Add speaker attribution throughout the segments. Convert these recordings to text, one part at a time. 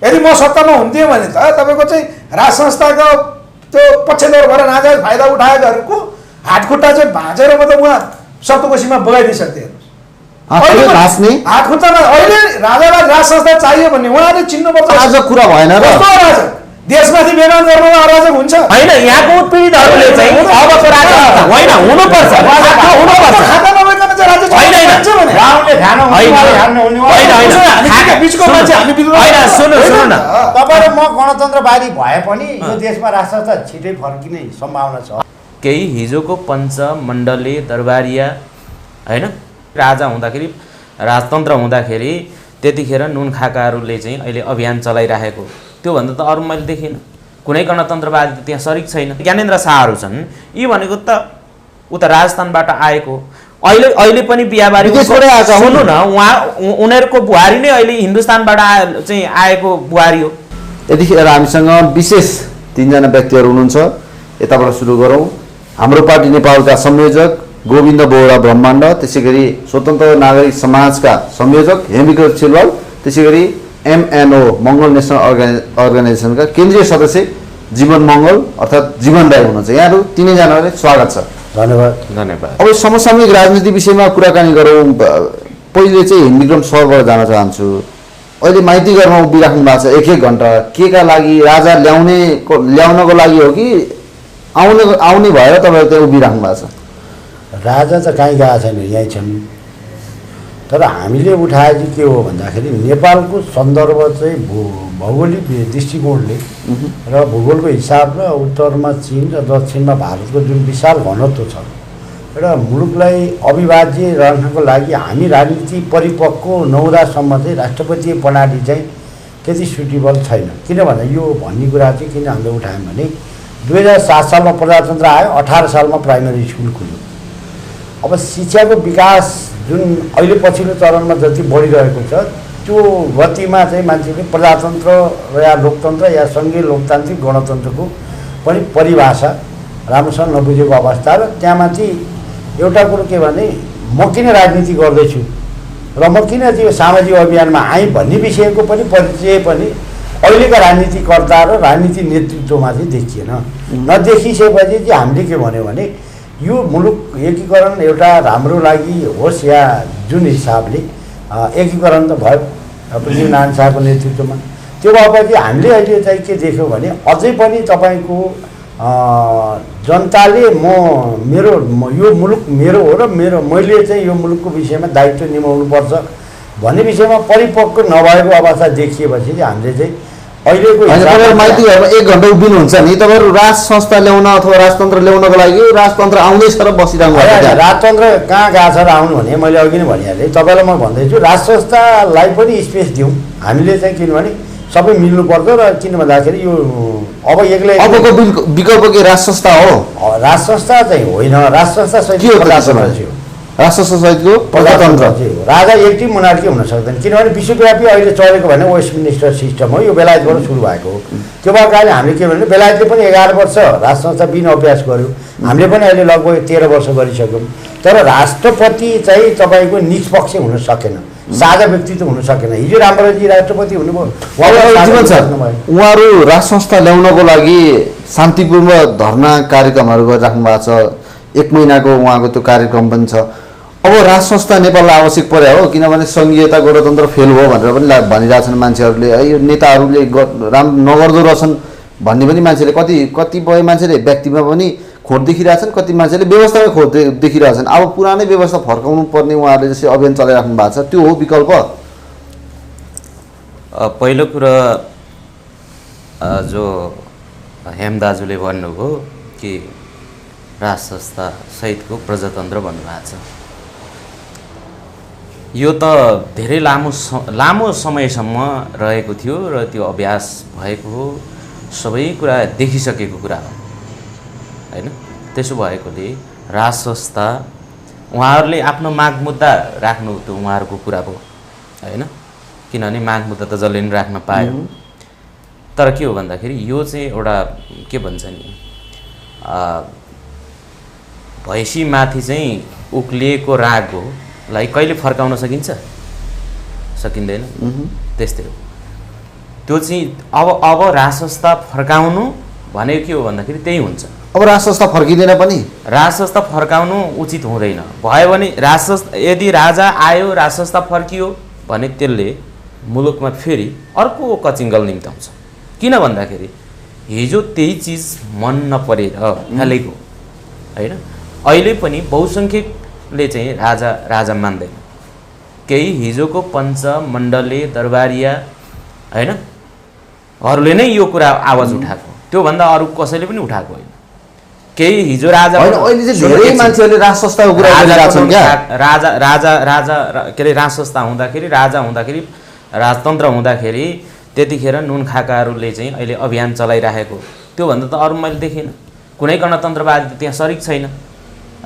Speaker 1: यदि म सत्तामा हुन्थेँ भने त तपाईँको चाहिँ राज संस्थाको त्यो पक्षधर भएर नाजायज फाइदा उठाएकोहरूको हातखुट्टा चाहिँ भाँचेर म त उहाँ सप्तकोशीमा बगाइदिइसक्थेँ। हातखुट्टामा अहिले राजालाई राज संस्था चाहियो भने उहाँले चिन्नुपर्छ।
Speaker 2: आज कुरा भएन र
Speaker 1: देशमाथि बेमान गर्नुमा अराजक हुन्छ
Speaker 3: होइन। यहाँको उत्पीडितहरूले चाहिँ अबको राजा होइन हुनुपर्छ, हुनुपर्छ।
Speaker 1: खाता नभइकन चाहिँ राजा
Speaker 3: होइन
Speaker 1: भने
Speaker 4: गाउँले खानु
Speaker 1: बिचको मान्छे हामी
Speaker 3: सुन्नु न,
Speaker 4: तपाईँ र म गणतन्त्रवादी भए पनि यो देशमा राज संस्था छिटै फर्किने सम्भावना छ।
Speaker 3: केही हिजोको पञ्च मण्डले दरबारिया होइन राजा हुँदाखेरि राजतन्त्र हुँदाखेरि त्यतिखेर नुन खाकाहरूले चाहिँ अहिले अभियान चलाइराखेको त्योभन्दा त अरू मैले देखिनँ। कुनै गणतन्त्रवादी त त्यहाँ सरिक छैन। ज्ञानेन्द्र शाहहरू छन्, यी भनेको त उता राजस्थानबाट आएको अहिले पनि बिहाबारी सुन्नु न, उनीहरूको बुहारी नै अहिले हिन्दुस्तानबाट चाहिँ आएको बुहारी हो।
Speaker 2: यतिखेर हामीसँग विशेष 3 जना व्यक्तिहरू हुनुहुन्छ। यताबाट सुरु गरौँ। हाम्रो पार्टी नेपालका संयोजक गोविन्द बोहरा ब्रह्माण्ड, त्यसै गरी स्वतन्त्र नागरिक समाजका संयोजक हेमिकर छिलवाल, त्यसै गरी MNO मङ्गल नेसनल अर्गनाइजेसनका केन्द्रीय सदस्य जीवन मङ्गल अर्थात् जीवन राई हुनुहुन्छ। यहाँहरू 3 जनालाई स्वागत छ।
Speaker 4: धन्यवाद।
Speaker 2: अब समसामयिक राजनीति विषयमा कुराकानी गरौँ। पहिले चाहिँ हिन्दीक्रम सरबाट जान चाहन्छु। अहिले माइती घरमा उभिराख्नु भएको छ 1-1 घन्टा के का लागि? राजा ल्याउनको लागि हो कि आउने भएर तपाईँ त्यहाँ उभिराख्नु भएको छ?
Speaker 4: राजा त कहीँ गएको छैन, यहीँ छन्। तर हामीले उठाए चाहिँ के हो भन्दाखेरि नेपालको सन्दर्भ चाहिँ भौगोलिक दृष्टिकोणले र भूगोलको हिसाब र उत्तरमा चीन र दक्षिणमा भारतको जुन विशाल घनत्व छ र मुलुकलाई अविभाज्य राख्नको लागि हामी राजनीति परिपक्व नहुँदासम्म चाहिँ राष्ट्रपतीय प्रणाली चाहिँ त्यति सुटेबल छैन। किनभने यो भन्ने कुरा चाहिँ किन हामीले उठायौँ भने 2007 सालमा प्रजातन्त्र आयो, 18 सालमा प्राइमेरी स्कुल खुल्यो। अब शिक्षाको विकास जुन अहिले पछिल्लो चरणमा जति बढिरहेको छ त्यो गतिमा चाहिँ मान्छेले प्रजातन्त्र या लोकतन्त्र या सङ्घीय लोकतान्त्रिक गणतन्त्रको पनि परिभाषा राम्रोसँग नबुझेको अवस्था र त्यहाँमाथि एउटा कुरो के भने म किन राजनीति गर्दैछु र म किन त्यो सामाजिक अभियानमा आएँ भन्ने विषयको पनि परिचय पनि अहिलेका राजनीतिकर्ता र राजनीति नेतृत्वमा चाहिँ देखिएन। नदेखिसकेपछि चाहिँ हामीले के भन्यो भने यो मुलुक एकीकरण एउटा राम्रो लागि होस् या जुन हिसाबले एकीकरण त भयो पृथ्वीनारायण शाहको नेतृत्वमा, त्यो भएपछि हामीले अहिले चाहिँ के देख्यौँ भने अझै पनि तपाईँको जनताले यो मुलुक मेरो हो र मैले चाहिँ यो मुलुकको विषयमा दायित्व निभाउनुपर्छ भन्ने विषयमा परिपक्व नभएको अवस्था देखिएपछि चाहिँ हामीले चाहिँ अहिलेको
Speaker 2: माइती घरमा 1 घन्टा उभिनुहुन्छ नि तपाईँहरू राज संस्था ल्याउन अथवा राजतन्त्र ल्याउनको लागि राजतन्त्र आउँदैछ र बसिरहनु भएको?
Speaker 4: राजतन्त्र कहाँ गएको छ र आउनु भने मैले अघि नै भनिहालेँ तपाईँलाई। म भन्दैछु राज संस्थालाई पनि स्पेस दिउँ हामीले चाहिँ, किनभने सबै मिल्नुपर्छ र किन भन्दाखेरि यो अब एक्लै
Speaker 2: अबको विकल्प के राज संस्था हो?
Speaker 4: राज संस्था चाहिँ होइन, राज संस्था सहित
Speaker 2: राष्ट्र सहितको प्रजातन्त्र
Speaker 4: राजा एक्टिभ मोनार्की हुन सक्दैन। किनभने विश्वव्यापी अहिले चलेको भने वेस्टमिनिस्टर सिस्टम हो, यो बेलायतबाट सुरु भएको हो। त्यो भएको कारणले हामीले के भने बेलायतले पनि 11 वर्ष राज संस्था बिना अभ्यास गर्यो, हामीले पनि अहिले लगभग 13 वर्ष गरिसक्यौँ। तर राष्ट्रपति चाहिँ तपाईँको निष्पक्ष हुन सकेन, साझा व्यक्तित्व हुन सकेन। हिजो रामराजी राष्ट्रपति हुनुभयो,
Speaker 2: उहाँहरू राज संस्था ल्याउनको लागि शान्तिपूर्ण धरना कार्यक्रमहरू गरिराख्नु भएको छ। 1 महिनाको उहाँको त्यो कार्यक्रम पनि छ। अब राज संस्था नेपाललाई आवश्यक पर्यो हो, किनभने सङ्घीयता गणतन्त्र फेल हो भनेर पनि भनिरहेछन् मान्छेहरूले। यो नेताहरूले नगर्दो रहेछन् भन्ने पनि मान्छेले कतिपय मान्छेले व्यक्तिमा पनि खोट देखिरहेछन्, कति मान्छेले व्यवस्थामै खोट देखिरहेछन्। अब पुरानै व्यवस्था फर्काउनु पर्ने उहाँहरूले जसरी अभियान चलाइराख्नु भएको छ, त्यो हो विकल्प?
Speaker 3: पहिलो कुरा जो हेम दाजुले भन्नुभयो कि राज संस्था सहितको प्रजातन्त्र भन्नुभएको छ, यो त धेरै लामो समयसम्म रहेको थियो र त्यो अभ्यास भएको हो, सबै कुरा देखिसकेको कुरा हो होइन। त्यसो भएकोले राज संस्था उहाँहरूले आफ्नो माग मुद्दा राख्नु त उहाँहरूको कुरा हो होइन, किनभने माग मुद्दा त जसले पनि राख्न पायो। तर के हो भन्दाखेरि यो चाहिँ एउटा के भन्छ नि भैँसीमाथि चाहिँ उक्लिएको रागलाई कहिले फर्काउन सकिन्छ? सकिँदैन। त्यस्तै हो। त्यो चाहिँ अब राज संस्था फर्काउनु भनेको के हो भन्दाखेरि त्यही हुन्छ।
Speaker 2: अब राज संस्था फर्किँदैन पनि,
Speaker 3: राज संस्था फर्काउनु उचित हुँदैन। भयो भने राज संस्था यदि राजा आयो राज संस्था फर्कियो भने त्यसले मुलुकमा फेरि अर्को कचिङ्गल निम्ताउँछ। किन भन्दाखेरि हिजो त्यही चिज मन नपरेर हालेको होइन। अहिले पनि बहुसङ्ख्यकले चाहिँ राजा मान्दैन। केही हिजोको पञ्च मण्डले दरबारिया होइन हरूले नै यो कुरा आवाज उठाएको, त्योभन्दा अरू कसैले पनि उठाएको होइन। केही हिजो राजा
Speaker 2: होइन, अहिले चाहिँ धेरै मान्छेहरूले राज संस्थाको कुरा गरिरहेका छन् क्या।
Speaker 3: राजा के अरे राज संस्था हुँदाखेरि, राजा हुँदाखेरि, राजतन्त्र हुँदाखेरि त्यतिखेर नुन खाकाहरूले चाहिँ अहिले अभियान चलाइराखेको, त्योभन्दा त अरू मैले देखिनँ। कुनै गणतन्त्रवादी त्यहाँ सरिक छैन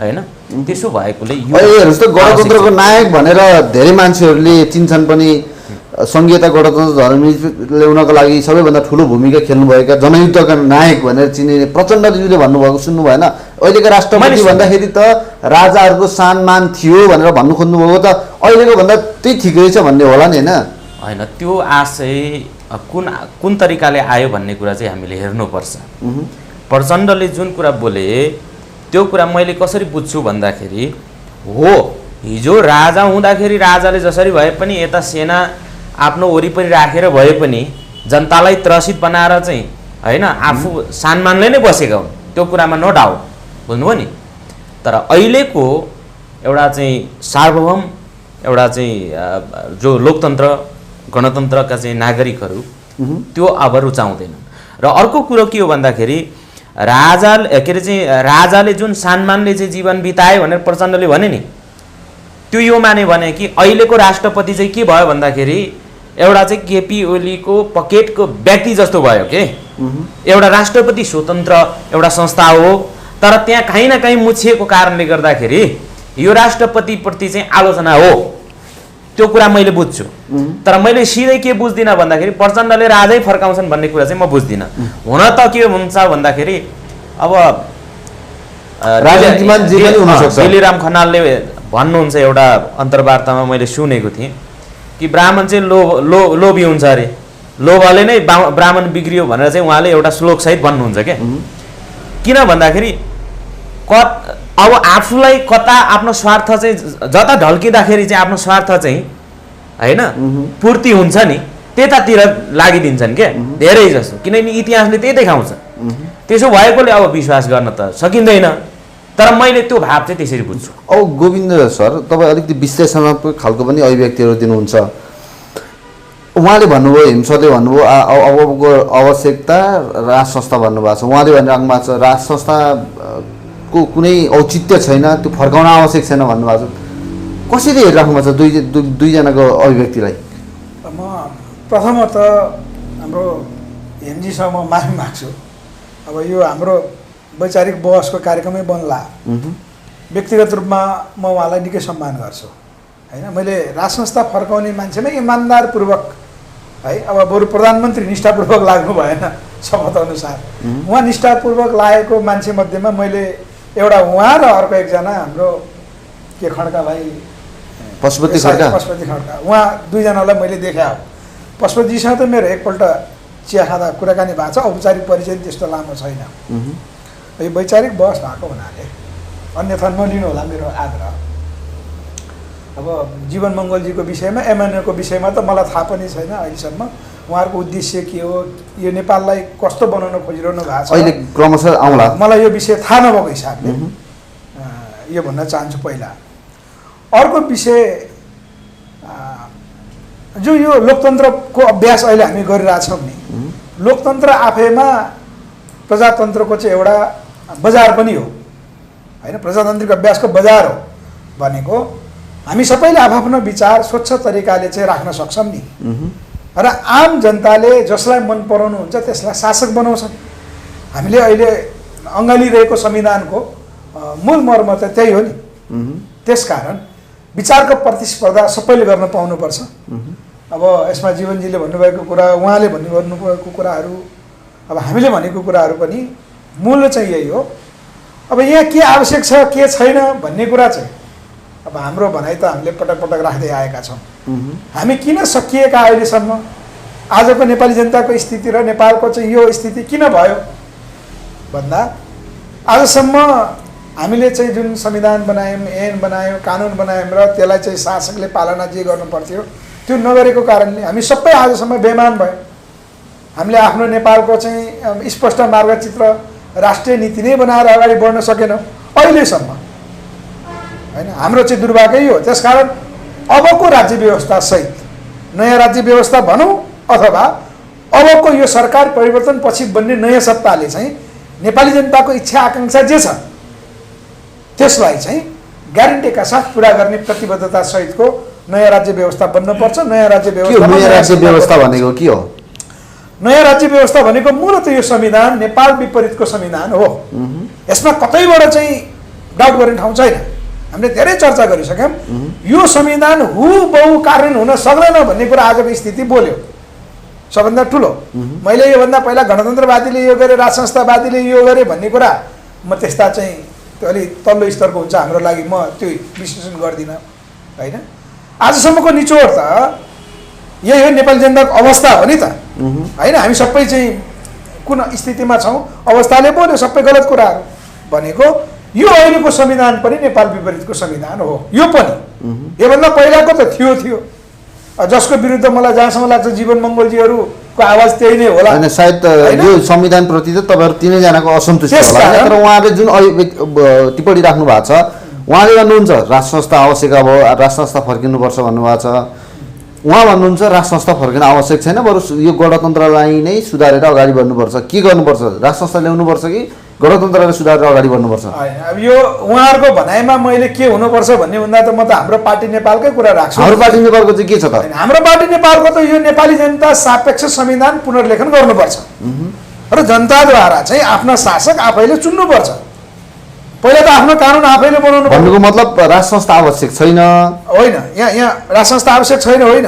Speaker 3: होइन। त्यसो भएकोले
Speaker 2: हेर्नुहोस् त, गणतन्त्रको नायक भनेर धेरै मान्छेहरूले चिन्छन् पनि। सङ्घीयता गणतन्त्र धर्म ल्याउनको लागि सबैभन्दा ठुलो भूमिका खेल्नुभएका जनयुद्धका नायक भनेर चिनिने प्रचण्डज्यूले भन्नुभएको सुन्नु भएन? अहिलेका राष्ट्रपति भन्दाखेरि त राजाहरूको सम्मान थियो भनेर भन्नु खोज्नुभएको, त अहिलेको भन्दा त्यही ठिक रहेछ भन्ने होला नि होइन?
Speaker 3: त्यो आशय कुन तरिकाले आयो भन्ने कुरा चाहिँ हामीले हेर्नुपर्छ। प्रचण्डले जुन कुरा बोले त्यो कुरा मैले कसरी बुझ्छु भन्दाखेरि, हो हिजो राजा हुँदाखेरि राजाले जसरी भए पनि यता सेना आफ्नो वरिपरि राखेर भए पनि जनतालाई त्रसित बनाएर चाहिँ होइन आफू सम्मानले नै बसेका हुन्, त्यो कुरामा नो डाउट, बुझ्नुभयो नि। तर अहिलेको एउटा चाहिँ सार्वभौम एउटा चाहिँ जो लोकतन्त्र गणतन्त्रका चाहिँ नागरिकहरू त्यो अब रुचाउँदैनन्। र अर्को कुरो के हो भन्दाखेरि राजाले जुन सम्मानले चाहिँ जीवन बिताए भनेर प्रचण्डले भने नि, त्यो यो माने भने कि अहिलेको राष्ट्रपति चाहिँ के भयो भन्दाखेरि एउटा चाहिँ केपी ओलीको पकेटको व्यक्ति जस्तो भयो के। एउटा राष्ट्रपति स्वतन्त्र एउटा संस्था हो, तर त्यहाँ कहीँ न कहीँ मुछिएको कारणले गर्दाखेरि यो राष्ट्रपतिप्रति चाहिँ आलोचना हो, त्यो कुरा मैले बुझ्छु। तर मैले सिधै के बुझ्दिनँ भन्दाखेरि प्रचण्डले राजै फर्काउँछन् भन्ने कुरा चाहिँ म बुझ्दिनँ। हुन त के हुन्छ भन्दाखेरि अब दिलीराम खनालले भन्नुहुन्छ एउटा अन्तर्वार्तामा मैले सुनेको थिएँ कि ब्राह्मण चाहिँ लोभी हुन्छ अरे, लोभले नै ब्राह्मण बिग्रियो भनेर चाहिँ उहाँले एउटा श्लोकसहित भन्नुहुन्छ क्या। किन भन्दाखेरि अब आफूलाई कता आफ्नो स्वार्थ चाहिँ जता ढल्किँदाखेरि चाहिँ आफ्नो स्वार्थ चाहिँ होइन पूर्ति हुन्छ नि त्यतातिर लागिदिन्छन् क्या धेरै जसो, किनभने इतिहासले त्यही देखाउँछ। त्यसो भएकोले अब विश्वास गर्न त सकिँदैन, तर मैले त्यो भाव चाहिँ त्यसरी बुझ्छु।
Speaker 2: अब गोविन्द सर, तपाईँ अलिकति विश्लेषणात्मक खालको पनि अभिव्यक्तिहरू दिनुहुन्छ। उहाँले भन्नुभयो, हिमसरले भन्नुभयो अबको आवश्यकता राज संस्था भन्नुभएको छ। उहाँले भनिराख्नु भएको छ राज संस्थाको कुनै औचित्य छैन, त्यो फर्काउन आवश्यक छैन भन्नुभएको छ। कसरी हेरिराख्नु भएको छ दुईजनाको अभिव्यक्तिलाई?
Speaker 1: म प्रथमत हाम्रो हेमजीसँग म माफी माग्छु। अब यो हाम्रो वैचारिक बहसको कार्यक्रमै बन्ला, व्यक्तिगत रूपमा म उहाँलाई निकै सम्मान गर्छु होइन। मैले राज संस्था फर्काउने मान्छेमा इमान्दारपूर्वक है, अब बरु प्रधानमन्त्री निष्ठापूर्वक लाग्नु भएन शपथ अनुसार, उहाँ निष्ठापूर्वक लागेको मान्छे मध्येमा मैले एउटा उहाँ र अर्को एकजना हाम्रो के खड्का भाइ
Speaker 2: पशुपति
Speaker 1: खड्का, उहाँ दुईजनालाई मैले देखाएँ हो। पशुपतिजीसँग त मेरो एकपल्ट चिया खाँदा कुराकानी भएको छ, औपचारिक परिचय त्यस्तो लामो छैन। यो वैचारिक बहस भएको हुनाले अन्यथा नलिनु होला मेरो आग्रह। अब जीवन मङ्गलजीको विषयमा एमएनएको विषयमा त मलाई थाहा पनि छैन अहिलेसम्म, उहाँहरूको उद्देश्य के हो, यो नेपाललाई कस्तो बनाउन खोजिरहनु भएको छ
Speaker 2: अहिले क्रमशः आउँला,
Speaker 1: मलाई यो विषय थाहा नभएको हिसाबले यो भन्न चाहन्छु। पहिला अर्को विषय जो यो लोकतन्त्रको अभ्यास अहिले हामी गरिरहेछौँ नि, लोकतन्त्र आफैमा प्रजातन्त्रको चाहिँ एउटा बजार पनि हो होइन। प्रजातान्त्रिक अभ्यासको बजार हो भनेको हामी सबैले आफ्नो विचार स्वच्छ तरिकाले चाहिँ राख्न सक्छौँ नि, र आम जनताले जसलाई मन पराउनुहुन्छ त्यसलाई शासक बनाउँछन्। हामीले अहिले अँगालिरहेको संविधानको मूल मर्म त त्यही हो नि। त्यसकारण विचारको प्रतिस्पर्धा सबैले गर्न पाउनुपर्छ। अब यसमा जीवनजीले भन्नुभएको कुरा, उहाँले भन्नुभएको कुराहरू, अब हामीले भनेको कुराहरू पनि मूल चाहिँ यही हो। अब यहाँ के आवश्यक छ के छैन भन्ने कुरा चाहिँ अब हाम्रो भनाइ त हामीले पटक पटक राख्दै आएका छौँ। हामी किन सकिएका अहिलेसम्म आजको नेपाली जनताको स्थिति र नेपालको चाहिँ यो स्थिति किन भयो भन्दा आजसम्म हामीले चाहिँ जुन संविधान बनायौँ, ऐन बनायौँ, कानुन बनायौँ र त्यसलाई चाहिँ शासकले पालना जे गर्नु पर्थ्यो त्यो नगरेको कारणले हामी सबै आजसम्म बेमान भयौँ। हामीले आफ्नो नेपालको चाहिँ स्पष्ट मार्गचित्र राष्ट्रिय नीति नै बनाएर अगाडि बढ्न सकेनौँ अहिलेसम्म, होइन। हाम्रो चाहिँ दुर्भाग्य हो। त्यसकारण अबको राज्य व्यवस्था सहित नयाँ राज्य व्यवस्था भनौँ अथवा अबको यो सरकार परिवर्तन पछि बन्ने नयाँ सत्ताले चाहिँ नेपाली जनताको इच्छा आकाङ्क्षा जे छ त्यसलाई चाहिँ ग्यारेन्टीका साथ पुरा गर्ने प्रतिबद्धता सहितको नयाँ राज्य व्यवस्था बन्नुपर्छ। नयाँ राज्य
Speaker 2: व्यवस्था भनेको के हो?
Speaker 1: नयाँ राज्य व्यवस्था भनेको मूलतः यो संविधान नेपाल विपरीतको संविधान हो। यसमा कतैबाट चाहिँ डाउट गर्ने ठाउँ छैन। हामीले धेरै चर्चा गरिसक्यौँ। यो संविधान हुबहु कार्यान्वयन हुन सक्दैन भन्ने कुरा आजको स्थिति बोल्यो सबभन्दा ठुलो। मैले योभन्दा पहिला गणतन्त्रवादीले यो गरे, राज संस्थावादीले यो गरे भन्ने कुरा म त्यस्ता चाहिँ त्यो अलिक तल्लो स्तरको हुन्छ हाम्रो लागि, म त्यो विश्लेषण गर्दिनँ, होइन। आजसम्मको निचोड त यही हो, नेपाली जनताको अवस्था हो नि त, होइन। हामी सबै चाहिँ कुन स्थितिमा छौँ अवस्थाले बोल्यो सबै गलत कुराहरू भनेको। यो अहिलेको संविधान पनि नेपाल विपरीतको संविधान हो। यो पनि योभन्दा पहिलाको त थियो जसको विरुद्ध मलाई जहाँसम्म लाग्छ जीवन मङ्गलजीहरूको आवाज त्यही नै होला।
Speaker 2: होइन, सायद यो संविधानप्रति त तपाईँहरू तिनैजनाको असन्तुष्टि होला। तर उहाँले जुन टिप्पणी राख्नु भएको छ, उहाँले भन्नुहुन्छ राज संस्था आवश्यक अब राज संस्था फर्किनुपर्छ भन्नुभएको छ। उहाँ भन्नुहुन्छ राज संस्था फर्किन आवश्यक छैन, बरु यो गणतन्त्रलाई नै सुधारेर अगाडि बढ्नुपर्छ। के गर्नुपर्छ? राज संस्था ल्याउनुपर्छ कि गणतन्त्रलाई सुधारेर अगाडि बढ्नुपर्छ?
Speaker 1: अब यो उहाँहरूको भनाइमा मैले के हुनुपर्छ भन्ने भन्दा त म त हाम्रो पार्टी नेपालकै कुरा राख्छु।
Speaker 2: हाम्रो पार्टी नेपालको चाहिँ के छ त?
Speaker 1: हाम्रो पार्टी नेपालको त यो नेपाली जनता सापेक्ष संविधान पुनर्लेखन गर्नुपर्छ र जनताद्वारा चाहिँ आफ्ना शासक आफैले चुन्नुपर्छ। पहिला त आफ्नो कानुन आफैले बनाउनु
Speaker 2: भन्नुको मतलब राज संस्था आवश्यक छैन
Speaker 1: होइन। यहाँ राज संस्था आवश्यक छैन होइन।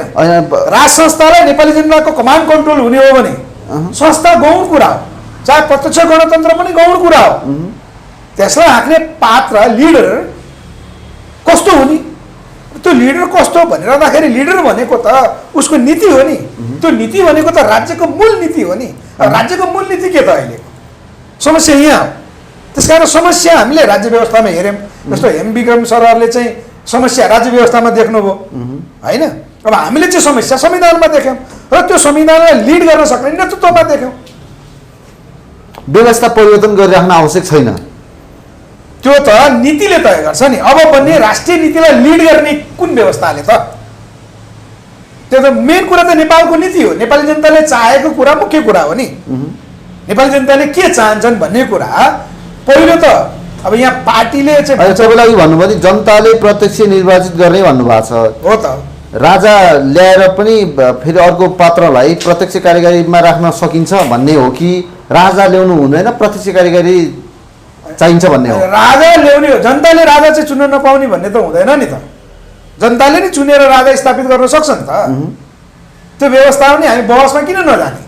Speaker 1: राज संस्थालाई नेपाली जनताको कमान्ड कन्ट्रोल हुने हो भने संस्था गौण कुरा हो, चाहे प्रत्यक्ष गणतन्त्र पनि गौण कुरा हो। त्यसलाई हाँक्ने पात्र लिडर कस्तो हुने, त्यो लिडर कस्तो भनिरहँदाखेरि लिडर भनेको त उसको नीति हो नि। त्यो नीति भनेको त राज्यको मूल नीति हो नि। राज्यको मूल नीति के त अहिलेको समस्या यहाँ हो। त्यसकारण समस्या हामीले राज्य व्यवस्थामा हेऱ्यौँ। जस्तो हेम विक्रम सरहरूले चाहिँ समस्या राज्य व्यवस्थामा देख्नुभयो, होइन। अब हामीले चाहिँ समस्या संविधानमा देख्यौँ र त्यो संविधानलाई लिड गर्न सक्ने नेतृत्वमा देख्यौँ।
Speaker 2: व्यवस्था परिवर्तन गरिराख्न आवश्यक छैन,
Speaker 1: त्यो त नीतिले तय गर्छ नि। अब बन्ने राष्ट्रिय नीतिलाई लिड गर्ने कुन व्यवस्थाले त? त्यो त मेन कुरा त नेपालको नीति हो। नेपाली जनताले चाहेको कुरा मुख्य कुरा हो नि। नेपाली जनताले के चाहन्छन् भन्ने कुरा पहिलो त अब यहाँ पार्टीले चाहिँ
Speaker 2: तपाईँलाई भन्नुभयो नि जनताले प्रत्यक्ष निर्वाचित गर्ने भन्नुभएको छ
Speaker 1: हो त।
Speaker 2: राजा ल्याएर पनि फेरि अर्को पात्रलाई प्रत्यक्ष कार्यकारीमा राख्न सकिन्छ भन्ने हो कि राजा ल्याउनु हुँदैन प्रत्यक्ष कार्यकारी चाहिन्छ भन्ने हो?
Speaker 1: राजा ल्याउने हो, जनताले राजा चाहिँ चुन्न नपाउने भन्ने त हुँदैन नि त। जनताले नै चुनेर राजा स्थापित गर्न सक्छ नि त। त्यो व्यवस्था पनि हामी बहसमा किन नजाने?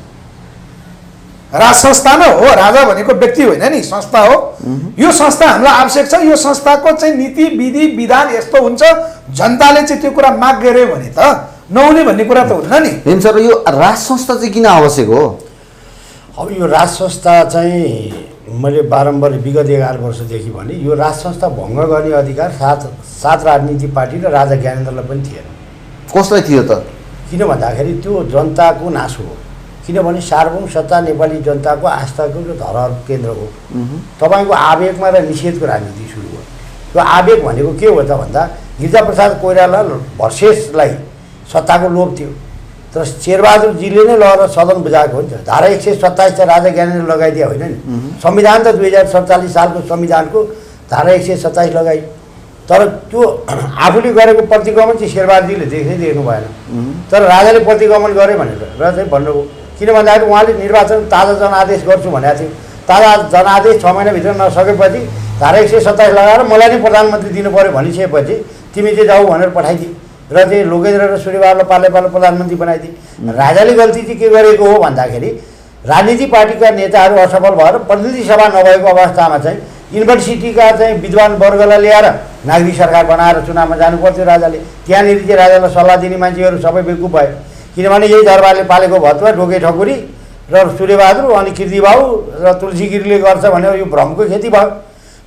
Speaker 1: राज संस्था न हो, राजा भनेको व्यक्ति होइन नि, संस्था हो। यो संस्था हामीलाई आवश्यक छ। यो संस्थाको चाहिँ नीति विधि विधान यस्तो हुन्छ, जनताले चाहिँ त्यो कुरा माग गरे भने त नहुने भन्ने कुरा त हुँदैन नि।
Speaker 2: हेम सर, यो राज संस्था चाहिँ किन आवश्यक हो?
Speaker 4: अब यो राज संस्था चाहिँ मैले बारम्बार विगत 11 वर्षदेखि भने यो राज संस्था भङ्ग गर्ने अधिकार सात राजनीतिक पार्टी र राजा ज्ञानेन्द्रलाई पनि थिएन।
Speaker 2: कसलाई थियो त?
Speaker 4: किन भन्दाखेरि त्यो जनताको नासो हो। किनभने सार्वभौम सत्ता नेपाली जनताको आस्थाको र धरोहर केन्द्र हो। तपाईँको आवेगमा र निषेधको राजनीति सुरु भयो। त्यो आवेग भनेको के हो त भन्दा गिरिजाप्रसाद कोइराला भर्सेसलाई सत्ताको लोभ थियो, तर शेरबहादुरजीले नै लगेर सदन बुझाएको हुन्छ। धारा 127 त राजा ज्ञानेन्द्र लगाइदिया होइन नि। संविधान त 2047 सालको संविधानको धारा 127 लगाइ, तर त्यो आफूले गरेको प्रतिगमन चाहिँ शेरबहादुरजीले देख्नु भएन, तर राजाले प्रतिगमन गरे भनेर र चाहिँ भन्नुभयो। किन भन्दाखेरि उहाँले निर्वाचन ताजा जनादेश गर्छु भनेको थियो। ताजा जनादेश 6 महिनाभित्र नसकेपछि धारा 127 लगाएर मलाई नै प्रधानमन्त्री दिनु पऱ्यो भनिसकेपछि तिमी चाहिँ जाऊ भनेर पठाइदिए र चाहिँ लोकेन्द्र र सूर्यबहादुरलाई पाले प्रधानमन्त्री बनाइदिए। राजाले गल्ती चाहिँ के गरेको हो भन्दाखेरि राजनीतिक पार्टीका नेताहरू असफल भएर प्रतिनिधि सभा नभएको अवस्थामा चाहिँ युनिभर्सिटीका चाहिँ विद्वान वर्गलाई ल्याएर नागरिक सरकार बनाएर चुनावमा जानु पर्थ्यो राजाले। त्यहाँनिर चाहिँ राजालाई सल्लाह दिने मान्छेहरू सबै बेवकुफ भए। किनभने यही दरबारले पालेको भतुवा ढोके ठकुरी र सूर्यबहादुर अनि कीर्तिबाबु र तुलसीगिरीले गर्छ भनेर यो भ्रमको खेती भयो।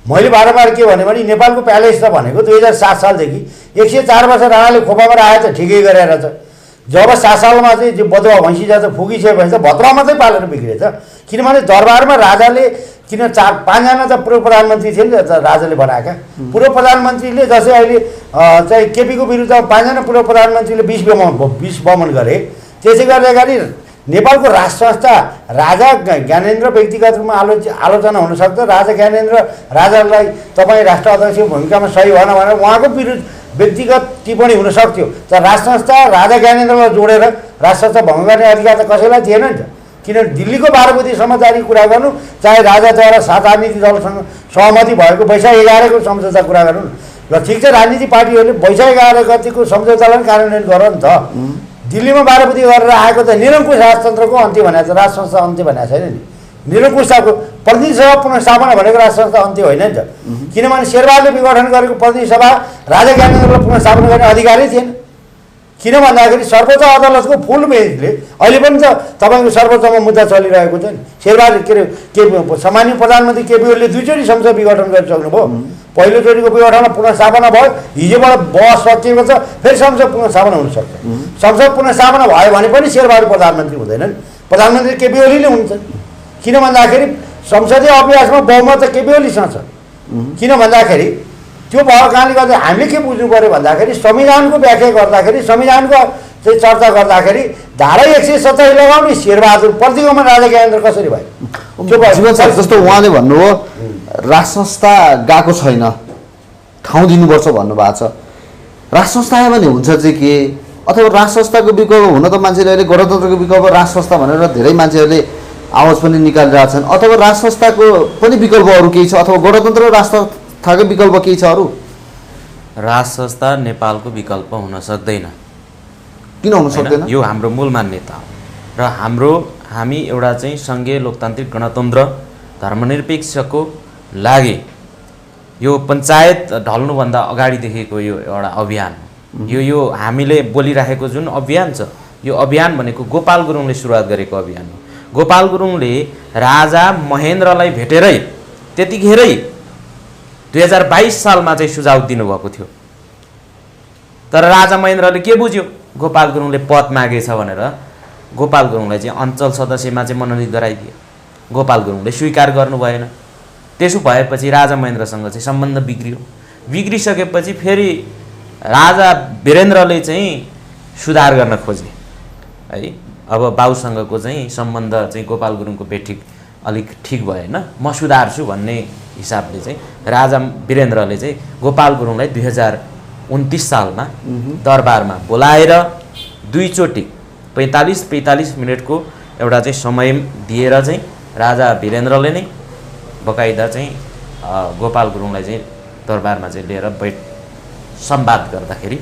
Speaker 4: मैले बारम्बार के भने नेपालको प्यालेस त भनेको 2007 सालदेखि 104 वर्ष राणाले खोपामा राखेको त ठिकै गरेर छ। जब 7 सालमा चाहिँ बदुवा भैँसी जात फुकिसकेपछि त भद्रमा मात्रै पालेर बिग्रेछ। किनभने दरबारमा राजाले किन 4-5 जना त पूर्व प्रधानमन्त्री थिए नि त राजाले बनाएका। पूर्व प्रधानमन्त्रीले जस्तै अहिले चाहिँ केपीको विरुद्ध 5 जना पूर्व प्रधानमन्त्रीले 20 बमन गरे। त्यसै गर्दाखेरि नेपालको राज संस्था राजा ज्ञानेन्द्र व्यक्तिगत रूपमा आलोचना हुनसक्छ। राजा ज्ञानेन्द्र राजालाई तपाईँ राष्ट्र अध्यक्षको भूमिकामा सही भएन भनेर उहाँको विरुद्ध व्यक्तिगत टिप्पणी हुन सक्थ्यो। तर राज संस्था राजा ज्ञानेन्द्रलाई जोडेर राज संस्था भङ्ग गर्ने अधिकार त कसैलाई थिएन नि त। किनभने दिल्लीको 12 बुँदे समझदारी कुरा गर्नु, चाहे राजाद्वारा 7 राजनीतिक दलसँग सहमति भएको वैशाख 11 को सम्झौता कुरा गर्नु र ठिक छ, राजनीतिक पार्टीहरूले वैशाख 11 गतिको सम्झौतालाई कार्यान्वयन गर नि त। दिल्लीमा 12 बुँदे गरेर आएको त निरङ्कुश राजतन्त्रको अन्त्य भनेको छ, राज संस्था अन्त्य भनेको छैन नि। निरङ्कुशताको प्रतिनिधि सभा पुनर्स्थापना भनेको राज संस्था अन्त्य होइन नि त। किनभने शेरबहादुरले विघटन गरेको प्रतिनिधि सभा राजा ज्ञानेन्द्रलाई पुनर्स्थापना गर्ने अधिकारै थिएन। किन भन्दाखेरि सर्वोच्च अदालतको फुल बेन्चले अहिले पनि त तपाईँको सर्वोच्चमा मुद्दा चलिरहेको छ नि। शेरबहादुर के सामान्य प्रधानमन्त्री केपी ओलीले 2 चोटि संसद विघटन गरिसक्नुभयो। पहिलोचोटिको विघटनमा पुनर्स्थापना भयो, हिजोबाट बहस सकिएको छ, फेरि संसद पुनर्स्थापना हुनसक्छ। संसद पुनर्स्थापना भयो भने पनि शेरबहादुर प्रधानमन्त्री हुँदैनन्, प्रधानमन्त्री केपी ओलीले हुन्छन्। किन भन्दाखेरि संसदीय अभ्यासमा बहुमत त केपी ओलीसँग छ। किन भन्दाखेरि त्यो भएको कारणले गर्दा हामीले के बुझ्नु पऱ्यो भन्दाखेरि संविधानको व्याख्या गर्दाखेरि, संविधानको चाहिँ चर्चा गर्दाखेरि धारा 170 लगाउने शेरबहादुर प्रतिगमन राजा ज्ञानेन्द्र कसरी भयो?
Speaker 2: जस्तो उहाँले भन्नुभयो राज संस्था गएको छैन, ठाउँ दिनुपर्छ भन्नुभएको छ। राज संस्था आयो भने हुन्छ चाहिँ के, अथवा राज संस्थाको विकल्प हुन त मान्छेले अहिले गणतन्त्रको विकल्प राज संस्था भनेर धेरै मान्छेहरूले आवाज पनि निकालिरहेका छन्, अथवा राज संस्थाको पनि विकल्प अरू केही छ, अथवा गणतन्त्र र राज संस्थाको विकल्प केही छ अरू?
Speaker 3: राज संस्था नेपालको विकल्प हुन सक्दैन।
Speaker 2: किन हुन सक्दैन?
Speaker 3: यो हाम्रो मूल मान्यता हो र हामी एउटा चाहिँ सङ्घीय लोकतान्त्रिक गणतन्त्र धर्मनिरपेक्षको लागि यो पञ्चायत ढल्नुभन्दा अगाडिदेखिको यो एउटा अभियान यो हामीले बोलिराखेको जुन अभियान छ, यो अभियान भनेको गोपाल गुरुङले सुरुवात गरेको अभियान हो। गोपाल गुरुङले राजा महेन्द्रलाई भेटेरै त्यतिखेरै 2022 सालमा चाहिँ सुझाव दिनुभएको थियो। तर राजा महेन्द्रले के बुझ्यो, गोपाल गुरुङले पद मागेछ भनेर गोपाल गुरुङलाई चाहिँ अञ्चल सदस्यमा चाहिँ मनोनित गराइदियो। गोपाल गुरुङले स्वीकार गर्नु भएन। त्यसो भएपछि राजा महेन्द्रसँग चाहिँ सम्बन्ध बिग्रियो। बिग्रिसकेपछि फेरि राजा वीरेन्द्रले चाहिँ सुधार गर्न खोजे है। अब बाउसँगको चाहिँ सम्बन्ध चाहिँ गोपाल गुरुङको बेठी अलिक ठिक भएन, म सुधार्छु भन्ने हिसाबले चाहिँ राजा वीरेन्द्रले चाहिँ गोपाल गुरुङलाई 2029 सालमा दरबारमा बोलाएर 2 चोटि 45 मिनटको एउटा चाहिँ समय दिएर चाहिँ राजा वीरेन्द्रले नै बकाइदा चाहिँ गोपाल गुरुङलाई चाहिँ दरबारमा चाहिँ लिएर संवाद गर्दाखेरि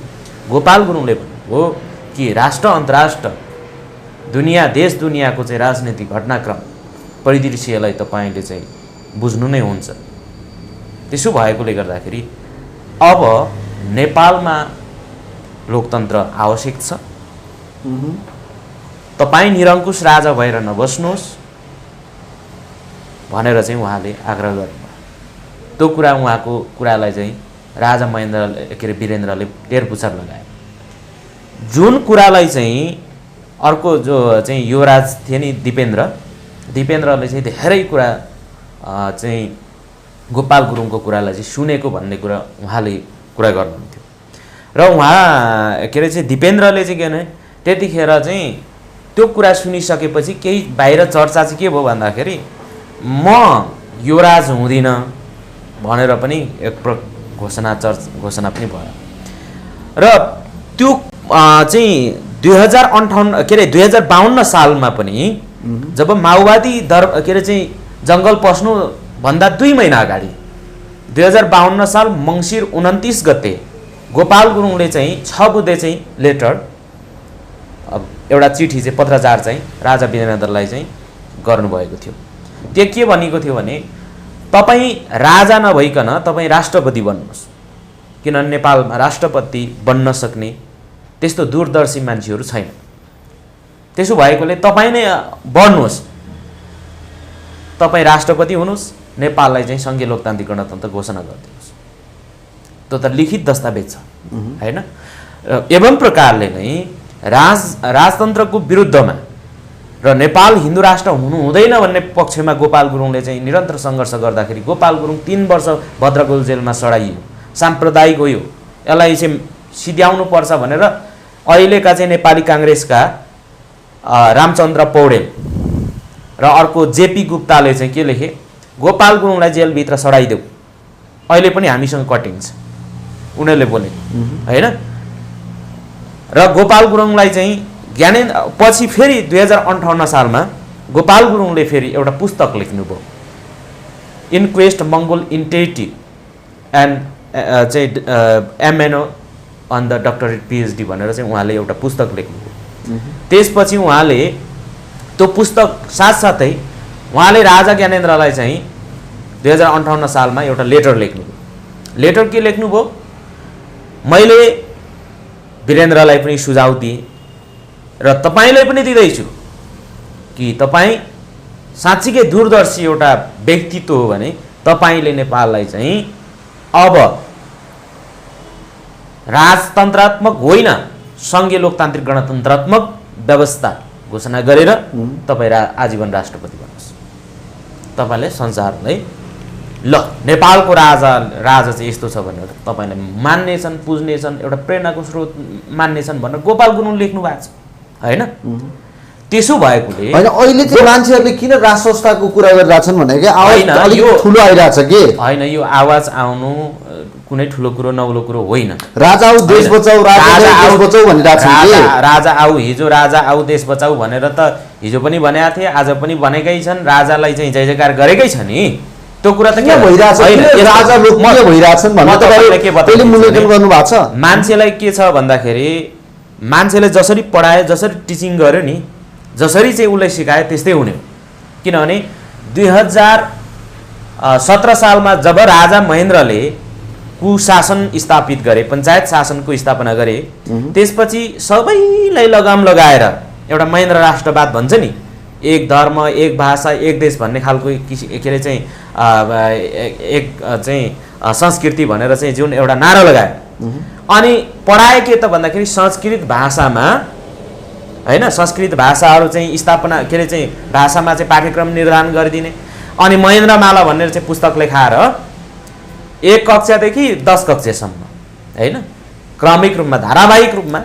Speaker 3: गोपाल गुरुङले भन्नुभयो कि राष्ट्र अन्तर्राष्ट्र दुनियाँ देश दुनियाँको चाहिँ राजनीतिक घटनाक्रम परिदृश्यलाई तपाईँले चाहिँ बुझ्नु नै हुन्छ। त्यसो भएकोले गर्दाखेरि अब नेपालमा लोकतन्त्र आवश्यक छ। तपाईँ निरङ्कुश राजा भएर नबस्नुहोस् भनेर चाहिँ उहाँले आग्रह गर्नुभयो। त्यो कुरा उहाँको कुरालाई चाहिँ राजा महेन्द्रले के अरे वीरेन्द्रले टेरपुछार लगाए। जुन कुरालाई चाहिँ अर्को जो चाहिँ युवराज थिए नि दिपेन्द्रले चाहिँ धेरै कुरा चाहिँ गोपाल गुरुङको कुरालाई चाहिँ सुनेको भन्ने कुरा उहाँले कुरा गर्नुहुन्थ्यो। र उहाँ के अरे चाहिँ दिपेन्द्रले चाहिँ के भने त्यतिखेर चाहिँ त्यो कुरा सुनिसकेपछि केही बाहिर चर्चा चाहिँ के भयो भन्दाखेरि म युवराज हुँदिनँ भनेर पनि एक घोषणा पनि भयो। र त्यो चाहिँ 2052 सालमा पनि जब माओवादी के अरे चाहिँ जङ्गल पस्नु भन्दा 2 महिना अगाडि 2052 साल मङ्सिर 29 गते गोपाल गुरुङले चाहिँ 6 बुँदे चाहिँ लेटर एउटा चिठी चाहिँ पत्रचार चाहिँ राजा वीरेन्द्रलाई चाहिँ गर्नुभएको थियो। त्यो के भनेको थियो भने तपाईँ राजा नभइकन तपाईँ राष्ट्रपति बन्नुहोस्, किनभने नेपालमा राष्ट्रपति बन्न सक्ने त्यस्तो दूरदर्शी मान्छेहरू छैन। त्यसो भएकोले तपाईँ नै बढ्नुहोस्, तपाईँ राष्ट्रपति हुनुहोस्, नेपाललाई चाहिँ सङ्घीय लोकतान्त्रिक गणतन्त्र घोषणा गरिदिनुहोस्। त्यो त लिखित दस्तावेज छ होइन। एवं प्रकारले नै राजतन्त्रको विरुद्धमा र नेपाल हिन्दू राष्ट्र हुनु हुँदैन भन्ने पक्षमा गोपाल गुरुङले चाहिँ निरन्तर सङ्घर्ष गर्दाखेरि गोपाल गुरुङ 3 वर्ष भद्रकोल जेलमा सडाइयो, साम्प्रदायिक हो यो, यसलाई चाहिँ सिध्याउनु पर्छ भनेर अहिलेका चाहिँ नेपाली काङ्ग्रेसका रामचन्द्र पौडेल र अर्को जेपी गुप्ताले चाहिँ के लेखे, गोपाल गुरुङलाई जेलभित्र सडाइदेऊ, अहिले पनि हामीसँग कटिङ छ, उनीहरूले बोले होइन। र गोपाल गुरुङलाई चाहिँ ज्ञानेन्द्र पछि फेरि 2058 सालमा गोपाल गुरुङले फेरि एउटा पुस्तक लेख्नुभयो, इन्क्वेस्ट मङ्गोल इन्टेटिभ एन्ड चाहिँ एमएनओ अन द डक्टरेट पिएचडी भनेर चाहिँ उहाँले एउटा पुस्तक लेख्नुभयो। त्यसपछि उहाँले त्यो पुस्तक साथसाथै उहाँले राजा ज्ञानेन्द्रलाई चाहिँ 2058 सालमा एउटा लेटर लेख्नुभयो। लेटर के लेख्नुभयो, मैले वीरेन्द्रलाई पनि सुझाव दिएँ र तपाईँलाई पनि दिँदैछु कि तपाईँ साँच्चीकै दूरदर्शी एउटा व्यक्तित्व हो भने तपाईँले नेपाललाई चाहिँ अब राजतन्त्रात्मक होइन सङ्घीय लोकतान्त्रिक गणतन्त्रात्मक व्यवस्था घोषणा गरेर तपाईँ आजीवन राष्ट्रपति बन्नुहोस्। तपाईँले संसारलाई ल नेपालको राजा चाहिँ यस्तो छ भनेर तपाईँलाई मान्नेछन्, पुज्नेछन्, एउटा प्रेरणाको स्रोत मान्नेछन् भनेर गोपाल गुरुङ लेख्नु भएको छ होइन। त्यसो भएकोले
Speaker 2: होइन अहिले चाहिँ मान्छेहरूले किन राज संस्थाको कुरा गरिरहेछन् भने कि आवाज अलिक ठुलो आइरहेछ कि
Speaker 3: होइन, यो आवाज आउनु कुनै ठुलो कुरो नौलो कुरो होइन।
Speaker 2: राजा आऊ देश बचाऊ, राजा बचाऊ भनिरहेछन् कि
Speaker 3: राजा आऊ, हिजो राजा आऊ देश बचाऊ भनेर त हिजो पनि भनेका थिए, आज पनि भनेकै छन्, राजालाई चाहिँ जय जयकार गरेकै छ नि। त्यो कुरा त के
Speaker 2: भइरहेछ, राजा लोकप्रिय भइरहेछन् भन्ने तपाईँले पहिले मूल्याङ्कन गर्नुभएको छ।
Speaker 3: मान्छेलाई के छ भन्दाखेरि मान्छेले जसरी पढाए, जसरी टिचिङ गर्यो नि, जसरी चाहिँ उसलाई सिकायो त्यस्तै हुने हो। किनभने 2017 सालमा जब राजा महेन्द्रले कुशासन स्थापित गरे, पञ्चायत शासनको स्थापना गरे, त्यसपछि सबैलाई लगाम लगाएर एउटा महेन्द्र राष्ट्रवाद भन्छ नि, एक धर्म, एक भाषा, एक देश भन्ने खालको के अरे चाहिँ एक चाहिँ संस्कृति भनेर चाहिँ जुन एउटा नारा लगायो। अनि पढाए के त भन्दाखेरि संस्कृत भाषामा होइन, संस्कृत भाषाहरू चाहिँ स्थापना के अरे चाहिँ भाषामा चाहिँ पाठ्यक्रम निर्धारण गरिदिने। अनि महेन्द्रमाला भनेर चाहिँ पुस्तक लेखाएर 1 कक्षादेखि 10 कक्षासम्म होइन क्रमिक रूपमा, धारावाहिक रूपमा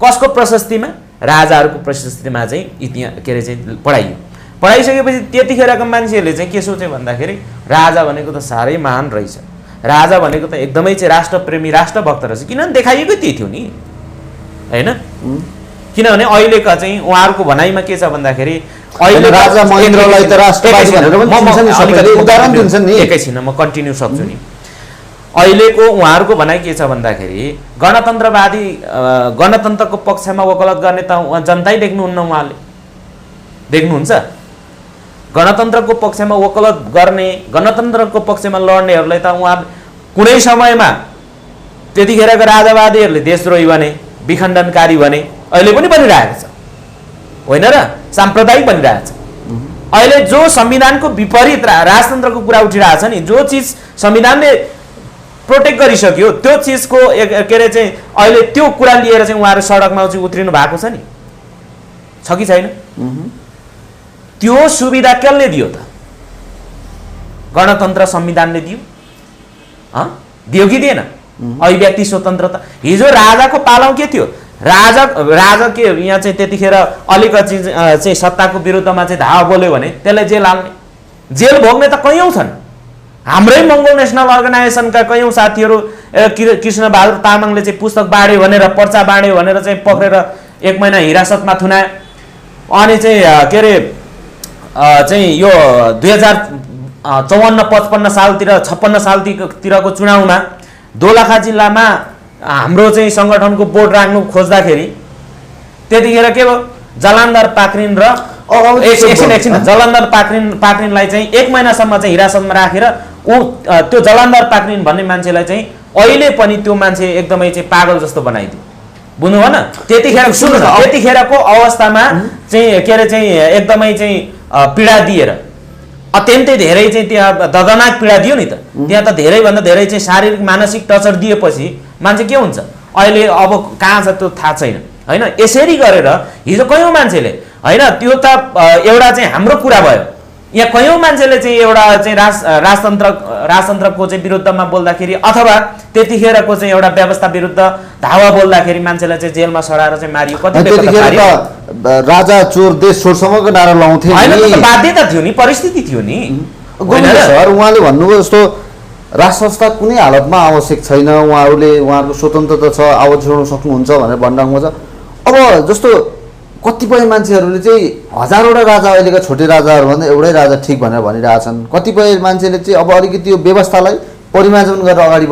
Speaker 3: कसको प्रशस्तिमा, राजाहरूको प्रशस्तिमा चाहिँ इतिहास के अरे चाहिँ पढाइयो। पढाइसकेपछि त्यतिखेरका मान्छेहरूले चाहिँ के सोचे भन्दाखेरि राजा भनेको त साह्रै महान रहेछ, राजा भनेको त एकदमै चाहिँ राष्ट्रप्रेमी, राष्ट्रभक्त रहेछ। किनभने देखाइएकै त्यही थियो नि होइन। किनभने अहिलेका चाहिँ उहाँहरूको भनाइमा के छ भन्दाखेरि अहिले
Speaker 2: राजा महेन्द्रलाई त राष्ट्रवादी भनेर पनि चिन्छन् नि, सबैले उदाहरण दिन्छन् नि।
Speaker 3: एकैछिन म कन्टिन्यू सक्छु नि। अहिलेको उहाँहरूको भनाइ के छ भन्दाखेरि गणतन्त्रवादी, गणतन्त्रको पक्षमा वकालत गर्ने त जनताै देख्नुहुन्न, उहाँले देख्नुहुन्छ। गणतन्त्रको पक्षमा वकालत गर्ने, गणतन्त्रको पक्षमा लड्नेहरूलाई त उहाँ कुनै समयमा त्यतिखेरका राजावादीहरूले देशद्रोही भने, विखण्डनकारी भने, अहिले पनि बनिरहेको छ होइन र, साम्प्रदायिक बनिरहेको छ। अहिले जो संविधानको विपरीत राजतन्त्रको कुरा उठिरहेको छ नि, जो चिज संविधानले प्रोटेक्ट गरिसक्यो त्यो चिजको के अरे चाहिँ अहिले त्यो कुरा लिएर चाहिँ उहाँहरू सडकमा चाहिँ उत्रिनु भएको छ नि, छ कि छैन? त्यो सुविधा कसले दियो त? गणतन्त्र संविधानले दियो, दियो कि दिएन? अभिव्यक्ति स्वतन्त्रता। हिजो राजाको पालाउ के थियो? राजा के यहाँ चाहिँ त्यतिखेर अलिकति चाहिँ सत्ताको विरुद्धमा चाहिँ धावा बोल्यो भने त्यसलाई जेल हाल्ने, जेल भोग्ने त कैयौँ छन्। हाम्रै मङ्गोल नेसनल अर्गनाइजेसनका कैयौँ साथीहरू, कृष्ण बहादुर तामाङले चाहिँ पुस्तक बाँड्यो भनेर, पर्चा बाँड्यो भनेर चाहिँ पक्रेर 1 महिना हिरासतमा थुनायो। अनि चाहिँ के अरे चाहिँ यो 2054-55 सालतिर 56 सालतिरको चुनावमा दोलखा जिल्लामा हाम्रो चाहिँ सङ्गठनको बोर्ड राख्नु खोज्दाखेरि त्यतिखेर के भयो, जलान्धर पाक्रिन र एकछिन जलान्धर पाक्रिनलाई चाहिँ 1 महिनासम्म चाहिँ हिरासतमा राखेर त्यो जलान्धर पाक्रिन भन्ने मान्छेलाई चाहिँ अहिले पनि त्यो मान्छे एकदमै चाहिँ पागल जस्तो बनाइदियो। बुझ्नु भएन त्यतिखेर सुन्नु न त्यतिखेरको अवस्थामा चाहिँ के अरे चाहिँ एकदमै चाहिँ पीडा दिएर अत्यन्तै धेरै चाहिँ त्यहाँ दर्दनाक पीडा दियो नि त त्यहाँ त धेरैभन्दा धेरै चाहिँ शारीरिक मानसिक टर्चर दिएपछि मान्छे के हुन्छ अहिले अब कहाँ छ त्यो थाहा छैन होइन यसरी गरेर हिजो कयौँ मान्छेले होइन त्यो त एउटा चाहिँ हाम्रो कुरा भयो यहाँ कयौँ मान्छेले चाहिँ एउटा चाहिँ राजतन्त्रको चाहिँ विरुद्धमा बोल्दाखेरि अथवा त्यतिखेरको चाहिँ एउटा व्यवस्था विरुद्ध धावा बोल्दाखेरि मान्छेलाई चाहिँ जेलमा सडाएर चाहिँ मारियो
Speaker 2: त्यतिखेर त राजा चोर देश छोडसम्मको नारा लाउँथे
Speaker 3: होइन बाध्यता थियो नि परिस्थिति थियो नि
Speaker 2: सर उहाँले भन्नुभयो जस्तो राज संस्था कुनै हालतमा आवश्यक छैन उहाँहरूको स्वतन्त्रता छ आवाज जोड्न सक्नुहुन्छ भनेर भनिराख्नु छ अब जस्तो कतिपय मान्छेहरूले चाहिँ हजारवटा राजा अहिलेका छोटे राजाहरूभन्दा एउटै राजा ठिक भनेर भनिरहेछन् कतिपय मान्छेले चाहिँ अब अलिकति यो व्यवस्थालाई परिमार्जन गरेर अगाडि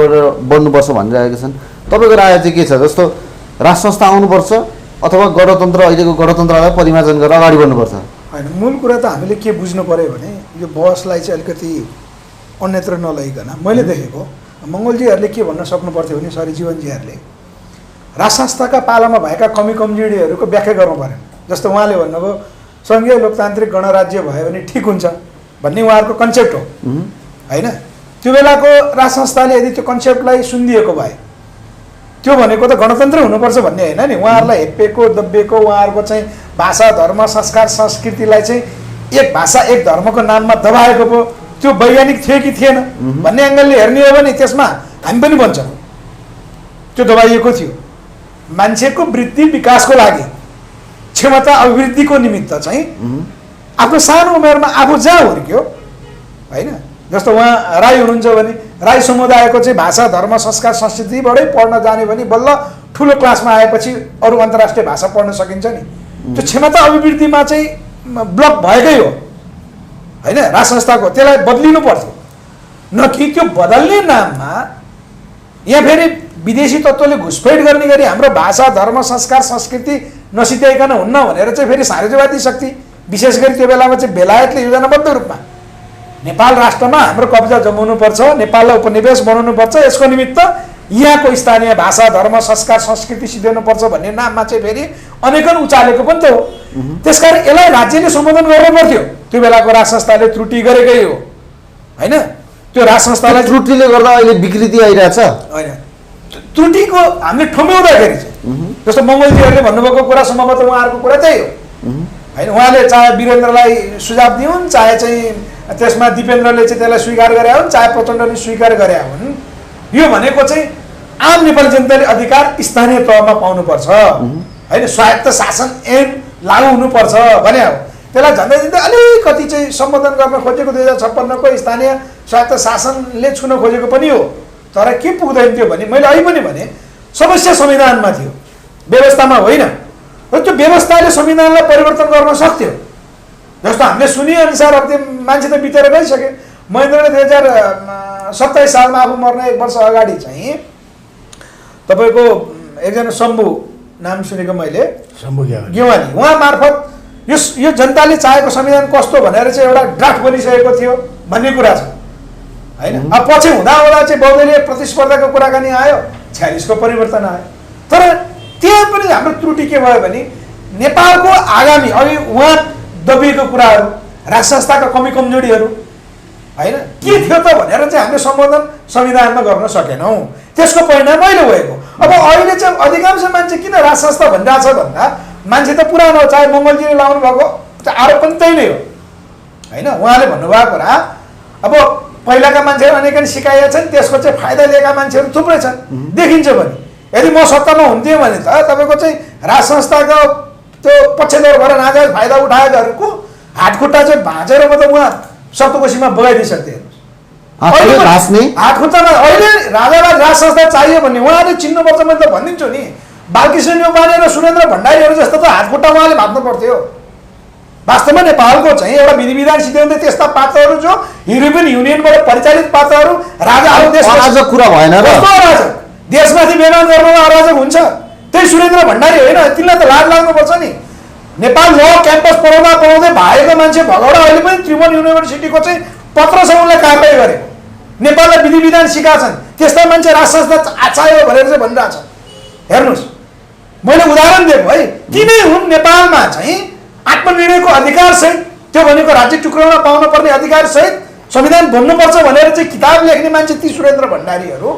Speaker 2: बढ्नुपर्छ भनिरहेका छन् तपाईँको राय चाहिँ के छ जस्तो राज संस्था आउनुपर्छ अथवा गणतन्त्र अहिलेको गणतन्त्रलाई परिमार्जन गरेर अगाडि बढ्नुपर्छ
Speaker 1: होइन मूल कुरा त हामीले के बुझ्नु पऱ्यो भने यो बहसलाई चाहिँ अलिकति अन्यत्र नलैकन मैले देखेको मङ्गलजीहरूले के भन्न सक्नु पर्थ्यो भने सरी जीवनजीहरूले राज संस्थाका पालामा भएका कमी कमजोरीहरूको व्याख्या गर्नु परेन जस्तो उहाँले भन्नुभयो सङ्घीय लोकतान्त्रिक गणराज्य भयो भने ठिक हुन्छ भन्ने उहाँहरूको कन्सेप्ट हो होइन त्यो बेलाको राज संस्थाले यदि त्यो कन्सेप्टलाई सुनिदिएको भए त्यो भनेको त गणतन्त्र हुनुपर्छ भन्ने होइन नि उहाँहरूलाई हेप्पेको दब्बिएको उहाँहरूको चाहिँ भाषा धर्म संस्कार संस्कृतिलाई चाहिँ एक भाषा एक धर्मको नाममा दबाएको पो त्यो वैज्ञानिक थियो कि थिएन भन्ने एङ्गलले हेर्ने हो भने त्यसमा हामी पनि भन्छौँ त्यो दबाइएको थियो मान्छेको वृद्धि विकासको लागि क्षमता अभिवृद्धिको निमित्त चाहिँ आफ्नो सानो उमेरमा आफू जहाँ हुर्क्यो होइन जस्तो उहाँ राई हुनुहुन्छ भने राई समुदायको चाहिँ भाषा धर्म संस्कार संस्कृतिबाटै पढ्न जाने भने बल्ल ठुलो क्लासमा आएपछि अरू अन्तर्राष्ट्रिय भाषा पढ्न सकिन्छ नि त्यो क्षमता अभिवृद्धिमा चाहिँ ब्लक भएकै हो होइन राज संस्थाको त्यसलाई बदलिनु पर्थ्यो न कि त्यो बदल्ने नाममा यहाँ फेरि विदेशी तत्त्वले घुसपैठ गर्ने गरी हाम्रो भाषा धर्म संस्कार संस्कृति नसित्याइकन हुन्न भनेर चाहिँ फेरि साम्राज्यवादी शक्ति विशेष गरी त्यो बेलामा चाहिँ बेलायतले योजनाबद्ध रूपमा नेपाल राष्ट्रमा हाम्रो कब्जा जमाउनुपर्छ नेपाललाई उपनिवेश बनाउनुपर्छ यसको निमित्त यहाँको स्थानीय भाषा धर्म संस्कार संस्कृति सिद्ध्याउनुपर्छ भन्ने नाममा चाहिँ फेरि अनेकन उचालेको पनि त हो त्यसकारण यसलाई राज्यले सम्बोधन गर्नु पर्थ्यो त्यो बेलाको राज संस्थाले त्रुटि गरेकै हो होइन त्यो राज संस्थालाई
Speaker 2: त्रुटिले गर्दा अहिले विकृति आइरहेछ
Speaker 1: होइन त्रुटिको हामीले ठम्याउँदाखेरि चाहिँ जस्तो मङ्गलजीहरूले भन्नुभएको कुरा सम्भवतः उहाँहरूको कुरा त्यही हो होइन उहाँले चाहे वीरेन्द्रलाई सुझाव दिउन् चाहे चाहिँ त्यसमा दिपेन्द्रले चाहिँ त्यसलाई स्वीकार गरे हुन् चाहे प्रचण्डले स्वीकार गरे हुन् यो भनेको चाहिँ आम नेपाली जनताले अधिकार स्थानीय तहमा पाउनुपर्छ होइन स्वायत्त शासन ऐन लागू हुनुपर्छ भने हो त्यसलाई झन्डै झन्डै अलिकति चाहिँ सम्बोधन गर्न खोजेको 2056को स्थानीय स्वायत्त शासनले छुन खोजेको पनि हो तर के पुग्दैन थियो भने मैले अहिले पनि भने समस्या संविधानमा थियो व्यवस्थामा होइन र त्यो व्यवस्थाले संविधानलाई परिवर्तन गर्न सक्थ्यो जस्तो हामीले सुनिअनुसार अब त्यो मान्छे त बितेर गइसके महेन्द्रले 2027 सालमा आफू मर्न 1 वर्ष अगाडि चाहिँ तपाईँको एकजना शम्भु नाम सुनेको मैले
Speaker 4: शम्भु
Speaker 1: गेवाली उहाँ मार्फत यो जनताले चाहेको संविधान कस्तो भनेर चाहिँ एउटा ड्राफ्ट बनिसकेको थियो भन्ने कुरा छ होइन अब पछि हुँदा चाहिँ बहुदलीय प्रतिस्पर्धाको कुराकानी आयो 46को परिवर्तन आयो तर त्यहाँ पनि हाम्रो त्रुटि के भयो भने नेपालको आगामी अघि उहाँ दबिएको कुराहरू राज संस्थाका कमी कमजोरीहरू होइन के थियो त भनेर चाहिँ हामीले सम्बोधन संविधानमा गर्न सकेनौँ त्यसको परिणाम अहिले भएको अब अहिले चाहिँ अधिकांश मान्छे किन राज संस्था भनिरहेछ भन्दा मान्छे त पुरानो चाहे मङ्गलजीले लाउनु भएको आरोप पनि त्यही नै हो होइन उहाँले भन्नुभएको कुरा अब पहिलाका मान्छेहरू अनेकन सिकाएका छन् त्यसको चाहिँ फाइदा लिएका मान्छेहरू थुप्रै छन् देखिन्छ भने यदि म सत्तामा हुन्थेँ भने त तपाईँको चाहिँ राज संस्थाको त्यो पक्षधर भएर नाजायज फाइदा उठाएकाहरूको हातखुट्टा चाहिँ भाँचेर म त उहाँ सप्तकोशीमा बगाइदिइसक्थेँ हातखुट्टामा अहिले राजालाई राज संस्था चाहियो भने उहाँले चिन्नुपर्छ मैले त भनिदिन्छु नि बालकृष्ण न्यौपाने र सुरेन्द्र भण्डारीहरू जस्तो त हातखुट्टा उहाँले भाग्नु पर्थ्यो वास्तवमा नेपालको चाहिँ एउटा विधि विधान सिद्ध्याउँदै त्यस्ता पात्रहरू जो युरोपियन युनियनबाट परिचालित पात्रहरू राजाहरू
Speaker 2: देशको कुरा भएन र
Speaker 1: देशमाथि बेमान गर्नुमा अराजक हुन्छ त्यही सुरेन्द्र भण्डारी होइन तिनलाई त लाज लाग्नुपर्छ नि नेपाल ल क्याम्पस पढाउँदै भागेको मान्छे भगौडा अहिले पनि त्रिभुवन युनिभर्सिटीको चाहिँ पत्र छ उनलाई कारबाही गरेको नेपाललाई विधि विधान सिकाएछन् त्यस्ता मान्छे राज संस्था चाहियो भनेर चाहिँ भनिरहेछ हेर्नुहोस् मैले उदाहरण दिएको है, तिनै हुन् नेपालमा चाहिँ आत्मनिर्णयको अधिकार सहित, त्यो भनेको राज्य टुक्राउन पाउन पर्ने अधिकार सहित संविधान बन्नुपर्छ भनेर चाहिँ किताब लेख्ने मान्छे ती सुरेन्द्र भण्डारीहरू,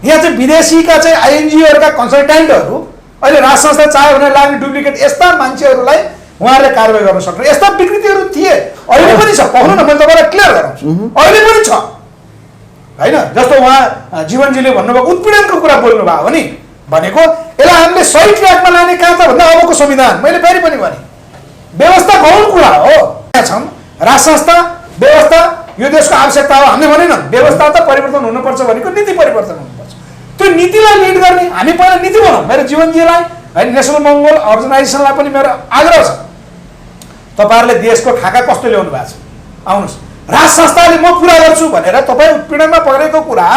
Speaker 1: यहाँ चाहिँ विदेशीका चाहिँ आइएनजिओहरूका कन्सल्टेन्टहरू, अहिले राज संस्था चाह्यो भने लाग्ने डुप्लिकेट यस्ता मान्छेहरूलाई उहाँहरूले कारवाही गर्न सक्नु। यस्ता विकृतिहरू थिए, अहिले पनि छ। पाउनु न, मैले तपाईँलाई क्लियर गराउँछु, अहिले पनि छ होइन। जस्तो उहाँ जीवनजीले भन्नुभयो उत्पीडनको कुरा बोल्नुभयो भने भनेको यसलाई हामीले सही ट्र्याकमा लाने कहाँ त भन्दा अबको संविधान, मैले फेरि पनि भने व्यवस्था गौण कुरा हो। छन् राज संस्था व्यवस्था यो देशको आवश्यकता हो, हामीले भनेन व्यवस्था त परिवर्तन हुनुपर्छ भनेको नीति परिवर्तन हुनुपर्छ। त्यो नीतिलाई लिड गर्ने हामी पहिला नीति बनाऊँ। मेरो जीवनजीलाई होइन, नेसनल मङ्गोल अर्गनाइजेसनलाई पनि मेरो आग्रह छ, तपाईँहरूले देशको खाका कस्तो ल्याउनु भएको छ, आउनुहोस् राज संस्थाले म पुरा गर्छु भनेर तपाईँ उत्पीडनमा परेको कुरा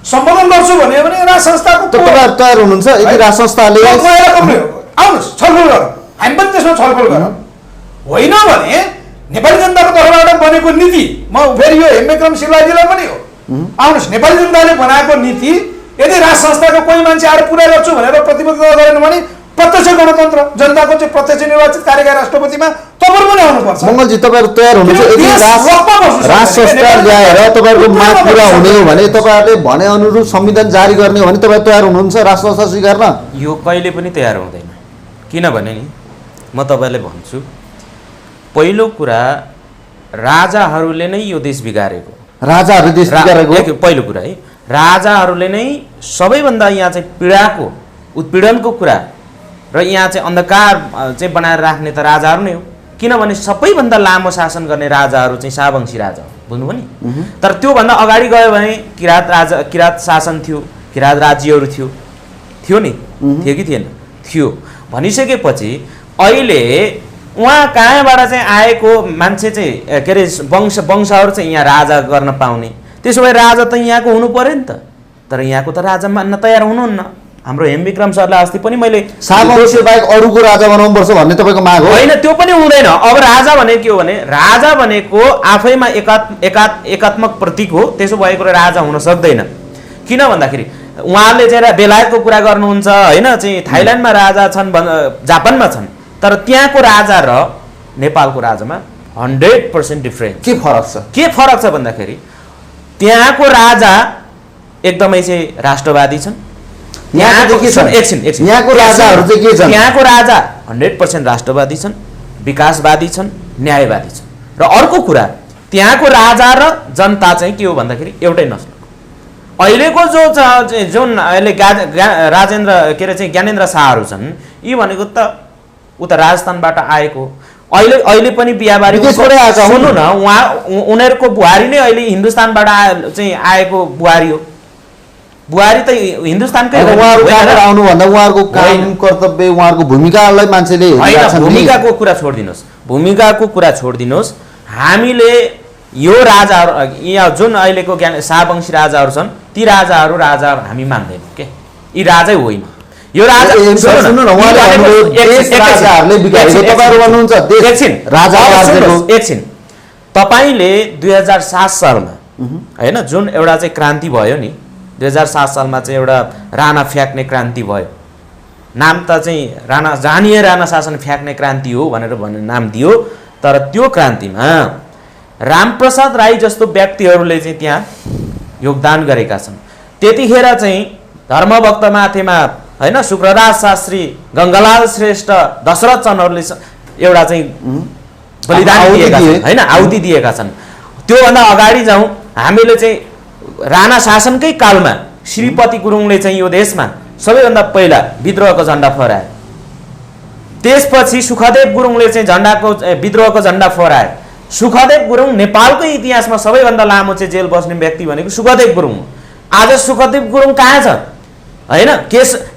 Speaker 1: सम्बोधन गर्छु भन्यो भने राज संस्थाको
Speaker 2: तपाईहरु तयार हुनुहुन्छ? यदि राज संस्थाले
Speaker 1: आउनुहोस् छलफल गरौँ, हामी पनि त्यसमा छलफल गरौँ। होइन भने नेपाली जनताको तर्फबाट बनेको नीति, म फेरि यो हेमविक्रम शिवलाजीलाई पनि हो, आउनुहोस् नेपाली जनताले बनाएको नीति यदि राज संस्थाको कोही मान्छे आएर पुरा गर्छु भनेर प्रतिबद्धता गरेन भने प्रत्यक्ष गणतन्त्र, जनताको चाहिँ प्रत्यक्ष निर्वाचित कार्यकारी राष्ट्रपतिमा तपाईहरु पनि आउनुपर्छ।
Speaker 2: मङ्गलजी तपाईहरु तयार हुनुहुन्छ? यदि राज संस्था ल्याएर तपाईहरुको माग पुरा हुने हो भने, तपाईहरुले भने अनुरूप संविधान जारी गर्ने हो भने तपाईहरु तयार हुनुहुन्छ राज संस्था स्वीकार्न?
Speaker 3: यो कहिले पनि तयार हुँदैन। किनभने नि म तपाईलाई भन्छु, पहिलो कुरा राजाहरूले नै यो देश बिगारेको।
Speaker 2: राजाहरूले देश बिगारेको
Speaker 3: पहिलो कुरा है, राजाहरूले नै सबैभन्दा यहाँ चाहिँ पीडाको उत्पीडनको कुरा र यहाँ चाहिँ अन्धकार चाहिँ बनाएर राख्ने त राजाहरू नै हो। किनभने सबैभन्दा लामो शासन गर्ने राजाहरू चाहिँ शाहवंशी राजा हो, बुझ्नुभयो नि। तर त्योभन्दा अगाडि गयो भने किरात शासन थियो, किरात राज्यहरू थियो नि, थियो कि थिएन? थियो। भनिसकेपछि अहिले उहाँ कहाँबाट चाहिँ आएको मान्छे चाहिँ के अरे वंशहरू चाहिँ यहाँ राजा गर्न पाउने, त्यसो भए राजा त यहाँको हुनु पर्यो नि त। तर यहाँको त राजा मान्न तयार हुनुहुन्न। हाम्रो हेमविक्रम सरलाई अस्ति पनि मैले
Speaker 2: शाहवंशी बाहेक अरूको राजा बनाउनुपर्छ भन्ने तपाईँको माग हो?
Speaker 3: होइन, त्यो पनि हुँदैन। अब राजा भनेको के हो भने, राजा भनेको आफैमा एकात्मक प्रतीक हो, त्यसो भएको राजा हुन सक्दैन। किन भन्दाखेरि उहाँले चाहिँ बेलायतको कुरा गर्नुहुन्छ होइन, चाहिँ थाइल्यान्डमा राजा छन्, जापानमा छन्, तर त्यहाँको राजा र नेपालको राजामा 100% डिफरेन्स।
Speaker 2: के फरक छ? के
Speaker 3: फरक छ भन्दाखेरि त्यहाँको राजा एकदमै चाहिँ राष्ट्रवादी छन्,
Speaker 2: यहाँको राजाहरू चाहिँ के छन्?
Speaker 3: यहाँको राजा 100% राष्ट्रवादी छन्, विकासवादी छन्, न्यायवादी छन्। र अर्को कुरा, त्यहाँको राजा र जनता चाहिँ के हो भन्दाखेरि एउटै नस्ल। अहिलेको जुन अहिले राजेन्द्र के अरे चाहिँ ज्ञानेन्द्र शाहहरू छन्, यी भनेको त उता राजस्थानबाट आएको, अहिले पनि बिहाबारी सुन्नु न, उनीहरूको बुहारी नै अहिले हिन्दुस्तानबाट चाहिँ आएको बुहारी हो। बुहारी त हिन्दुस्तानकै हो।
Speaker 2: आउनुभन्दा उहाँहरूको काम कर्तव्य, उहाँहरूको भूमिकालाई मान्छेले
Speaker 3: भूमिकाको कुरा छोडिदिनुहोस्। हामीले यो राजाहरू यहाँ जुन अहिलेको शाहवंशी राजाहरू छन्, ती राजाहरू राजा हामी मान्दैनौँ के, यी राजै होइन। यो राजा एकछिन, तपाईँले 2007 सालमा होइन जुन एउटा चाहिँ क्रान्ति भयो नि, 2007 सालमा चाहिँ एउटा राणा फ्याक्ने क्रान्ति भयो। नाम त चाहिँ जानिए राणा शासन फ्याक्ने क्रान्ति हो भनेर नाम दियो। तर त्यो क्रान्तिमा रामप्रसाद राई जस्तो व्यक्तिहरूले चाहिँ त्यहाँ योगदान गरेका छन्। त्यतिखेर चाहिँ धर्मभक्त माथेमा होइन शुक्रदास शास्त्री, गङ्गालाल श्रेष्ठ, दशरथ चन्दहरूले एउटा चाहिँ बलिदान दिएका छन् होइन, आहुति दिएका छन्। त्योभन्दा अगाडि जाउँ, हामीले चाहिँ राणा शासनकै कालमा श्रीपति गुरुङले चाहिँ यो देशमा सबैभन्दा पहिला विद्रोहको झन्डा फहराए। त्यसपछि सुखदेव गुरुङले चाहिँ विद्रोहको झन्डा फहराए। सुखदेव गुरुङ नेपालकै इतिहासमा सबैभन्दा लामो चाहिँ जेल बस्ने व्यक्ति भनेको सुखदेव गुरुङ हो। आज सुखदेव गुरुङ कहाँ छ होइन?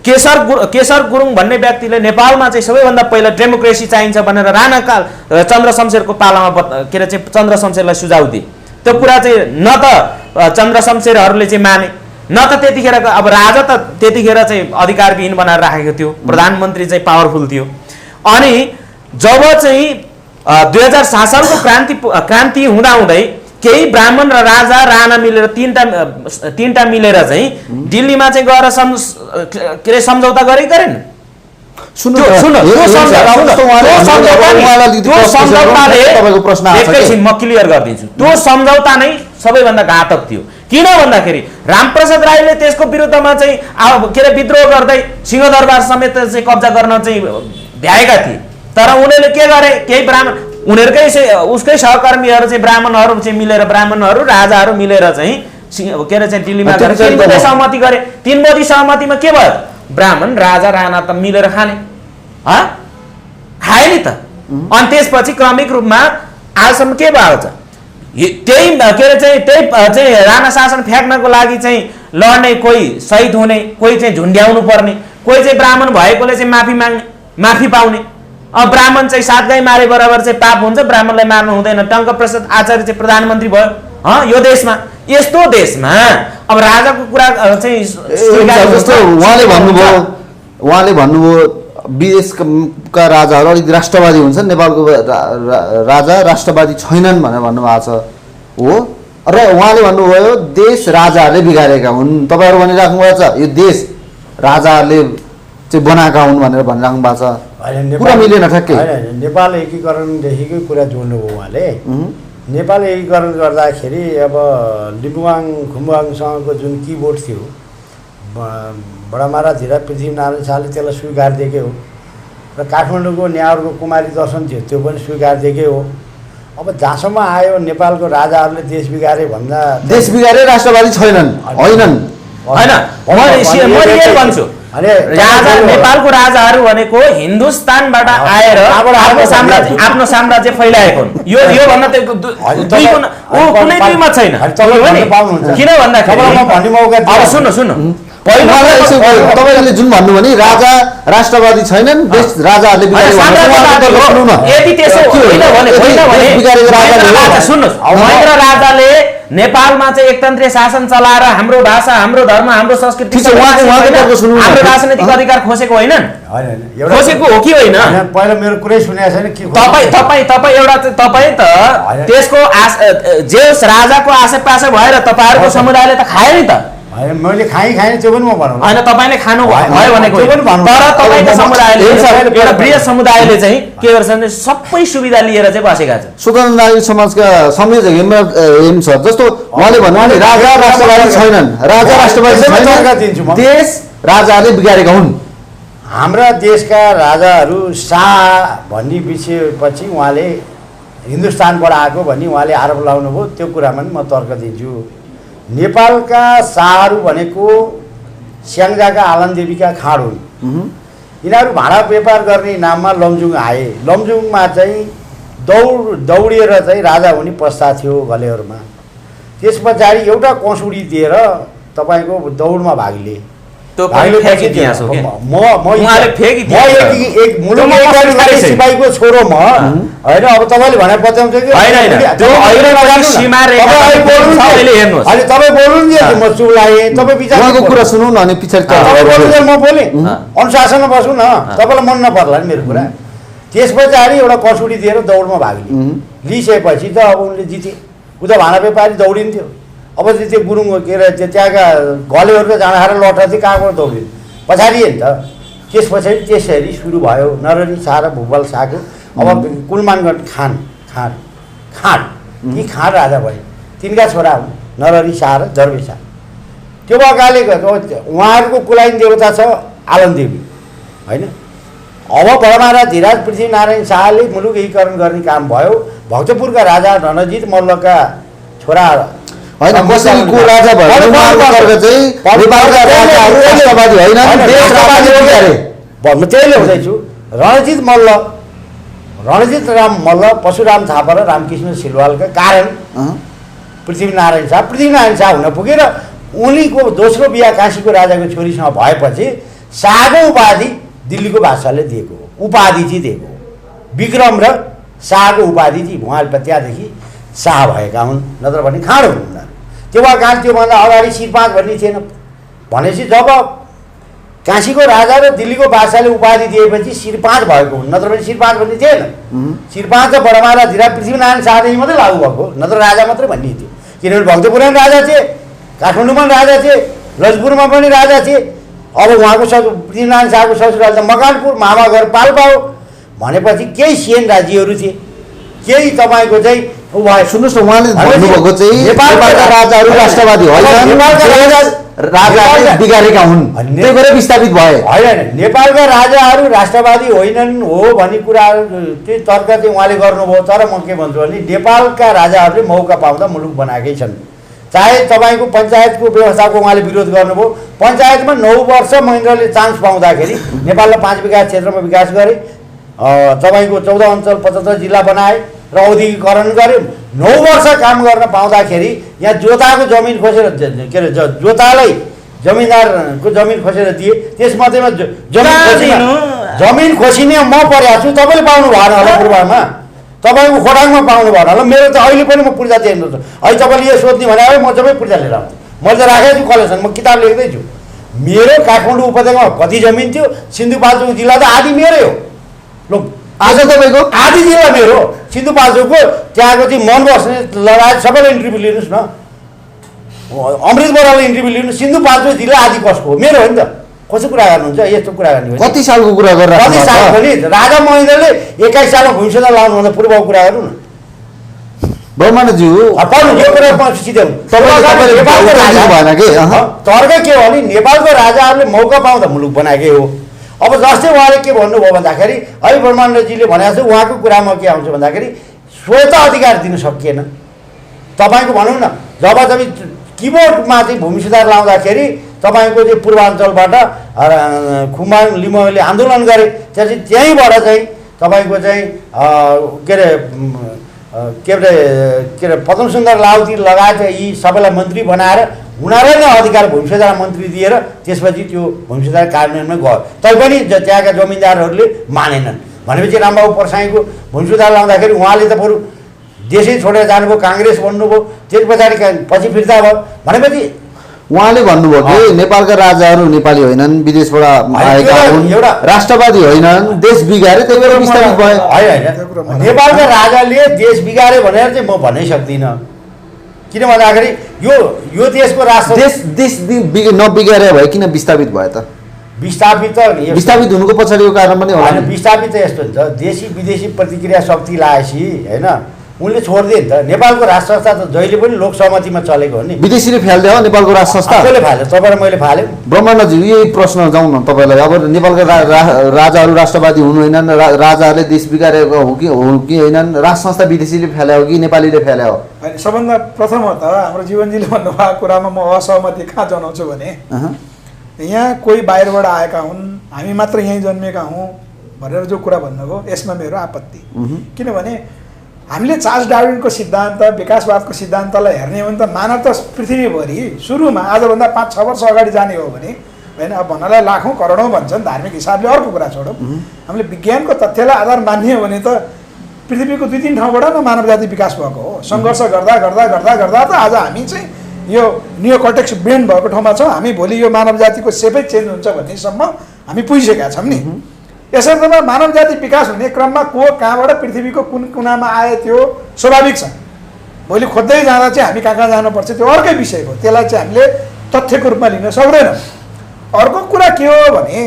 Speaker 3: केशर गुरुङ भन्ने व्यक्तिले नेपालमा चाहिँ सबैभन्दा पहिला डेमोक्रेसी चाहिन्छ भनेर राणाकाल चन्द्र शमशेरको पालामा के अरे चाहिँ चन्द्र शमशेरलाई सुझाव दिए। त्यो कुरा चाहिँ न त चन्द्र शमशेरहरूले चाहिँ माने, न त त्यतिखेर अब राजा त त्यतिखेर चाहिँ अधिकारविहीन बनाएर राखेको थियो, प्रधानमन्त्री चाहिँ पावरफुल थियो। अनि जब चाहिँ 2007 सालको क्रान्ति हुँदाहुँदै केही ब्राह्मण र राजा राणा मिलेर तीनटा मिलेर चाहिँ दिल्लीमा चाहिँ गएर के अरे सम्झौता गरेन एकैछिन म क्लियर गरिदिन्छु। त्यो सम्झौता नै सबैभन्दा घातक थियो। किन भन्दाखेरि रामप्रसाद राईले त्यसको विरुद्धमा चाहिँ के अरे विद्रोह गर्दै सिंहदरबार समेत चाहिँ कब्जा गर्न चाहिँ भ्याएका थिए। तर उनीहरूले के गरे, केही ब्राह्मण उनीहरूकै उसकै सहकर्मीहरू चाहिँ ब्राह्मणहरू चाहिँ मिलेर ब्राह्मणहरू राजाहरू मिलेर चाहिँ के अरे चाहिँ दिल्लीमा गएर 3 बुँदे सहमति गरे। 3 बुँदे सहमतिमा के भयो, ब्राह्मण राजा राणा त मिलेर खाने खाए नि त। अनि त्यसपछि क्रमिक रूपमा आजसम्म के भएको छ, त्यही के अरे चाहिँ त्यही राणा शासन फ्याँक्नको लागि चाहिँ लड्ने, कोही शहीद हुने, कोही चाहिँ झुन्ड्याउनु पर्ने, कोही चाहिँ ब्राह्मण भएकोले चाहिँ माफी माग्ने, माफी पाउने। अब ब्राह्मण चाहिँ 7 गाई मारे बराबर चाहिँ पाप हुन्छ, ब्राह्मणलाई मार्नु हुँदैन। टङ्क प्रसाद आचार्य चाहिँ प्रधानमन्त्री भयो यो देशमा। यस्तो देशमा अब राजाको कुरा चाहिँ
Speaker 2: उहाँले भन्नुभयो विदेशका राजाहरू अलिक राष्ट्रवादी हुन्छन्, नेपालको राजा राष्ट्रवादी छैनन् भनेर भन्नुभएको छ हो। र उहाँले भन्नुभयो देश राजाहरूले बिगारेका हुन्। तपाईँहरू भनिराख्नु भएको छ यो देश राजाहरूले चाहिँ बनाएका हुन् भनेर भनिराख्नु भएको छ। कुरा मिलेन ठ्याक्कै।
Speaker 4: नेपाल एकीकरणदेखिकै कुरा जोड्नुभयो उहाँले। नेपाल एकीकरण गर्दाखेरि अब लिम्बुवाङ खुम्बुवाङसँगको जुन किबोर्ड थियो, बडामारा धिरा पृथ्वीनारायण शाहले त्यसलाई स्वीकार दिएकै हो। र काठमाडौँको न्यायको कुमारी दर्शन थियो, त्यो पनि स्वीकार दिएकै हो। अब जहाँसम्म आयो नेपालको राजाहरूले देश बिगारे भन्दा,
Speaker 2: देश बिगारे राष्ट्रवादी छैनन् होइनन्
Speaker 3: होइन। म यही भन्छु, राजा नेपालको राजाहरू भनेको हिन्दुस्तानबाट आएर आफ्नो साम्राज्य फैलाएको हुन्। यो भन्न कुनै दुई मत छैन। किन भन्दाखेरि अब सुन्नु
Speaker 2: तपाईँले जुन भन्नुभयो नि राजा राष्ट्रवादी छैनन्, देश राजाहरूले
Speaker 3: महेन्द्र राजाले नेपालमा चाहिँ एकतन्त्रीय शासन चलाएर हाम्रो भाषा, हाम्रो धर्म, हाम्रो संस्कृति, हाम्रो राजनैतिक अधिकार खोसेको होइनन्? खोसेको हो कि होइन?
Speaker 4: पहिला मेरो कुरै सुनेको छैन के
Speaker 3: तपाईँ एउटा तपाईँ त त्यसको जे राजाको आसेपासे भएर तपाईँहरूको समुदायले त खायो नि त।
Speaker 4: मैले खाएँ त्यो पनि म भनौँ
Speaker 3: होइन, तपाईँले खानु भयो भनेको, तर तपाईँको समुदायले एउटा बृहत समुदायले चाहिँ के गर्छ भने सबै सुविधा लिएर चाहिँ बसेका छन्।
Speaker 2: स्वतन्त्र नागरिक समाजका संयोजक हेम सर जस्तो उहाँले भन्नुभयो राजा राष्ट्रवादी छैनन्, राजा राष्ट्रवादी छैनन्, देश राजाहरूले बिगारेका हुन्।
Speaker 4: हाम्रा देशका राजाहरू शाह भन्ने विषयपछि उहाँले हिन्दुस्तानबाट आएको भन्ने उहाँले आरोप लगाउनुभयो। त्यो कुरामा पनि म तर्क दिन्छु। नेपालका शाहहरू भनेको स्याङ्जाका आलमदेवीका खाँड हुन्। यिनीहरू भाँडा व्यापार गर्ने नाममा लमजुङ आए। लमजुङमा चाहिँ दौडिएर चाहिँ राजा हुने प्रस्ताव थियो घलेहरूमा। त्यस पछाडि एउटा कसुडी दिएर तपाईँको दौडमा भाग लिए। सिपाहीको छोरो म होइन। अब तपाईँले भने पत्याउँछ कि तपाईँ बोल्नु नि, म चुप लागेँ। तपाईँ विचारको
Speaker 2: कुरा सुनौ न अनि पछाडि
Speaker 4: म बोलेँ, अनुशासनमा बसौँ न, तपाईँलाई मन नपर्ला नि मेरो कुरा। त्यस पछाडि एउटा कसुडी दिएर दौडमा भाग लिइसकेपछि त अब उनले जिते। उता भाँडा व्यापारी दौडिन्थ्यो। अब चाहिँ त्यो गुरुङ के अरे त्यहाँका घलेहरूको जाँडा खाएर लट्ठा चाहिँ कहाँबाट दौडिन् पछाडि नि त। त्यस पछाडि त्यसरी सुरु भयो नरहरी शाह र भुपाल शाहको। अब कुलमानगढ खाँड यी खाँड राजा भए। तिनका छोरा हुन् नरहरी शाह र जर्वे शाह। त्यो भएकाले उहाँहरूको कुलाइन देवता छ आलमदेवी होइन। अब बडमारा धिराज पृथ्वीनारायण शाहले मुलुक एकीकरण गर्ने काम भयो। भक्तपुरका राजा रणजित मल्लका छोरा
Speaker 2: होइन कसैको राजा भयो
Speaker 4: त्यही ल्याउँदैछु। रणजित राम मल्ल, परशुराम थापा र रामकृष्ण सिलवालका कारण पृथ्वीनारायण शाह हुन पुगेर उनीको दोस्रो बिहा काशीको राजाको छोरीसँग भएपछि शाहको उपाधि दिल्लीको बादशाहले दिएको हो। उपाधि चाहिँ दिएको हो। विक्रम र शाहको उपाधि चाहिँ उहाँले त्यहाँदेखि शाह भएका हुन्, नत्र भने खाँड हुन् उनीहरू। त्यो कारण त्योभन्दा अगाडि शिरपाँच भन्ने थिएन। भनेपछि जब काशीको राजा र दिल्लीको बादशाहले उपाधि दिएपछि शिर 5 भएको हुन्, नत्र भने शिर 5 भन्ने थिएन। शिर 5 र बडमाला धिरा पृथ्वीनारायण शाहदेखि मात्रै लागू भएको, नत्र राजा मात्रै भन्ने थियो। किनभने भक्तपुरमा पनि राजा थिए, काठमाडौँमा पनि राजा थिए, ललितपुरमा पनि राजा थिए। अब उहाँको पृथ्वीनारायण शाहको ससुराल त मकवानपुर, मामा घर पाल्पा हो भनेपछि केही सिएन राज्यहरू थिए, केही तपाईँको चाहिँ
Speaker 2: सुन्नुहोस् न, उहाँले भन्नुभएको चाहिँ नेपालका राजाहरू राष्ट्रवादी होइन,
Speaker 4: नेपालका
Speaker 2: राजाहरूले बिगारेका हुन्, त्यही भएर विस्थापित भए।
Speaker 4: होइन, नेपालका राजाहरू राष्ट्रवादी होइनन् हो भन्ने कुराहरू त्यो तर्क चाहिँ उहाँले गर्नुभयो। तर म के भन्छु भने नेपालका राजाहरूले मौका पाउँदा मुलुक बनाएकै छन्। चाहे तपाईँको पञ्चायतको व्यवस्थाको उहाँले विरोध गर्नुभयो, पञ्चायतमा 9 वर्ष महेन्द्रले चान्स पाउँदाखेरि नेपाललाई 5 विकास क्षेत्रमा विकास गरे, तपाईँको 14 अञ्चल 75 जिल्ला बनाए र औद्योगिकरण गरे। 9 वर्ष काम गर्न पाउँदाखेरि यहाँ जोताको जमिन खोसेर के अरे जोतालाई जमिनदारको जमिन खोसेर दिए, त्यसमध्येमा जमिन खोसिने म परेको छु, तपाईँले पाउनु भएन होला पूर्वमा, तपाईँको खोटाङमा पाउनु भएन होला। मेरो त अहिले पनि म पूर्जा दिएको छु। अहिले तपाईँले यो सोध्ने भने अब म सबै पूर्जा लिएर आउँछु। मैले त राखेको छु कलेक्सन, म किताब लेख्दैछु। मेरो काठमाडौँ उपत्यकामा कति जमिन थियो, सिन्धुपाल्चोक जिल्ला त आधी मेरै हो। ल
Speaker 2: आज तपाईँको
Speaker 4: आधी जिल्ला मेरो सिन्धुपाल्चोकको, त्यहाँको चाहिँ मन बस्ने लगायत सबैले इन्टरभ्यू लिनुहोस् न, अमृत बरालले इन्टरभ्यू लिनुहोस्। सिन्धुपाल्चोक जिल्ला आधी कसको हो? मेरो हो नि त। कसो कुरा गर्नुहुन्छ? यस्तो कुरा गर्ने हो?
Speaker 2: कति सालको कुरा गरेर
Speaker 4: कति साल भने राजा महेन्द्रले 21 सालमा भूमि सुधार लाउनुभन्दा पूर्वको कुरा गरौँ न।
Speaker 2: ब्रह्माण्डज्यू
Speaker 4: पढ्नु यो कुरा सिध्याउनु
Speaker 2: भएन कि
Speaker 4: तर्क के हो भने नेपालको राजाहरूले मौका पाउँदा मुलुक बनाएकै हो। अब जस्तै उहाँले के भन्नुभयो भन्दाखेरि अहिले ब्रह्माण्डजीले भने जस्तो उहाँको कुरामा के आउँछ भन्दाखेरि स्वत अधिकार दिन सकिएन। तपाईँको भनौँ न, जब किबोर्डमा चाहिँ भूमि सुधार लाउँदाखेरि तपाईँको चाहिँ पूर्वाञ्चलबाट खुम्बाङ लिम्बूले आन्दोलन गरे, त्यसपछि त्यहीँबाट चाहिँ तपाईँको चाहिँ के अरे पदमसुन्दर लाउती लगायत यी सबैलाई मन्त्री बनाएर उनीहरूलाई नै अधिकार भूमि सुधार मन्त्री दिएर त्यसपछि त्यो भूमि सुधार कार्यान्वयनमा गयो। तैपनि त्यहाँका जमिनदारहरूले मानेनन्। भनेपछि रामबाबु पर्साईको भूमि सुधार लाउँदाखेरि उहाँले त बरु देशै छोडेर जानुभयो, काङ्ग्रेस बन्नुभयो, त्यस पछाडि पछि फिर्ता भयो। भनेपछि
Speaker 2: उहाँले भन्नुभयो कि नेपालका राजाहरू नेपाली होइनन्, विदेशबाट आएका हुन्, राष्ट्रवादी होइनन्, देश बिगारे, त्यही भएर विस्थापित भए।
Speaker 4: होइन, नेपालका राजाले देश बिगारे भनेर चाहिँ म भन्नै सक्दिनँ। किन भन्दाखेरि यो देशको राष्ट्र
Speaker 2: देश नबिगारे भए किन विस्थापित भयो त? विस्थापित हुनुको पछाडिको कारण पनि होला।
Speaker 4: विस्थापित त यस्तो हुन्छ, देशी विदेशी प्रतिक्रिया शक्ति लाएपछि होइन उनले छोडिदिए नि त। नेपालको राष्ट्र संस्था त जहिले पनि लोकसहमतिमा चलेको हो नि।
Speaker 2: विदेशीले फाल्दै हो नेपालको राष्ट्र संस्था?
Speaker 4: कसले फाल्यो? तपाईँ र मैले फाल्यौँ।
Speaker 2: ब्रह्माण्डजी यही प्रश्न जाउँ न तपाईँलाई। अब नेपालका राजाहरू राष्ट्रवादी हुनु होइनन्, राजाहरूले देश बिगारेको हो कि होइनन्, राष्ट्र संस्था विदेशीले फाल्यो हो कि नेपालीले फाल्यो हो?
Speaker 1: सबभन्दा प्रथम त हाम्रो जीवनजीले भन्नुभएको कुरामा म असहमति कहाँ जनाउँछु भने यहाँ कोही बाहिरबाट आएका हुन्, हामी मात्र यहीँ जन्मेका हौँ भनेर जो कुरा भन्नुभयो यसमा मेरो आपत्ति। किनभने हामीले चार्ल्स डार्विनको सिद्धान्त, विकासवादको सिद्धान्तलाई हेर्ने हो भने त मानव त पृथ्वीभरि सुरुमा आजभन्दा 5-6 वर्ष अगाडि जाने हो भने होइन, अब भन्नलाई लाखौँ करोडौँ भन्छन् धार्मिक हिसाबले, अर्को कुरा छोडौँ। हामीले विज्ञानको तथ्यलाई आधार मान्ने हो भने त पृथ्वीको 2-3 ठाउँबाट न मानव जाति विकास भएको हो। सङ्घर्ष गर्दा गर्दा गर्दा गर्दा त आज हामी चाहिँ यो नियोकर्टेक्स ब्रेन भएको ठाउँमा छौँ। हामी भोलि यो मानव जातिको सेपै चेन्ज हुन्छ भन्नेसम्म हामी पुगिसकेका छौँ नि। यसर्थ मानव जाति विकास हुने क्रममा को कहाँबाट पृथ्वीको कुन कुनामा आए त्यो स्वाभाविक छ। भोलि खोज्दै जाँदा चाहिँ हामी कहाँ कहाँ जानुपर्छ त्यो अर्कै विषय हो, त्यसलाई चाहिँ हामीले तथ्यको रूपमा लिन सक्दैनौँ। अर्को कुरा के हो भने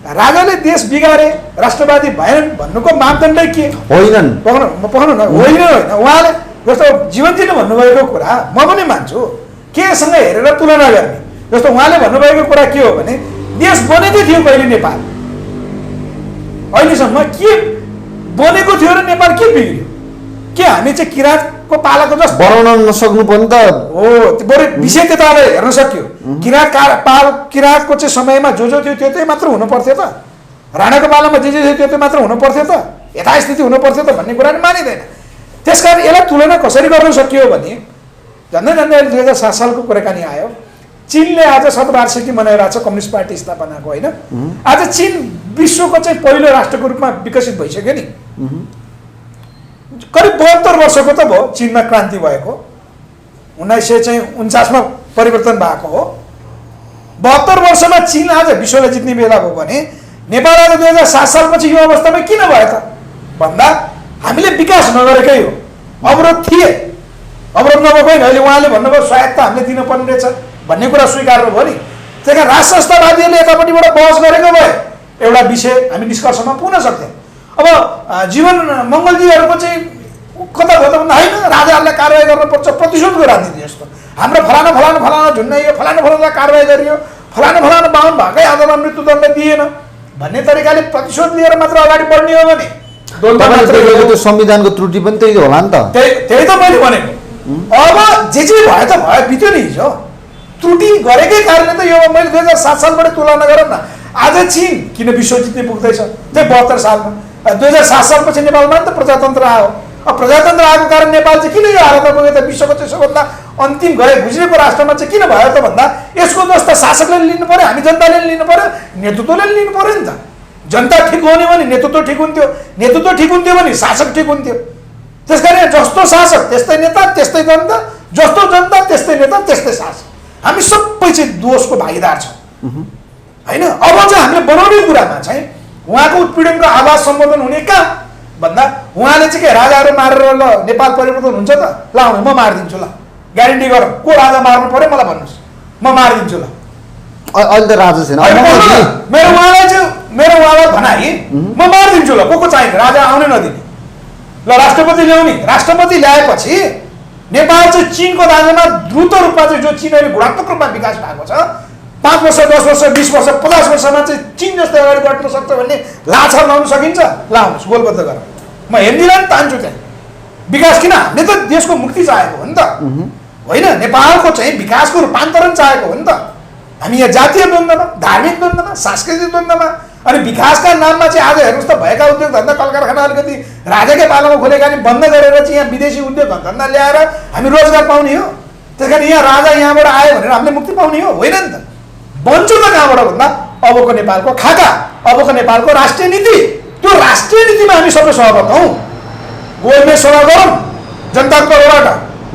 Speaker 1: राजाले देश बिगारे राष्ट्रवादी भएनन् भन्नुको मापदण्डै के?
Speaker 2: होइनन्
Speaker 1: पक्नु न, होइन होइन। उहाँले जस्तो जीवनजीले भन्नुभएको कुरा म पनि मान्छु, केसँग हेरेर तुलना गर्ने। जस्तो उहाँले भन्नुभएको कुरा के हो भने देश बनेकै थियो पहिले नेपाल, अहिलेसम्म के बनेको थियो र नेपाल के बिग्रियो? के हामी चाहिँ किराँतको पालाको जस्तो
Speaker 2: बनाउन नसक्नु पनि त
Speaker 1: हो? बरु विषय त्यता हेर्न सक्यो। किराँतको चाहिँ समयमा जो थियो त्यो चाहिँ मात्र हुनु पर्थ्यो त? राणाको पालामा जे थियो त्यो मात्र हुनु पर्थ्यो त? यथास्थिति हुनु पर्थ्यो त भन्ने कुरा मानिँदैन। त्यसकारण यसलाई तुलना कसरी गर्न सकियो भने झन्डै झन्डै 2007 सालको कुराकानी आयो। चीनले आज 7 मनाइरहेको छ कम्युनिस्ट पार्टी स्थापनाको होइन। आज चीन विश्वको चाहिँ पहिलो राष्ट्रको रूपमा विकसित भइसक्यो नि। करिब 72 वर्षको त भयो चीनमा क्रान्ति भएको। 1949 मा परिवर्तन भएको हो। 72 वर्षमा चीन आज विश्वलाई जित्ने बेला भयो भने नेपाल आज 2007 सालपछि यो अवस्थामा किन भयो त भन्दा हामीले विकास नगरेकै हो। अवरोध थिए, अवरोध नभएको होइन। अहिले उहाँले भन्नुभयो स्वायत्त हामीले दिनुपर्ने रहेछ भन्ने कुरा स्वीकार्नु भयो नि। त्यही कारण राज संस्थावादीहरूले यतापट्टिबाट बहस गरेको भए एउटा विषय हामी निष्कर्षमा पुग्न सक्थ्यौँ। अब जीवन मङ्गलजीहरूको चाहिँ कता भयो त भन्दा होइन, राजाहरूलाई कारवाही गर्नुपर्छ, प्रतिशोधको राजनीति जस्तो। हाम्रो फलाना फलाना फलाना झुन्डाइयो, फलाना फलाना कारवाही गरियो, फलाना फलाना बाहुन भएकै आधारमा मृत्युदण्ड दिएन भन्ने तरिकाले प्रतिशोध लिएर मात्र अगाडि बढ्ने हो भने
Speaker 2: त्यो संविधानको त्रुटि पनि त्यही होला नि त।
Speaker 1: त्यही त मैले भनेको। अब जे भयो त भयो, बित्यो नि हिजो। त्रुटि गरेकै कारणले त यो मैले 2007 सालबाट तुलना गरौँ न, आज चीन किन विश्व जित्ने पुग्दैछ त्यही 72 सालमा। 2007 सालपछि नेपालमा नि त प्रजातन्त्र आयो। अब प्रजातन्त्र आएको कारण नेपाल चाहिँ किन यो हालतमा पुग्यो त? विश्वको चाहिँ सबभन्दा अन्तिम गए गुज्रेको राष्ट्रमा चाहिँ किन भयो त भन्दा यसको दोष त शासकले लिनु पर्यो, हामी जनताले लिनु पर्यो, नेतृत्वले लिनु पर्यो नि त। जनता ठिक हुने भने नेतृत्व ठिक हुन्थ्यो, नेतृत्व ठिक हुन्थ्यो भने शासक ठिक हुन्थ्यो। त्यस कारण जस्तो शासक त्यस्तै नेता त्यस्तै जनता, जस्तो जनता त्यस्तै नेता त्यस्तै शासक। हामी सबै चाहिँ दोषको भागीदार छौँ होइन। अब चाहिँ हामीले बनाउने कुरामा चाहिँ उहाँको उत्पीडनको आवाज सम्बोधन हुने कहाँ भन्दा उहाँले चाहिँ के राजाहरू मारेर ल नेपाल परिवर्तन हुन्छ त? ल म मारिदिन्छु, ल ग्यारेन्टी गरौँ। को राजा मार्नु पर्यो मलाई भन्नुहोस्, म मारिदिन्छु। ल
Speaker 2: अहिले त राजा छैन,
Speaker 1: मेरो उहाँलाई भनाइ म मारिदिन्छु। ल को चाहिन्छ? राजा आउनै नदिने, ल राष्ट्रपति ल्याउने। राष्ट्रपति ल्याएपछि नेपाल चाहिँ चीनको दाँजामा द्रुत रूपमा चाहिँ जो चीन अहिले गुणात्मक रूपमा विकास भएको छ, 5 वर्ष 10 वर्ष 20 वर्ष 50 वर्षमा चाहिँ चीन जस्तै अगाडि बढ्न सक्छ भन्ने लाछा लाउन सकिन्छ। ल आउनुहोस् गोलबद्ध गरौँ। म हेर्दिनँ नि तान्छु त्यहाँ विकास। किन? हामीले त देशको मुक्ति चाहेको हो नि त होइन, नेपालको चाहिँ विकासको रूपान्तरण चाहेको हो नि त। हामी यहाँ जातीय द्वन्द्वमा, धार्मिक द्वन्द्वमा, सांस्कृतिक द्वन्द्वमा अनि विकासका नाममा चाहिँ आज हेर्नुहोस् त भएका उद्योग धन्दा कल कारखाना अलिकति राजाकै पालामा खोलेका नि बन्द गरेर चाहिँ यहाँ विदेशी उद्योग धन्दा ल्याएर हामी रोजगार पाउने हो। त्यस कारण यहाँ राजा यहाँबाट आयो भनेर हामीले मुक्ति पाउने हो होइन नि त। बन्छु त कहाँबाट भन्दा अबको नेपालको खाका, अबको नेपालको राष्ट्रिय नीति, त्यो राष्ट्रिय नीतिमा हामी सबै सहमत हौँ। गोलमेज सभा गरौँ जनताको तर्फबाट,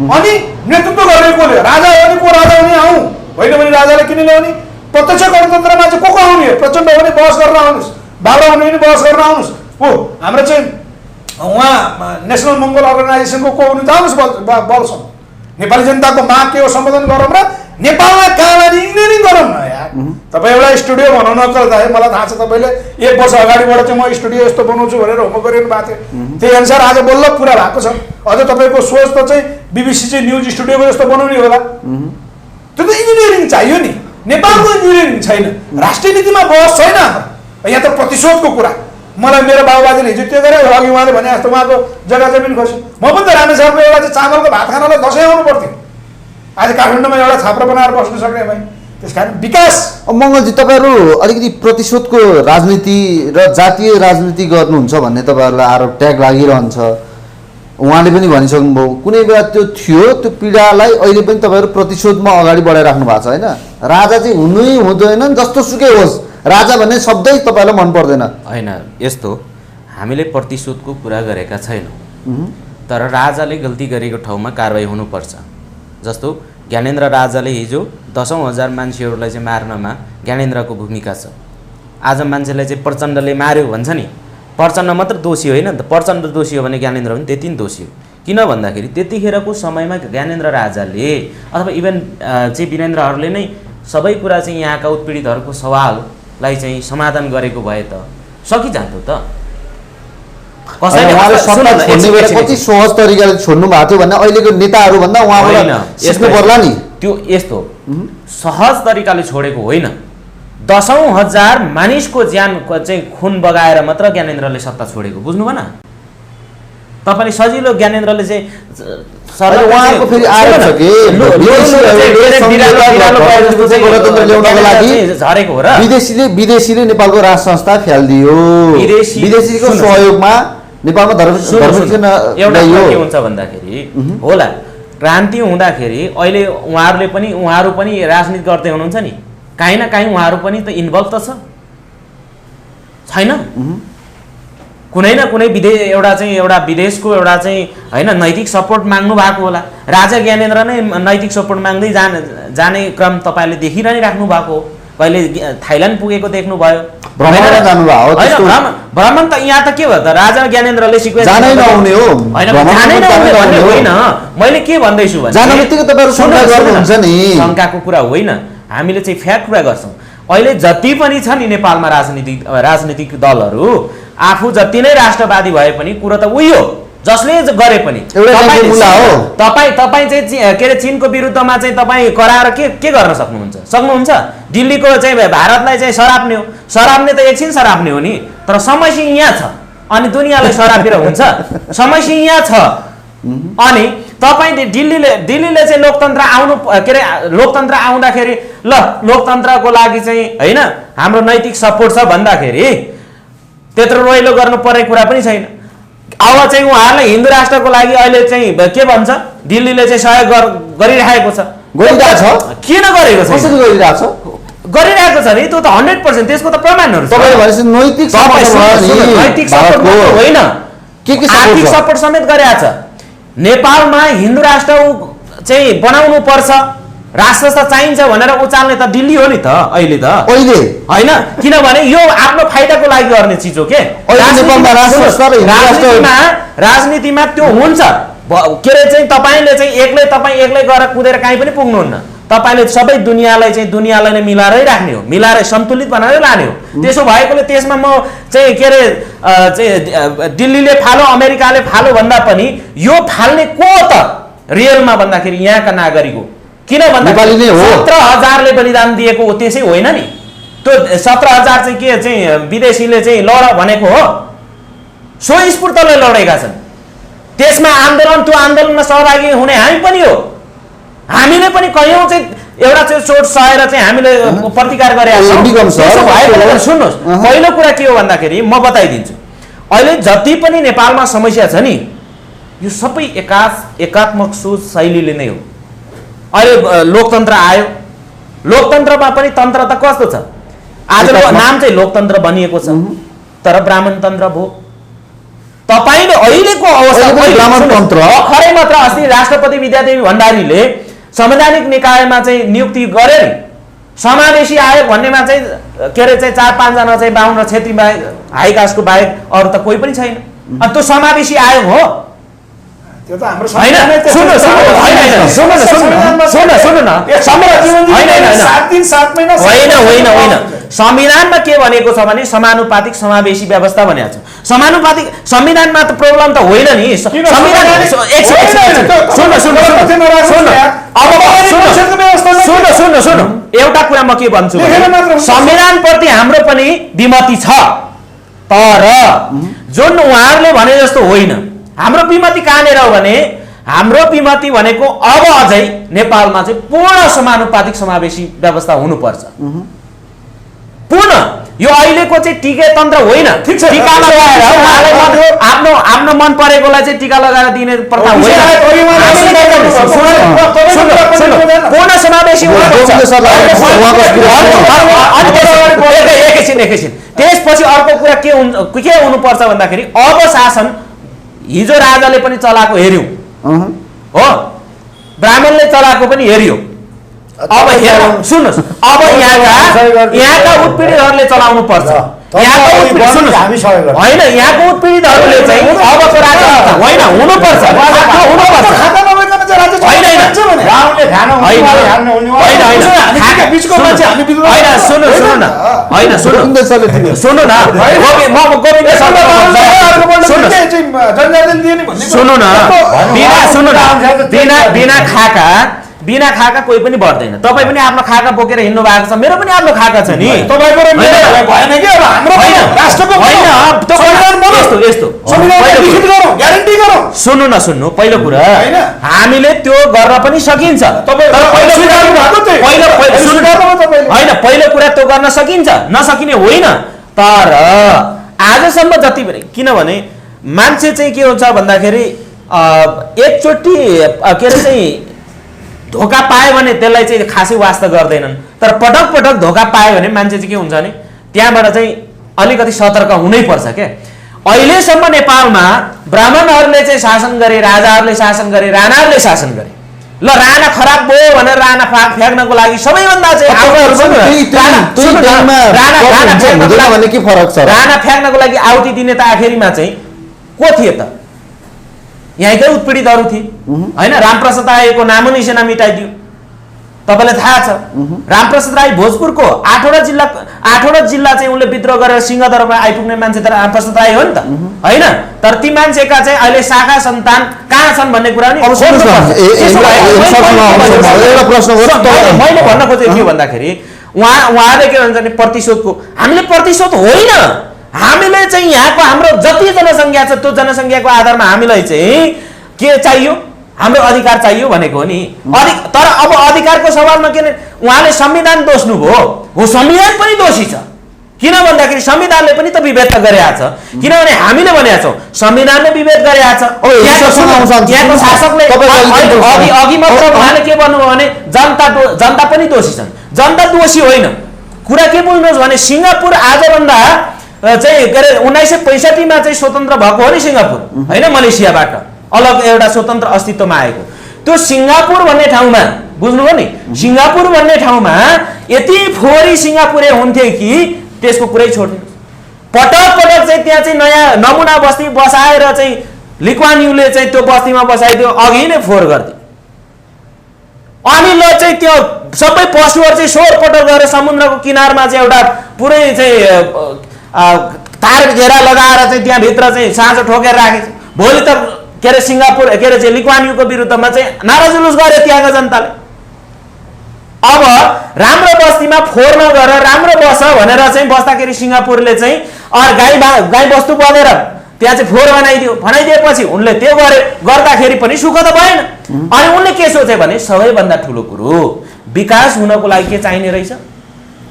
Speaker 1: अनि नेतृत्व गर्ने कोले राजा हो भने को राजा हुने आउँ, होइन भने राजाले किन ल्याउने? प्रत्यक्ष गणतन्त्रमा चाहिँ को आउने? प्रचण्ड हो भने बहस गर्न आउनुहोस्, बाबा हुने भने बहस गर्न आउनुहोस्। हो हाम्रो चाहिँ उहाँ नेसनल मङ्गोल अर्गनाइजेसनको को हुनुहुन्छ आउनुहोस् बलसँग। नेपाली जनताको माग के हो सम्बोधन गरौँ र नेपालमा कहाँबाट इन्जिनियरिङ गरौँ न यार। तपाईँ एउटा स्टुडियो बनाउनको त मलाई थाहा छ तपाईँले 1 वर्ष अगाडिबाट चाहिँ म स्टुडियो यस्तो बनाउँछु भनेर होमवर्क गरिरहनु भएको थियो। त्यही अनुसार आज बल्ल पुरा भएको छ। अझ तपाईँको सोच त चाहिँ BBC चाहिँ न्युज स्टुडियोको जस्तो बनाउने होला। त्यो त इन्जिनियरिङ चाहियो नि। नेपालको इन्जिनियरिङ छैन, राष्ट्रिय नीतिमा बहस छैन हाम्रो। यहाँ त प्रतिशोधको कुरा। मलाई मेरो बाबुबाजेले हिजो त्यो गरे, अघि उहाँले भने जस्तो उहाँको जग्गा जमिन खस्यो। म पनि त रामेछापको एउटा चाहिँ चामलको भात खानलाई दसैँ आउनु पर्थ्यो। आज काठमाडौँमा एउटा छाप्रो बनाएर बस्नु सक्ने भएँ। त्यस कारण विकास।
Speaker 2: मङ्गलजी तपाईँहरू अलिकति प्रतिशोधको राजनीति र जातीय राजनीति गर्नुहुन्छ भन्ने तपाईँहरूलाई आरोप ट्याग लागिरहन्छ। उहाँले पनि भनिसक्नुभयो कुनै बेला त्यो थियो, त्यो पीडालाई अहिले पनि तपाईँहरू प्रतिशोधमा अगाडि बढाइराख्नु भएको छ होइन। राजा चाहिँ हुनै हुँदैन, जस्तो सुकै होस्, राजा भन्ने शब्दै तपाईँलाई मन पर्दैन
Speaker 3: होइन। यस्तो हामीले प्रतिशोधको कुरा गरेका छैनौँ, तर राजाले गल्ती गरेको ठाउँमा कारवाही हुनुपर्छ। जस्तो ज्ञानेन्द्र राजाले हिजो 10,000 मान्छेहरूलाई चाहिँ मार्नमा ज्ञानेन्द्रको भूमिका छ। आज मान्छेलाई चाहिँ प्रचण्डले मार्यो भन्छ नि, प्रचण्ड मात्र दोषी होइन नि त। प्रचण्ड दोषी हो भने ज्ञानेन्द्र पनि त्यति नै दोषी हो। किन भन्दाखेरि त्यतिखेरको समयमा ज्ञानेन्द्र राजाले अथवा इभन चाहिँ वीरेन्द्रहरूले नै सबै कुरा चाहिँ यहाँका उत्पीडितहरूको सवाललाई चाहिँ समाधान गरेको भए त सकिजान्थ्यो त।
Speaker 2: कति सहज तरिकाले छोड्नु भएको थियो भन्ने अहिलेको नेताहरू भन्दा उहाँबाट सिक्नु पर्ला नि।
Speaker 3: त्यो यस्तो सहज तरिकाले छोडेको होइन। 10,000 मानिसको ज्यान चाहिँ खुन बगाएर मात्र ज्ञानेन्द्रले सत्ता छोडेको, बुझ्नु भएन तपाईँले? सजिलो ज्ञानेन्द्रले चाहिँ
Speaker 2: उहाँको फेरि आरोप छ कि
Speaker 3: झरेको हो र
Speaker 2: विदेशीले नेपालको राज संस्था फ्यालिदियो, विदेशीको सहयोगमा नेपालमा
Speaker 3: एउटा के हुन्छ भन्दाखेरि होला क्रान्ति हुँदाखेरि अहिले उहाँहरू पनि राजनीति गर्दै हुनुहुन्छ नि, काहीँ न काहीँ उहाँहरू पनि त इन्भल्भ त छैन। कुनै न कुनै एउटा विदेशको एउटा चाहिँ होइन नैतिक सपोर्ट माग्नु भएको होला। राजा ज्ञानेन्द्र नै नैतिक सपोर्ट माग्दै जाने क्रम तपाईँले देखिरहनु भएको हो। कहिले थाइल्यान्ड पुगेको देख्नुभयो
Speaker 2: भ्रमणमा जानुभयो हो,
Speaker 3: होइन,
Speaker 2: त्यस्तो-
Speaker 3: भ्रमण त यहाँ त के भयो त राजा ज्ञानेन्द्रले सिक्वेन्स
Speaker 2: जानै नहुने हो।
Speaker 3: होइन,
Speaker 2: भ्रमण
Speaker 3: जानै
Speaker 2: जानै
Speaker 3: नहुने भन्ने
Speaker 2: नहुने हो।
Speaker 3: होइन। मैले के भन्दैछु भने
Speaker 2: जान बित्तिकै तपाईँहरू शङ्का गर्नुहुन्छ नि।
Speaker 3: शङ्काको कुरा होइन, हामीले चाहिँ फ्याक्ट कुरा गर्छौँ। अहिले जति पनि छ नि नेपालमा राजनीतिक दलहरू आफू जति नै राष्ट्रवादी भए पनि कुरो त उही हो, जसले गरे पनि तपाईँ चाहिँ के अरे चीनको विरुद्धमा चाहिँ तपाईँ कराएर के गर्न सक्नुहुन्छ? दिल्लीको चाहिँ भारतलाई चाहिँ सराप्ने हो, सराप्ने त एकछिन सराप्ने हो नि, तर समस्या यहाँ छ। अनि दुनियाँलाई सरापेर हुन्छ? समस्या यहाँ छ। अनि तपाईँ दिल्लीले चाहिँ लोकतन्त्र आउनु के अरे लोकतन्त्र आउँदाखेरि ल लोकतन्त्रको लागि चाहिँ होइन हाम्रो नैतिक सपोर्ट छ भन्दाखेरि त्यत्रो रोइलो गर्नु पर्ने कुरा पनि छैन। अब चाहिँ उहाँहरूलाई हिन्दू राष्ट्रको लागि अहिले चाहिँ के भन्छ, दिल्लीले चाहिँ सहयोग गरिरहेको छ। किन गरेको छ? गरिरहेको छ नि, त्यो त 100%, त्यसको त प्रमाणहरू छ।
Speaker 2: नैतिक
Speaker 3: सपोर्ट होइन, आर्थिक सपोर्ट समेत गरेको छ। नेपालमा हिन्दू राष्ट्र चाहिँ बनाउनु पर्छ, राष्ट्र चाहिन्छ भनेर उचाल्ने त दिल्ली हो नि त अहिले त होइन। किनभने यो आफ्नो फाइदाको लागि गर्ने चिज हो के। राजनीतिमा त्यो हुन्छ के अरे चाहिँ तपाईँ एक्लै गएर कुदेर कहीँ पनि पुग्नुहुन्न। तपाईँले सबै दुनियाँलाई नै मिलाएरै राख्ने हो, मिलाएर सन्तुलित बनाएर लाने हो। त्यसो भएकोले त्यसमा म चाहिँ के अरे चाहिँ दिल्लीले फालो अमेरिकाले फालो भन्दा पनि यो फाल्ने को त रियलमा भन्दाखेरि यहाँका नागरिक हो। किन भन्दा 17,000ले बलिदान दिएको हो, त्यसै होइन नि। त्यो 17,000 चाहिँ के चाहिँ विदेशीले चाहिँ लड भनेको हो, स्वस्फूर्तले लडेका छन्। त्यसमा त्यो आन्दोलनमा सहभागी हुने हामी पनि हो। हामीले पनि कयौँ चाहिँ एउटा चाहिँ चोट सहेर चाहिँ हामीले प्रतिकार गरेका छौँ। सुन्नुहोस्, पहिलो कुरा के हो भन्दाखेरि म बताइदिन्छु। अहिले जति पनि नेपालमा समस्या छ नि, यो सबै एकात्मक सोच शैलीले नै हो। अहिले लोकतन्त्र आयो, लोकतन्त्रमा पनि तन्त्र त कस्तो छ? आज नाम चाहिँ लोकतन्त्र बनिएको छ, तर ब्राह्मण तन्त्र भयो। तपाईँले अहिलेको अवस्था भर्खरै मात्र अस्ति राष्ट्रपति विद्यादेवी भण्डारीले संवैधानिक निकायमा चाहिँ नियुक्ति गरे नि, समावेशी आयोग भन्नेमा चाहिँ के अरे चाहिँ 4-5 जना चाहिँ बाहुन र छेत्री बाहेक हाई कास्टको बाहेक अरू त कोही पनि छैन। अनि त्यो समावेशी आयोग हो
Speaker 1: त्यो त हाम्रो
Speaker 3: संविधानमा के भनेको छ भने समानुपातिक समावेशी व्यवस्था भनेको छ। समानुपातिक संविधानमा त प्रब्लम त होइन नि। सुन्नु एउटा कुरा म के भन्छु, संविधान प्रति हाम्रो पनि विमति छ, तर जुन उहाँहरूले भने जस्तो होइन। हाम्रो विमति कहाँनिर हो भने हाम्रो विमति भनेको अब अझै नेपालमा चाहिँ पूर्ण समानुपातिक समावेशी व्यवस्था हुनुपर्छ। पूर्ण यो अहिलेको चाहिँ टिका तन्त्र होइन। टिका लगाएर आफ्नो मन परेकोलाई चाहिँ टिका लगाएर दिने प्रथा होइन। पूर्ण समावेशी एकैछिन। त्यसपछि अर्को कुरा के हुनुपर्छ भन्दाखेरि अब शासन हिजो राजाले पनि चलाएको हेर्यौं हो, ब्राह्मणले चलाएको पनि हेर्यो। अब सुन्नुहोस्, अब यहाँका उत्पीडितहरूले चलाउनु पर्छ। होइन, यहाँको उत्पीडितहरूले चाहिँ अबको राजा होइन हुनुपर्छ। बिना खाका कोही पनि बढ्दैन। तपाईँ पनि आफ्नो खाका बोकेर हिँड्नु भएको छ, मेरो पनि आफ्नो खाका छ नि। सुन्नु पहिलो कुरा हामीले त्यो गर्न पनि सकिन्छ। पहिलो कुरा त्यो गर्न सकिन्छ, नसकिने होइन। तर आजसम्म जति पनि, किनभने मान्छे चाहिँ के हुन्छ भन्दाखेरि एकचोटि के अरे चाहिँ धोका पायो भने त्यसलाई चाहिँ खासै वास्ता गर्दैनन्। तर पटक पटक धोका पायो भने मान्छे चाहिँ के हुन्छ भने त्यहाँबाट चाहिँ अलिकति सतर्क हुनै पर्छ के। अहिलेसम्म नेपालमा ब्राह्मणहरूले चाहिँ शासन गरे, राजाहरूले शासन गरे, राणाहरूले शासन गरे। ल राणा खराब भयो भनेर राणा फ्याँक्नको लागि सबैभन्दा चाहिँ
Speaker 2: भन्ने के फरक छ?
Speaker 3: राणा फ्याँक्नको लागि आहुति दिने त आखिरीमा चाहिँ को थिए त? यहीँकै उत्पीडितहरू थिए होइन। रामप्रसाद राईको नामो निशाना मिटाइदियो, तपाईँलाई थाहा छ। रामप्रसाद राई भोजपुरको 8वटा जिल्ला चाहिँ उनले विद्रोह गरेर सिंहदरबारमा आइपुग्ने मान्छे त रामप्रसाद राई हो नि त, होइन? तर ती मान्छेका चाहिँ अहिले शाखा सन्तान कहाँ छन् भन्ने कुरा नि मैले भन्न खोजेको के भन्दाखेरि उहाँले के भन्छ भने प्रतिशोधको, हामीले प्रतिशोध होइन, हामीले चाहिँ यहाँको हाम्रो जति जनसङ्ख्या छ त्यो जनसङ्ख्याको आधारमा हामीलाई चाहिँ के चाहियो, हाम्रो अधिकार चाहियो भनेको हो नि। तर अब अधिकारको सवालमा के उहाँले संविधान दोष्नुभयो, हो संविधान पनि दोषी छ। किन भन्दाखेरि संविधानले पनि त विभेद त गरेका छ, किनभने हामीले भनेका छौँ संविधानले विभेद गरेका छ। यहाँको शासकले अघि मात्र उहाँले के भन्नुभयो भने जनता पनि दोषी छन्, जनता दोषी होइन। कुरा के बुझ्नुहोस् भने सिङ्गापुर आजभन्दा चाहिँ के अरे 1965 चाहिँ स्वतन्त्र भएको हो नि सिङ्गापुर, होइन? मलेसियाबाट अलग एउटा स्वतन्त्र अस्तित्वमा आएको त्यो सिङ्गापुर भन्ने ठाउँमा, बुझ्नुभयो नि, सिङ्गापुर भन्ने ठाउँमा यति फोहोरी सिङ्गापुरे हुन्थे कि त्यसको कुरै छोड्नु। पटक पटक चाहिँ त्यहाँ चाहिँ नयाँ नमुना बस्ती बसाएर चाहिँ लिक्वान युले चाहिँ त्यो बस्तीमा बसाइदियो, अघि नै फोहोर गरिदियो। अनि ल चाहिँ त्यो सबै पशुहरू चाहिँ सोहोर पटक गरेर समुद्रको किनारमा चाहिँ एउटा पुरै चाहिँ तार घेरा लगाएर चाहिँ त्यहाँभित्र चाहिँ साँझो ठोकेर राखेको। भोलि त के अरे सिङ्गापुर के अरे चाहिँ लिक्वान युको विरुद्धमा चाहिँ नारा जुलुस गरे त्यहाँको जनताले। अब राम्रो बस्तीमा फोहोर नगरेर राम्रो बस भनेर चाहिँ बस्दाखेरि सिङ्गापुरले चाहिँ गाई बस्तु बनेर त्यहाँ चाहिँ फोहोर बनाइदिएपछि उनले त्यो गर्दाखेरि पनि सुख त भएन। अनि उनले के सोचे भने सबैभन्दा ठुलो कुरो विकास हुनको लागि के चाहिने रहेछ,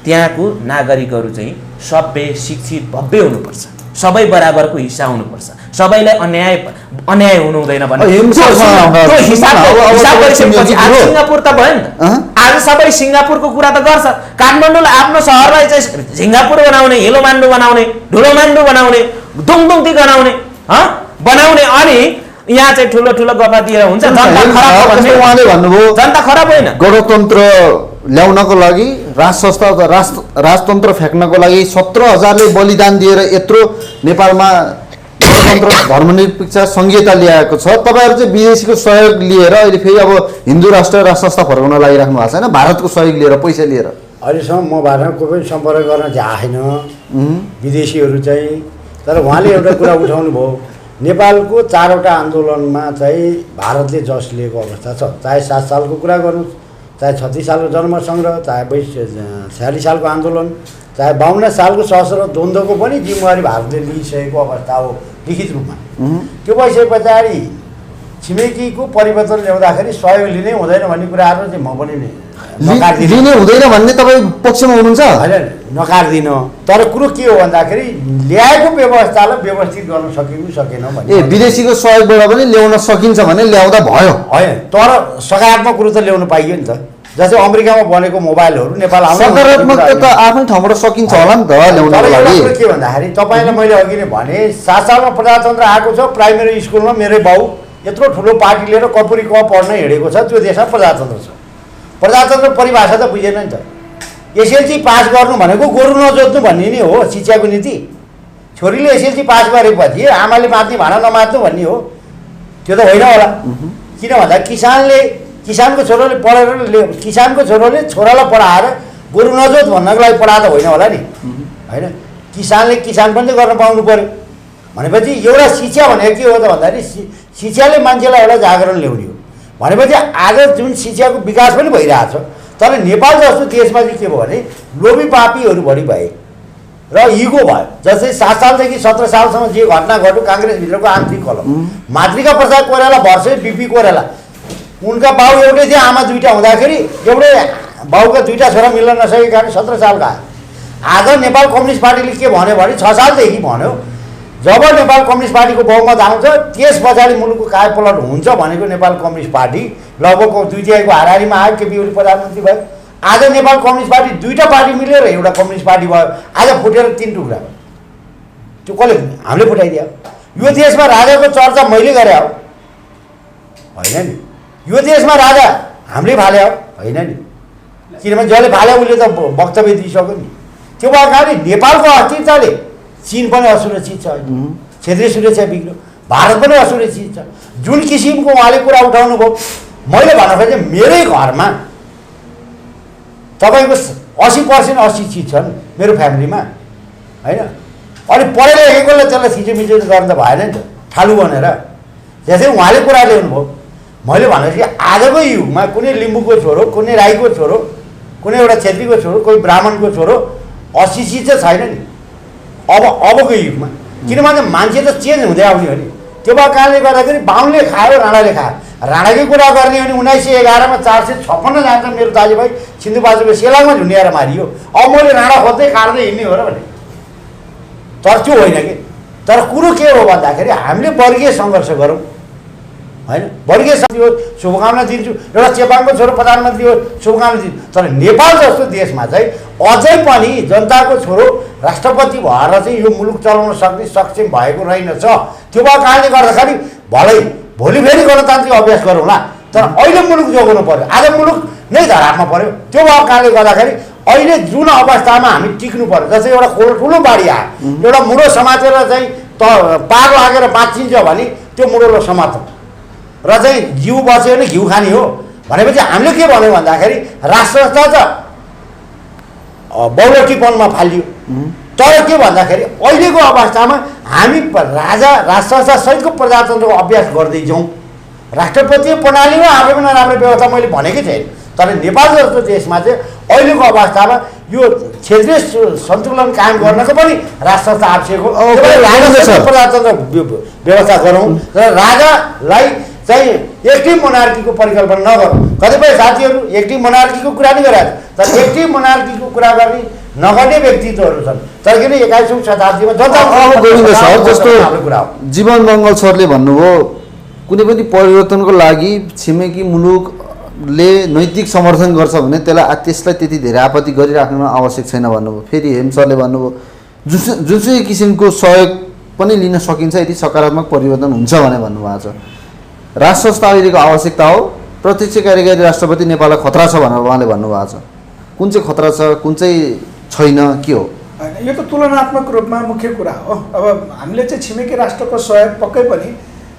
Speaker 3: त्यहाँको नागरिकहरू चाहिँ सभ्य शिक्षित भव्य हुनुपर्छ, सबै बराबरको हिस्सा हुनुपर्छ, सबैलाई अन्याय हुनु हुँदैन भन्ने सिङ्गापुर त भयो नि त। आज सबै सिङ्गापुरको कुरा त गर्छ, काठमाडौँलाई आफ्नो सहरलाई चाहिँ सिङ्गापुर बनाउने, हिलोमान्डु बनाउने, ढुलोमान्डु बनाउने, दुङदुङती बनाउने अनि यहाँ चाहिँ ठुलो ठुलो गफा दिएर हुन्छ।
Speaker 2: उहाँले भन्नुभयो
Speaker 3: जनता खराब होइन,
Speaker 2: गणतन्त्र ल्याउनको लागि राजतन्त्र फ्याँक्नको लागि 17,000ले बलिदान दिएर यत्रो नेपालमा गणतन्त्र धर्मनिरपेक्ष संहिता ल्याएको छ। तपाईँहरू चाहिँ विदेशीको सहयोग लिएर अहिले फेरि अब हिन्दू राष्ट्र संस्था फर्काउन लागिराख्नु भएको छैन, भारतको सहयोग लिएर पैसा लिएर?
Speaker 4: अहिलेसम्म म भारतको पनि सम्पर्क गर्न चाहेन विदेशीहरू चाहिँ। तर उहाँले एउटा कुरा उठाउनु भयो, नेपालको 4वटा आन्दोलनमा चाहिँ भारतले जस लिएको अवस्था छ। चाहे 7 सालको कुरा गर्नुहोस्, चाहे 36 सालको जनमतसङ्ग्रह, चाहे 46 सालको आन्दोलन, चाहे 52 सालको सशस्त्र द्वन्द्वको पनि जिम्मेवारी भारतले लिइसकेको अवस्था हो लिखित रूपमा। त्यो भइसके पछाडि छिमेकीको परिवर्तन ल्याउँदाखेरि सहयोग लिनै हुँदैन भन्ने कुराहरू चाहिँ म पनि
Speaker 2: लिने हुँदैन भन्ने तपाईँ पक्षमा हुनुहुन्छ?
Speaker 4: होइन, नकार्दिनँ। तर कुरो के हो भन्दाखेरि ल्याएको व्यवस्थालाई व्यवस्थित गर्न सकेन भने
Speaker 2: विदेशीको सहयोगबाट पनि ल्याउन सकिन्छ भने ल्याउँदा भयो, होइन?
Speaker 4: तर सकारात्मक कुरो त ल्याउनु पाइयो नि त। जस्तै अमेरिकामा बनेको मोबाइलहरू नेपाल
Speaker 2: सकारात्मक त आफ्नै ठाउँबाट सकिन्छ होला नि त ल्याउनको लागि।
Speaker 4: के भन्दाखेरि तपाईँलाई मैले अघि नै भने 7 सालमा प्रजातन्त्र आएको छ। प्राइमेरी स्कुलमा मेरै बाउ यत्रो ठुलो पार्टी लिएर कपुरी क पढ्न हिँडेको छ, त्यो देशमा प्रजातन्त्र छ। प्रजातन्त्र परिभाषा त बुझेन नि त। एसएलसी पास गर्नु भनेको गोरु नजोत्नु भन्ने नै हो शिक्षाको नीति। छोरीले एसएलसी पास गरेपछि आमाले मात्ने भाँडा नमात्नु भन्ने हो, त्यो त होइन होला। किन भन्दा किसानको छोराले पढेर किसानको छोराले छोरालाई पढाएर गोरु नजोत भन्नको लागि पढाएर होइन होला नि, होइन? किसानले किसान पनि त गर्न पाउनु पर्यो। भनेपछि एउटा शिक्षा भनेको के हो त भन्दाखेरि शिक्षाले मान्छेलाई एउटा जागरण ल्याउने हो। भनेपछि आज जुन शिक्षाको विकास पनि भइरहेछ, तर नेपाल जस्तो देशमा चाहिँ के भयो भने लोभी पापीहरू बढी भए र इगो भयो। जस्तै 7 सालदेखि 17 सालसम्म जे घटना घट्यो काङ्ग्रेसभित्रको आन्तरिक कलह, मातृका प्रसाद कोइराला भर्से बिपी कोइराला, उनका बाउ एउटै थिए, आमा 2टा हुँदाखेरि एउटै बाउका 2टा छोरा मिल्न नसकेका कारण 17 सालका आयो। आज नेपाल कम्युनिस्ट पार्टीले के भन्यो भने 6 सालदेखि भन्यो, जब नेपाल कम्युनिस्ट पार्टीको बहुमत आउँछ त्यस पछाडि मुलुकको कायापलट हुन्छ भनेको नेपाल कम्युनिस्ट पार्टी लगभग 2/3 हाराहारीमा आयो। केपी ओली प्रधानमन्त्री भयो। आज नेपाल कम्युनिस्ट पार्टी 2टा पार्टी मिलेर एउटा कम्युनिस्ट पार्टी भयो। आज फुटेर 3 टुक्रा भयो। त्यो कसले? हामीले फुटाइदियो। यो देशमा राजाको चर्चा मैले गरे हो, होइन नि? यो देशमा राजा हामीले फाले हो होइन नि, किनभने जसले फाले उसले त वक्तव्य दिइसक्यो नि। त्यो भएको कारणले नेपालको अस्थिरताले चीन पनि असुरक्षित छ, क्षेत्रीय सुरक्षा बिग्रियो, भारत पनि असुरक्षित छ। जुन किसिमको उहाँले कुरा उठाउनु भयो, मैले भन्नु खोजेँ मेरै घरमा तपाईँको 80% अशिक्षित छन् मेरो फ्यामिलीमा होइन। अनि पढे लेखेकोले त्यसलाई थिचोमिचो गर्नु त भएन नि त, ठालु भनेर जस्तै उहाँले कुरा ल्याउनु भयो। मैले भनेपछि आजको युगमा कुनै लिम्बूको छोरो, कुनै राईको छोरो, कुनै एउटा छेत्रीको छोरो, कोही ब्राह्मणको छोरो अशिक्षित चाहिँ छैन नि अबको युगमा, किनभने मान्छे त चेन्ज हुँदै आउने हो नि। त्यो भएको कारणले गर्दाखेरि बाहुनले खायो, राणाले खायो। राणाकै कुरा गर्ने हो भने 1911 मा 456 जान्छ मेरो दाजुभाइ सिन्धुपाल्चोको सेलाङमा झुन्ड्याएर मारियो। अब मैले राणा खोज्दै काट्दै हिँड्ने हो र भने, तर त्यो होइन कि। तर कुरो के हो भन्दाखेरि हामीले वर्गीय सङ्घर्ष गरौँ होइन, वर्गीय शान्ति हो शुभकामना दिन्छु। एउटा चेपाङको छोरो प्रधानमन्त्री हो शुभकामना दिन्छु। तर नेपाल जस्तो देशमा चाहिँ अझै पनि जनताको छोरो राष्ट्रपति भएर चाहिँ यो मुलुक चलाउन सक्ने सक्षम भएको रहेनछ। त्यो भएको कारणले गर्दाखेरि भलै भोलि फेरि गणतान्त्रिक अभ्यास गरौँला, तर अहिले मुलुक जोगाउनु पर्यो। आज मुलुक नै धरापमा पर्यो। त्यो भएको कारणले गर्दाखेरि अहिले जुन अवस्थामा हामी टिक्नु पर्यो, जस्तै एउटा ठुलो बाढी आयो, एउटा मुडो समातेर चाहिँ पार लागेर बाँचिन्छ भने त्यो मुडोलाई समात्नु र चाहिँ घिउ बच्यो भने घिउ खाने हो भनेपछि हामीले के भन्यो भन्दाखेरि राष्ट्र संस्था त बहुलकीपनमा फालियो। तर के भन्दाखेरि अहिलेको अवस्थामा हामी राजा राष्ट्र संस्था सहितको प्रजातन्त्रको अभ्यास गर्दै जाउँ। राष्ट्रपतीय प्रणालीमा आफै पनि राम्रो व्यवस्था मैले भनेकै छैन, तर नेपाल जस्तो देशमा चाहिँ अहिलेको अवस्थामा यो क्षेत्रीय सन्तुलन कायम गर्नको पनि राष्ट्र संस्था आवश्यक हो। प्रजातन्त्र व्यवस्था गरौँ र राजालाई चाहिँ एक्टिभ मोनार्कीको परिकल्पना नगरौँ। कतिपय साथीहरू एक्टिभ मोनार्कीको कुरा नै गरेका छन्, तर एक्टिभ मोनार्कीको कुरा गर्ने नगर्ने व्यक्तित्वहरू छन्। तर किन 21औं शताब्दीमा
Speaker 2: गोविन्द सर जस्तो जीवन मङ्गल सरले भन्नुभयो कुनै पनि परिवर्तनको लागि छिमेकी मुलुकले नैतिक समर्थन गर्छ भने त्यसलाई त्यति धेरै आपत्ति गरिराख्न आवश्यक छैन भन्नुभयो। फेरि हेम सरले भन्नुभयो जुनसुकै किसिमको सहयोग पनि लिन सकिन्छ यदि सकारात्मक परिवर्तन हुन्छ भने भन्नुभएको छ। राष्ट्र संस्था अहिलेको आवश्यकता हो, प्रत्यक्ष कार्यकारी राष्ट्रपति नेपाललाई खतरा छ भनेर उहाँले भन्नुभएको छ। कुन चाहिँ खतरा छ, कुन चाहिँ छैन, के हो?
Speaker 1: होइन, यो त तुलनात्मक रूपमा मुख्य कुरा हो। अब हामीले चाहिँ छिमेकी राष्ट्रको सहयोग पक्कै पनि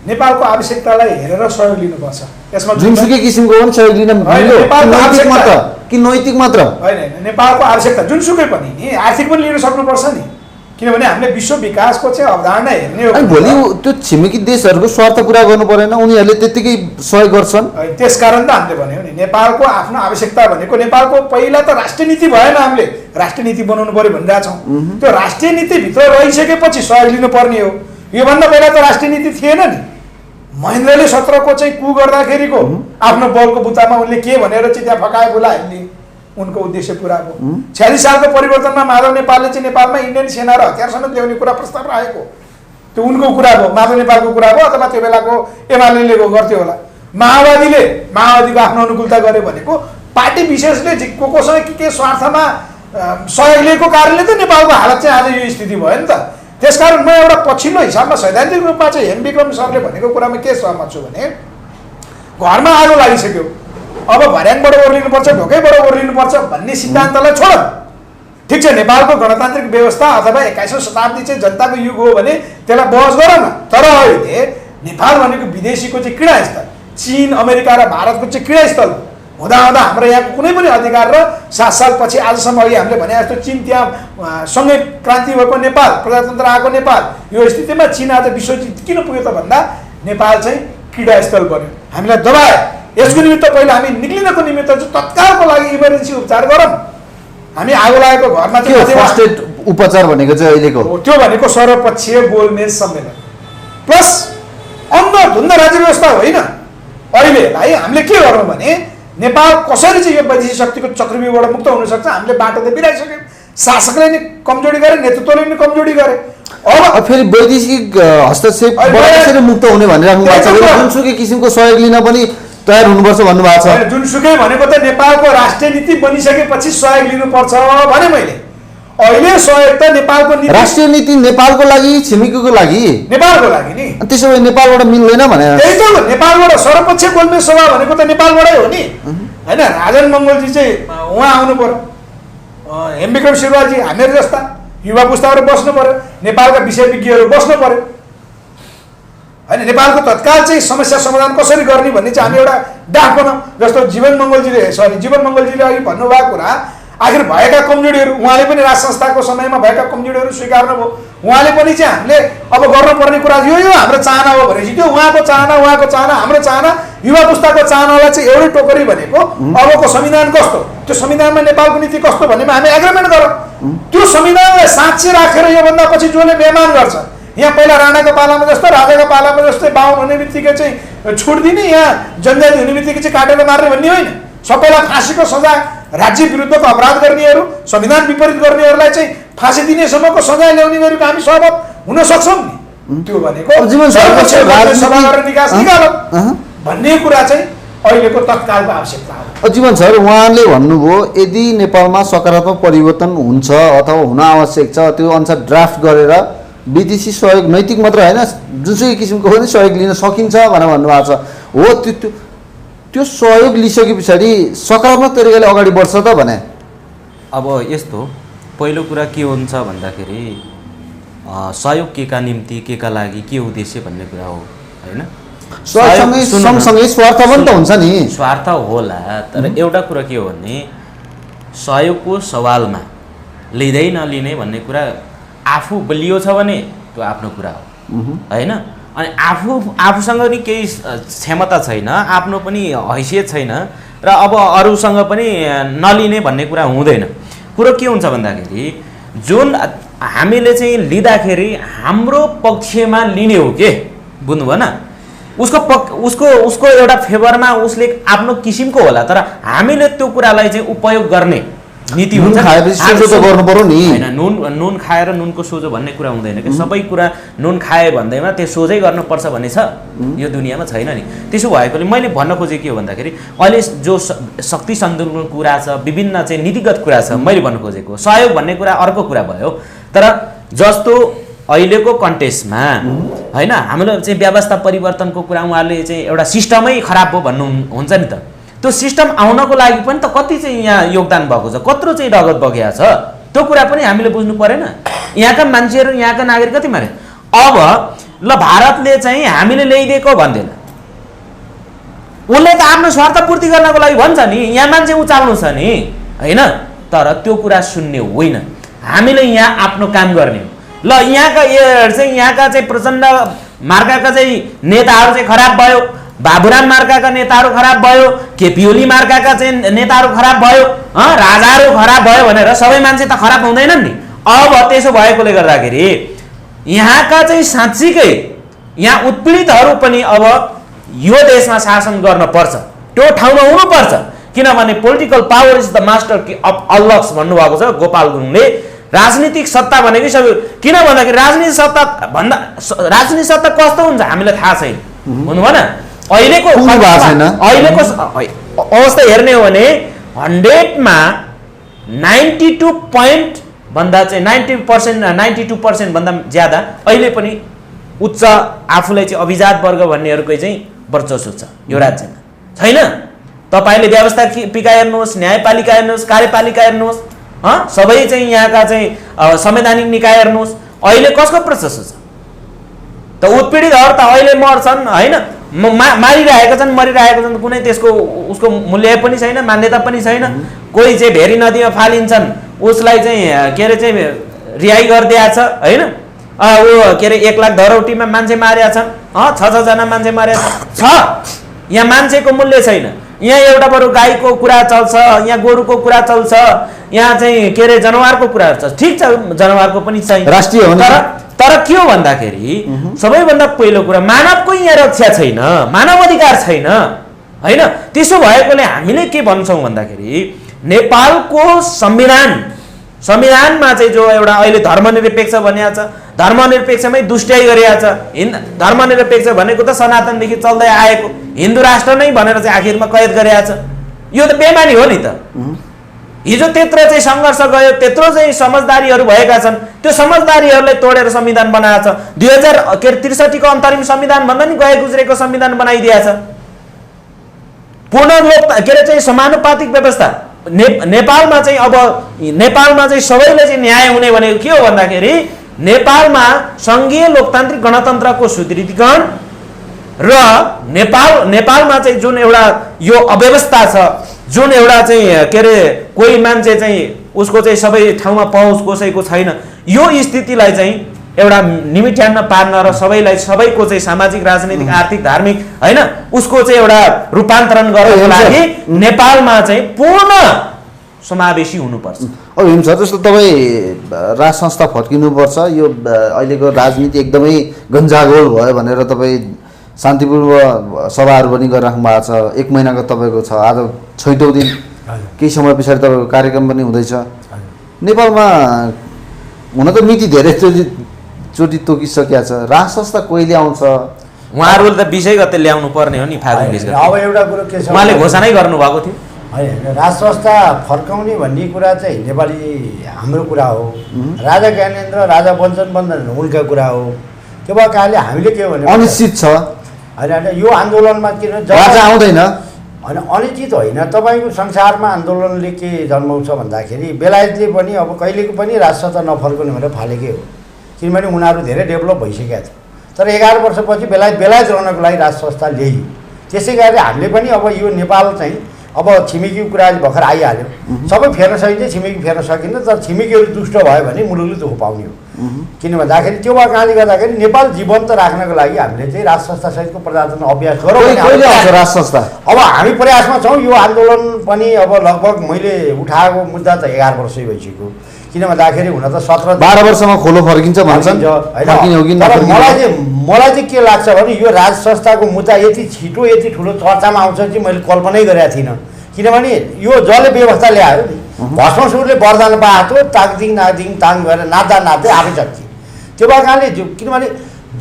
Speaker 1: नेपालको आवश्यकतालाई हेरेर सहयोग लिनुपर्छ। यसमा
Speaker 2: जुनसुकै किसिमको पनि सहयोग लिन नैतिक मात्र कि नैतिक मात्र
Speaker 1: होइन, नेपालको आवश्यकता जुनसुकै पनि नि आर्थिक पनि लिन सक्नुपर्छ नि, किनभने हामीले विश्व विकासको चाहिँ अवधारणा हेर्ने हो।
Speaker 2: भोलि त्यो छिमेकी देशहरूको स्वार्थ कुरा गर्नु परेन, उनीहरूले त्यत्तिकै सहयोग गर्छन्।
Speaker 1: त्यसकारण त हामीले भन्यौँ नि नेपालको आफ्नो आवश्यकता भनेको नेपालको पहिला त राष्ट्रिय नीति भएन, हामीले राष्ट्रिय नीति बनाउनु पर्यो भनिरहेछौँ। त्यो राष्ट्रिय नीतिभित्र रहिसकेपछि सहयोग लिनुपर्ने हो। योभन्दा पहिला त राष्ट्रिय नीति थिएन नि। महेन्द्रले 17 को चाहिँ कु गर्दाखेरिको आफ्नो बलको बुतामा उनले के भनेर चाहिँ त्यहाँ फकाए बोलाए, उनको उद्देश्य पुरा भयो। 46 सालको परिवर्तनमा माधव नेपालले चाहिँ नेपालमा इन्डियन सेना र हतियार समेत ल्याउने कुरा प्रस्ताव राखेको, त्यो उनको कुरा भयो, माधव नेपालको कुरा भयो, अथवा त्यो बेलाको एमाले गर्थ्यो होला। माओवादीको आफ्नो अनुकूलता गर्यो भनेको पार्टी विशेषले कोसँग के स्वार्थमा सहयोग लिएको कारणले त नेपालको हालत चाहिँ आज यो स्थिति भयो नि त। त्यसकारण म एउटा पछिल्लो हिसाबमा सैद्धान्तिक रूपमा चाहिँ हेम विक्रम सरले भनेको कुरामा के सहमत छु भने घरमा आगो लागिसक्यो, अब भर्याङबाट ओर्लिनुपर्छ, ढोकैबाट ओर्लिनुपर्छ भन्ने सिद्धान्तलाई छोड। ठिक छ, नेपालको गणतान्त्रिक व्यवस्था अथवा 21औं शताब्दी चाहिँ जनताको युग हो भने त्यसलाई बहस गर न। तर अहिले नेपाल भनेको विदेशीको चाहिँ क्रीडास्थल, चीन अमेरिका र भारतको चाहिँ क्रीडास्थल हुँदाहुँदा हाम्रो यहाँको कुनै पनि अधिकार र 7 सालपछि आजसम्म अघि हामीले भने जस्तो चीन त्यहाँ सँगै क्रान्ति भएको नेपाल, प्रजातन्त्र आएको नेपाल, यो स्थितिमा चीन आज विश्वजित किन पुग्यो त भन्दा नेपाल चाहिँ क्रीडास्थल बन्यो। हामीलाई दबाए। यसको निमित्त पहिला हामी निक्लिनको निमित्त चाहिँ तत्कालको लागि इमर्जेन्सी उपचार गरौँ। हामी आगो लागेको घरमा चाहिँ
Speaker 2: फर्स्ट एड उपचार भनेको चाहिँ अहिलेको
Speaker 1: त्यो भनेको सर्वपक्षीय गोलमेज सम्मेलन प्लस अन्धधुन्ध राज्य व्यवस्था होइन। अहिलेलाई हामीले के गरौँ भने नेपाल कसरी चाहिँ यो वैदेशिक शक्तिको चक्रव्यूहबाट मुक्त हुन सक्छ हामीले बाटो त बिराइसक्यौँ। शासकले नि कमजोरी गरे, नेतृत्वले नि कमजोरी गरे। अब
Speaker 2: फेरि वैदेशिक हस्तक्षेपबाट मुक्त हुने भनिराख्नु भएको छ। जुनसुकै किसिमको सहयोग लिन पनि तयार हुनुपर्छ भन्नुभएको छ।
Speaker 1: जुनसुकै भनेको त नेपालको राष्ट्रिय नीति बनिसकेपछि सहयोग लिनुपर्छ भने मैले अहिले सहयोग त नेपालको नीति
Speaker 2: राष्ट्रिय नीति नेपालको लागि छिमेकीको लागि
Speaker 1: नेपालको लागि नि
Speaker 2: अनि त्यसो भए नेपालबाट मिल्दैन भने
Speaker 1: त्यही त नेपालबाट सर्वपक्ष गोलमेज सभा भनेको त नेपालबाटै हो नि होइन। राजन मङ्गोलजी चाहिँ उहाँ आउनु पर्यो, हेमविक्रम शेरवालजी हामीहरू जस्ता युवा पुस्ताहरू बस्नु पर्यो, नेपालका विषय विज्ञहरू बस्नु पर्यो होइन। नेपालको तत्काल चाहिँ समस्या समाधान कसरी गर्ने भन्ने चाहिँ हामी एउटा डाक बनाऊँ। जस्तो जीवन मङ्गोलजीले अघि भन्नुभएको कुरा, आखिर भएका कमजोरीहरू उहाँले पनि राज संस्थाको समयमा भएका कमजोरीहरू स्वीकार्नुभयो। उहाँले पनि चाहिँ हामीले अब गर्नुपर्ने कुरा यो हाम्रो चाहना हो भनेपछि त्यो उहाँको चाहना, हाम्रो चाहना, युवा पुस्ताको चाहनालाई चाहिँ एउटै टोकरी भनेको अबको संविधान कस्तो, त्यो संविधानमा नेपालको नीति कस्तो भन्नेमा हामी एग्रिमेन्ट गरौँ। त्यो संविधानलाई साँच्चै राखेर योभन्दा पछि जसले बेमान गर्छ, यहाँ पहिला राणाको पालामा जस्तो राजाको पालामा जस्तै बाहुन हुने बित्तिकै चाहिँ छुट दिने, यहाँ जनजाति हुने बित्तिकै चाहिँ काटेर मार्ने भन्ने होइन। सबैलाई फाँसीको सजाय, राज्य विरुद्धको अपराध गर्नेहरू, संविधान विपरीत गर्नेहरूलाई चाहिँ फाँसी दिनेसम्मको सजाय ल्याउने गरेको हामी सहमत हुन सक्छौँ नि। त्यो भनेको सभा गरेर निकास निकालौँ भन्ने कुरा चाहिँ अहिलेको तत्कालको आवश्यकता हो।
Speaker 2: जीवन सर, उहाँले भन्नुभयो यदि नेपालमा सकारात्मक परिवर्तन हुन्छ अथवा हुन आवश्यक छ त्यो अनुसार ड्राफ्ट गरेर विदेशी सहयोग नैतिक मात्र होइन जुनसुकै किसिमको पनि सहयोग लिन सकिन्छ भनेर भन्नुभएको छ। हो, त्यो सहयोग लिइसके पछाडि सकारात्मक तरिकाले अगाडि बढ्छ त भने?
Speaker 3: अब यस्तो पहिलो कुरा के हुन्छ भन्दाखेरि सहयोग केका निम्ति, केका लागि, के उद्देश्य भन्ने कुरा हो होइन।
Speaker 2: सँगसँगै स्वार्थ पनि त हुन्छ नि।
Speaker 3: स्वार्थ होला, तर एउटा कुरा के हो भने सहयोगको सवालमा लिँदै नलिने भन्ने कुरा आफू बलियो छ भने त्यो आफ्नो कुरा हो होइन। अनि आफूसँग नि केही क्षमता छैन, आफ्नो पनि हैसियत छैन र अब अरूसँग पनि नलिने भन्ने कुरा हुँदैन। कुरो के हुन्छ भन्दाखेरि जुन हामीले चाहिँ लिँदाखेरि हाम्रो पक्षमा लिने हो के, बुझ्नुभयो न? उसको एउटा फेभरमा उसले आफ्नो किसिमको होला, तर हामीले त्यो कुरालाई चाहिँ उपयोग गर्ने नीति हुन्छ।
Speaker 2: गर्नु पर्यो नि
Speaker 3: होइन, नुन खाएर नुनको सोझो भन्ने कुरा हुँदैन कि। सबै कुरा नुन खाए भन्दैमा त्यो सोझै गर्नुपर्छ भन्ने छ यो दुनियाँमा छैन नि। त्यसो भएकोले मैले भन्न खोजेको के हो भन्दाखेरि अहिले जो शक्ति सन्तुलनको कुरा छ, विभिन्न चाहिँ नीतिगत कुरा छ, मैले भन्न खोजेको सहयोग भन्ने कुरा अर्को कुरा भयो। तर जस्तो अहिलेको कन्टेक्स्टमा होइन हाम्रो चाहिँ व्यवस्था परिवर्तनको कुरा उहाँले चाहिँ एउटा सिस्टमै खराब हो भन्नुहुन्छ नि त। त्यो सिस्टम आउनको लागि पनि त कति चाहिँ यहाँ योगदान भएको छ, कत्रो चाहिँ रगत बगेको छ, त्यो कुरा पनि हामीले बुझ्नु परेन। यहाँका मान्छेहरू, यहाँका नागरिक कति मारे। अब ल भारतले चाहिँ हामीले ल्याइदिएको भन्दैन, उसले त आफ्नो स्वार्थ पूर्ति गर्नको लागि भन्छ नि, यहाँ मान्छे उचाल्नु छ नि होइन। तर त्यो कुरा सुन्ने होइन, हामीले यहाँ आफ्नो काम गर्ने हो। ल यहाँका चाहिँ प्रचण्ड मार्काका चाहिँ नेताहरू चाहिँ खराब भयो, बाबुराम मार्काका नेताहरू खराब भयो, केपी ओली मार्काका चाहिँ नेताहरू खराब भयो, राजाहरू खराब भयो भनेर सबै मान्छे त खराब हुँदैनन् नि। अब त्यसो भएकोले गर्दाखेरि यहाँका चाहिँ साँच्चीकै यहाँ उत्पीडितहरू पनि अब यो देशमा शासन गर्न पर्छ, त्यो ठाउँमा हुनुपर्छ। किनभने political power is the master of all locks भन्नुभएको छ गोपाल गुरुङले। राजनीतिक सत्ता भनेकै सबै, किन भन्दाखेरि राजनीतिक सत्ता कस्तो हुन्छ हामीलाई थाहा छैन, भन्नु भएन। अहिलेको अवस्था हेर्ने हो भने 100मा 92% भन्दा चाहिँ 92% भन्दा ज्यादा अहिले पनि उच्च आफूलाई चाहिँ अभिजात वर्ग भन्नेहरूकै चाहिँ वर्चस्व छ यो राज्यमा, छैन? तपाईँले व्यवस्थापिका हेर्नुहोस्, न्यायपालिका हेर्नुहोस्, कार्यपालिका हेर्नुहोस्, सबै चाहिँ यहाँका चाहिँ संवैधानिक निकाय हेर्नुहोस्, अहिले कसको प्रशस्त छ त? उत्पीडितहरू त अहिले मर्छन् होइन, मारिरहेका छन्, मरिरहेका छन्, कुनै त्यसको उसको मूल्य पनि छैन, मान्यता पनि छैन। कोही चाहिँ भेरी नदीमा फालिन्छन्, उसलाई चाहिँ के अरे चाहिँ रिहाई गरिदिएको छ होइन। ऊ के अरे 1 लाख धरौटीमा मान्छे मारेका छन्, 6 जना मान्छे मारेका छ। यहाँ मान्छेको मूल्य छैन। यहाँ एउटा बरु गाईको कुरा चल्छ, यहाँ गोरुको कुरा चल्छ, यहाँ चाहिँ के अरे जनावरको कुरा छ। ठिक छ, जनावरको पनि चाहिन्छ राष्ट्रिय हो, तर के हो भन्दाखेरि सबैभन्दा पहिलो कुरा मानवको यहाँ रक्षा छैन, मानव अधिकार छैन होइन। त्यसो भएकोले हामीले के भन्छौँ भन्दाखेरि नेपालको संविधानमा चाहिँ जो एउटा अहिले धर्मनिरपेक्ष भनिएको छ, धर्मनिरपेक्षमै दुष्ट्याइ गरिएको छ। धर्मनिरपेक्ष भनेको त सनातनदेखि चल्दै आएको हिन्दू राष्ट्र नै भनेर चाहिँ आखिरमा कैद गरिएको छ। यो त बेमानी हो नि त। हिजो त्यत्रो चाहिँ सङ्घर्ष गयो, त्यत्रो चाहिँ समझदारीहरू भएका छन्, त्यो समझदारीहरूलाई तोडेर संविधान बनाएको छ। 2063 को अन्तरिम संविधान भन्दा नि गए गुज्रेको संविधान बनाइदिएको छ। पूर्ण लोक के अरे चाहिँ समानुपातिक व्यवस्था नेपालमा चाहिँ अब नेपालमा चाहिँ सबैले चाहिँ न्याय हुने भनेको के हो भन्दाखेरि नेपालमा सङ्घीय लोकतान्त्रिक गणतन्त्रको सुदृढीकरण र नेपालमा चाहिँ जुन एउटा यो अव्यवस्था छ, जुन एउटा चाहिँ के अरे कोही मान्छे चाहिँ उसको चाहिँ सबै ठाउँमा पहुँच कसैको छैन, यो स्थितिलाई चाहिँ एउटा निमिट्यान्न पार्न र सबैको चाहिँ सामाजिक राजनीतिक आर्थिक धार्मिक होइन उसको चाहिँ एउटा रूपान्तरण गर्नको लागि नेपालमा चाहिँ पूर्ण समावेशी हुनुपर्छ।
Speaker 2: अब हेर्नु सर, जस्तो तपाईँ राज संस्था फर्किनुपर्छ, यो अहिलेको राजनीति एकदमै गन्जागोल भयो भनेर तपाईँ शान्तिपूर्व सभाहरू पनि गरिराख्नु भएको छ। 1 महिनाको तपाईँको छ, आज 6औं दिन, केही समय पछाडि तपाईँको कार्यक्रम पनि हुँदैछ। नेपालमा हुन त मिति धेरै चोटि तोकिसकेका छ, राज संस्था कहिले आउँछ?
Speaker 3: उहाँहरूले त 20 गते ल्याउनु पर्ने हो नि, फागुन 20 गते।
Speaker 4: अब एउटा कुरो के छ,
Speaker 3: उहाँले घोषणै गर्नुभएको थियो।
Speaker 4: होइन, राज संस्था फर्काउने भन्ने कुरा चाहिँ नेपाली हाम्रो कुरा हो। राजा ज्ञानेन्द्र राजा बन्छन् उनका कुरा हो। त्यो भएको कारणले हामीले के भने
Speaker 2: अनिश्चित छ
Speaker 4: होइन, यो आन्दोलनमा किन
Speaker 2: राजा आउँदैन
Speaker 4: होइन, अनिश्चित होइन। तपाईँको संसारमा आन्दोलनले के जन्माउँछ भन्दाखेरि बेलायतले पनि अब कहिलेको पनि राज संस्था नफर्काउने भनेर फालेकै हो, किनभने उनीहरू धेरै डेभलप भइसकेका थियो। तर 11 वर्षपछि बेलायत रहनको लागि राज संस्था ल्याइयो। त्यसै कारणले हामीले पनि अब यो नेपाल चाहिँ अब छिमेकीको कुरा अहिले भर्खर आइहाल्यो, सबै फेर्न सकिन्छ, छिमेकी फेर्न सकिन्छ। तर छिमेकीहरू दुष्ट भयो भने मुलुकले दुःख पाउने हो। किन भन्दाखेरि त्यो भएको कारणले गर्दाखेरि नेपाल जीवन्त राख्नको लागि हामीले चाहिँ राज संस्थासहितको प्रजातन्त्र अभ्यास गरौँ।
Speaker 2: राज संस्था
Speaker 4: अब हामी प्रयासमा छौँ। यो आन्दोलन पनि अब लगभग मैले उठाएको मुद्दा त 11 वर्षै भइसक्यो। किन भन्दाखेरि हुन त
Speaker 2: 12 वर्षमा खोलो फर्किन्छ भन्छन्।
Speaker 4: मलाई चाहिँ के लाग्छ भने यो राज संस्थाको मुद्दा यति छिटो यति ठुलो चर्चामा आउँछ चाहिँ मैले कल्पनै गरेको थिइनँ। किनभने यो जसले व्यवस्था ल्यायो नि, भस्मासुरले वरदान पाएको ताकदिङ नाकदिङ ताङ गरेर नाच्दै आफै सक्थ्यो। त्यो भएको कारणले किनभने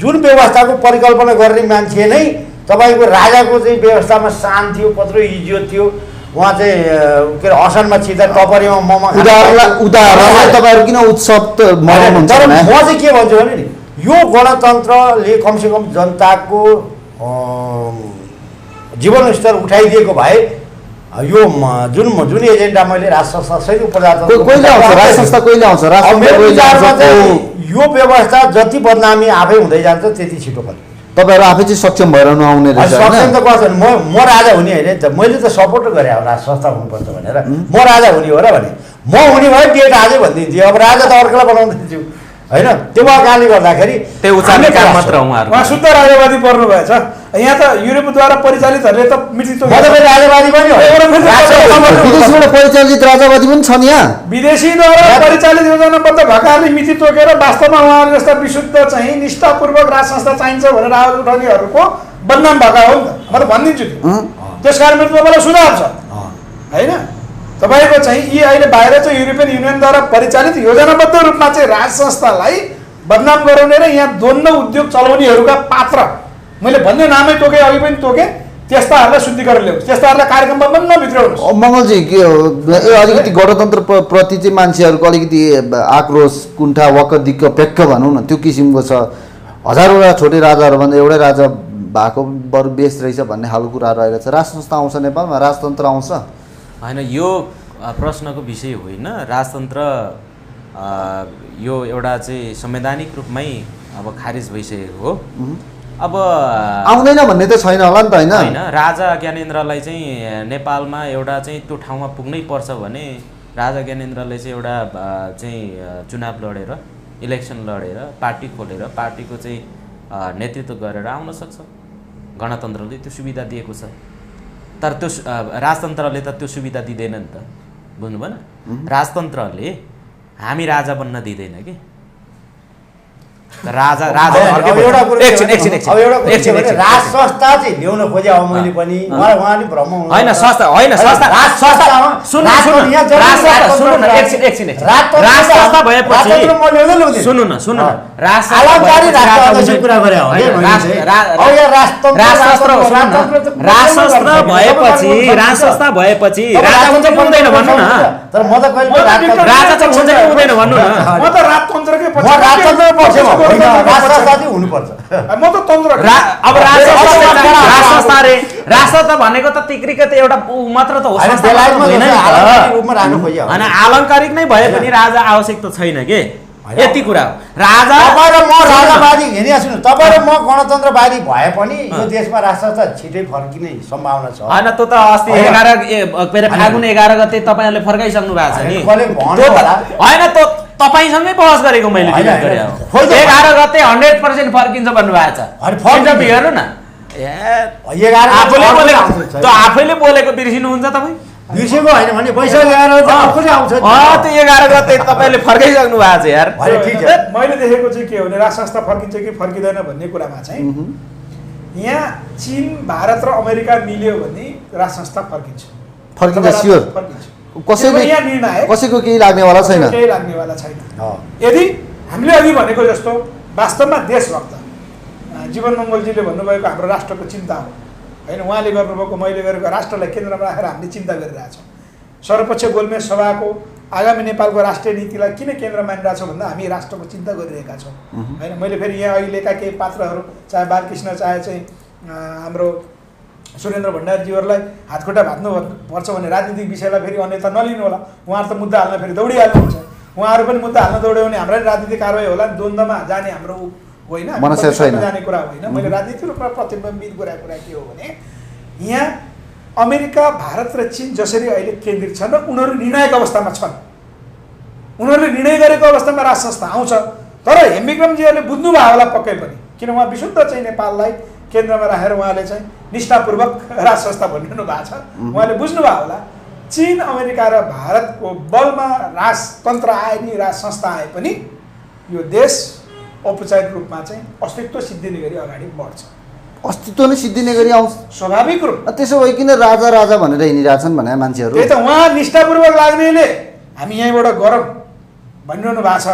Speaker 4: जुन व्यवस्थाको परिकल्पना गर्ने मान्छे नै तपाईँको राजाको चाहिँ व्यवस्थामा शान थियो, कत्रो इज्जत थियो। उहाँ चाहिँ के अरे असनमा छिर्दा टपरीमा मोमो
Speaker 2: उदाहरण तपाईँहरू किन उत्सव त मनाउनुहुन्छ?
Speaker 4: तर म चाहिँ के भन्छु भने नि, यो गणतन्त्रले कमसेकम जनताको जीवनस्तर उठाइदिएको भए यो जुन एजेन्डा मैले राज संस्थासहित प्रजातन्त्र यो व्यवस्था जति बदनामी आफै हुँदै जान्छ त्यति छिटो पर्छ।
Speaker 2: तपाईँहरू आफै चाहिँ सक्षम भएर नआउने रहेछ।
Speaker 4: सक्षम त गर्छ। म राजा हुने होइन, मैले त सपोर्ट गरेँ अब राज संस्था हुनुपर्छ भनेर। म राजा हुने हो र भने म हुने भए डेट आजै भनिदिन्थेँ। अब राजा त अर्कोलाई बनाउनु दिन्छु होइन। त्यो भएको कारणले गर्दाखेरि
Speaker 3: त्यो उचाल्ने काम मात्र
Speaker 1: उहाँ शुद्ध राजावादी पर्नु भएछ। यहाँ त युरोपद्वारा परिचालितहरूले त मितित्व
Speaker 4: राजावादी पनि हो,
Speaker 2: विदेशबाट परिचालित राजावादी पनि छन्। यहाँ
Speaker 1: विदेशीद्वारा परिचालित योजनाबद्ध भएकाहरूले मिति तोकेर वास्तवमा उहाँहरू जस्ता विशुद्ध चाहिँ निष्ठापूर्वक राज संस्था चाहिन्छ भनेर आवाज उठाउनेहरूको बदनाम भएका हो नि त। म त भनिदिन्छु त्यो। त्यसकारण मेरो तपाईँलाई सुझाव छ होइन, तपाईँको चाहिँ यी अहिले बाहिर चाहिँ युरोपियन युनियनद्वारा परिचालित योजनाबद्ध रूपमा चाहिँ राज संस्थालाई बदनाम गराउने र यहाँ द्वन्द्व उद्योग चलाउनेहरूका पात्र, मैले भन्ने नामै तोकेँ, अघि पनि तोकेँ, त्यस्ताहरूलाई शुद्धिकरण ल्याउनु, त्यस्ताहरूलाई कार्यक्रममा पनि नभित्राउनुहोस्।
Speaker 2: मङ्गलजी के हो, अलिकति गणतन्त्र प्रति चाहिँ मान्छेहरूको अलिकति आक्रोश कुण्ठा वक्क दिक्क पेक्क भनौँ न त्यो किसिमको छ। हजारवटा छोटे राजाहरूभन्दा एउटै राजा भएको बरु बेस रहेछ भन्ने खालको कुराहरू आइरहेको छ। राज संस्था आउँछ नेपालमा, राजतन्त्र आउँछ
Speaker 3: होइन? यो प्रश्नको विषय होइन। राजतन्त्र यो एउटा चाहिँ संवैधानिक रूपमै अब खारिज भइसकेको हो। अब
Speaker 2: आउँदैन भन्ने त छैन होला नि त होइन?
Speaker 3: होइन, राजा ज्ञानेन्द्रलाई चाहिँ नेपालमा एउटा चाहिँ त्यो ठाउँमा पुग्नै पर्छ भने राजा ज्ञानेन्द्रले चाहिँ एउटा चाहिँ चुनाव लडेर इलेक्सन लडेर पार्टी खोलेर पार्टीको चाहिँ नेतृत्व गरेर आउन सक्छ। गणतन्त्रले त्यो सुविधा दिएको छ। तर त्यो राजतन्त्रले त त्यो सुविधा दिँदैन नि त, बुझ्नु भएन? राजतन्त्रले हामी राजा बन्न दिँदैन कि। राजा राजा अर्कै
Speaker 4: अब एउटा कुरो
Speaker 3: एकछिन एकछिन एकछिन
Speaker 4: अब एउटा कुरो
Speaker 3: एकछिन
Speaker 4: के भने,
Speaker 3: एकछिन
Speaker 4: राज संस्था चाहिँ ल्याउन खोजे अब मैले पनि उहाँले भ्रम हुनु
Speaker 3: होइन संस्था होइन संस्था
Speaker 4: राज संस्थामा
Speaker 3: सुन्नु सुन्नु राज संस्था सुन्नु न एकछिन एकछिन एकछिन राज संस्था भएपछि सुन्नु न सुन्नु न राज संस्था
Speaker 4: आलमकारी राष्ट्रवादको कुरा गरे हो के मैले चाहिँ। अब यहाँ
Speaker 3: राजशस्त्र भएपछि राजशस्त्र भएपछि राजा हुन्छ कि हुँदैन भन्नु न
Speaker 4: तर म त कहिले
Speaker 3: राजा चाहिँ हुन्छ कि हुँदैन भन्नु न
Speaker 1: म त राजतन्त्रकै
Speaker 4: म राजतन्त्र पक्षमा होइन, राजसंस्था चाहिँ हुनुपर्छ।
Speaker 1: म त तन्त्र
Speaker 3: अब राजसंस्था रे राजसंस्था भनेको त तिक्रिकै त एउटा मात्र त हो
Speaker 4: होइन,
Speaker 3: संस्था
Speaker 4: बेलायतमा
Speaker 3: होइन नि
Speaker 4: जस्तो
Speaker 3: त।
Speaker 4: आलमकारी रूपमा राख्नु खोज्यो
Speaker 3: होइन आलङ्कारिक नै भए पनि राजा आवश्यक त छैन के यति कुरा हो राजा
Speaker 4: तपाईँ र म राजावादी हिँडिया सुन्नु, तपाईँ र म गणतन्त्रवादी भए पनि यो देशमा राजसंस्था छिटै फर्किने सम्भावना छ।
Speaker 3: होइन त्यो त अस्ति 11 के अरे फागुन 11 गते तपाईँहरूले फर्काइसक्नु भएको छ नि
Speaker 4: कसले भन्नु
Speaker 3: त्यो त
Speaker 4: होला?
Speaker 3: होइन त्यो तपाईँसँगै बहस गरेको मैले
Speaker 4: होइन,
Speaker 3: डिबेट गरे
Speaker 4: होइन। खोइ त
Speaker 3: 11 गते 100% फर्किन्छ भन्नुभएको छ
Speaker 4: अनि फर्किन्छ।
Speaker 3: इन्टरभ्यू हेर्नु न आफैले बोलेको बिर्सिनुहुन्छ तपाईँ
Speaker 4: बिर्सेको होइन भने वैशाख 11 त आफूले आउँछ नि।
Speaker 3: त्यो 11 गते तपाईँले फर्काइसक्नु भएको छ यार
Speaker 4: होइन, ठिक छ।
Speaker 1: मैले देखेको चाहिँ के हो भने राज संस्था फर्किन्छ कि फर्किँदैन भन्ने कुरामा चाहिँ यहाँ चीन भारत र अमेरिका मिल्यो भने राज संस्था फर्किन्छ
Speaker 2: फर्किन्छ स्योर
Speaker 1: फर्किन्छ
Speaker 2: कसैले
Speaker 1: यहाँ निर्णय
Speaker 2: कसैको केही लाग्नेवाला छैन
Speaker 1: केही लाग्नेवाला छैन
Speaker 4: अँ।
Speaker 1: यदि हामीले अघि भनेको जस्तो वास्तवमा देशभक्त जीवन मङ्गलजीले भन्नुभएको हाम्रो राष्ट्रको चिन्ता हो होइन उहाँले गर्नुभएको मैले गरेको राष्ट्रलाई केन्द्रमा राखेर हामीले चिन्ता गरिरहेछौँ सर्वपक्ष गोलमेज सभाको आगामी नेपालको राष्ट्रिय नीतिलाई किन केन्द्र मानिरहेछौँ भन्दा हामी राष्ट्रको चिन्ता गरिरहेका छौँ होइन मैले फेरि यहाँ अहिलेका केही पात्रहरू चाहे बालकृष्ण चाहे चाहिँ हाम्रो सुरेन्द्र भण्डारीजीहरूलाई हातखुट्टा भाँच्नु पर्छ भने राजनीतिक विषयलाई फेरि अन्यथा नलिनु होला उहाँहरू त मुद्दा हाल्न फेरि दौडिहाल्नुहुन्छ उहाँहरू पनि मुद्दा हाल्न दौड्यो भने हाम्रै राजनीतिक कारवाही होला नि द्वन्द्वमा जाने हाम्रो होइन
Speaker 2: मनसा छैन।
Speaker 1: जाने कुरा होइन मैले राजनीतिक रूपमा प्रतिबिम्बित गरेको कुरा के हो भने यहाँ अमेरिका भारत र चीन जसरी अहिले केन्द्रित छन् र उनीहरू निर्णायक अवस्थामा छन् उनीहरूले निर्णय गरेको अवस्थामा राज संस्था आउँछ तर हेमविक्रमजीहरूले बुझ्नुभयो होला पक्कै पनि किन उहाँ विशुद्ध चाहिँ नेपाललाई केन्द्रमा राखेर उहाँले चाहिँ निष्ठापूर्वक राज संस्था भनिरहनु भएको छ उहाँले बुझ्नुभयो होला चीन अमेरिका र भारतको बलमा राजतन्त्र आए नि राज संस्था आए पनि यो देश औपचारिक रूपमा चाहिँ अस्तित्व सिद्धिने गरी अगाडि बढ्छ
Speaker 2: अस्तित्व नै सिद्धिने गरी आउँछ
Speaker 1: स्वाभाविक रूप
Speaker 2: त्यसो भए किन राजा राजा भनेर हिँडिरहेछन् भने मान्छेहरू
Speaker 1: त्यही त उहाँ निष्ठापूर्वक लाग्नेले हामी यहीँबाट गरौँ भनिरहनु भएको छ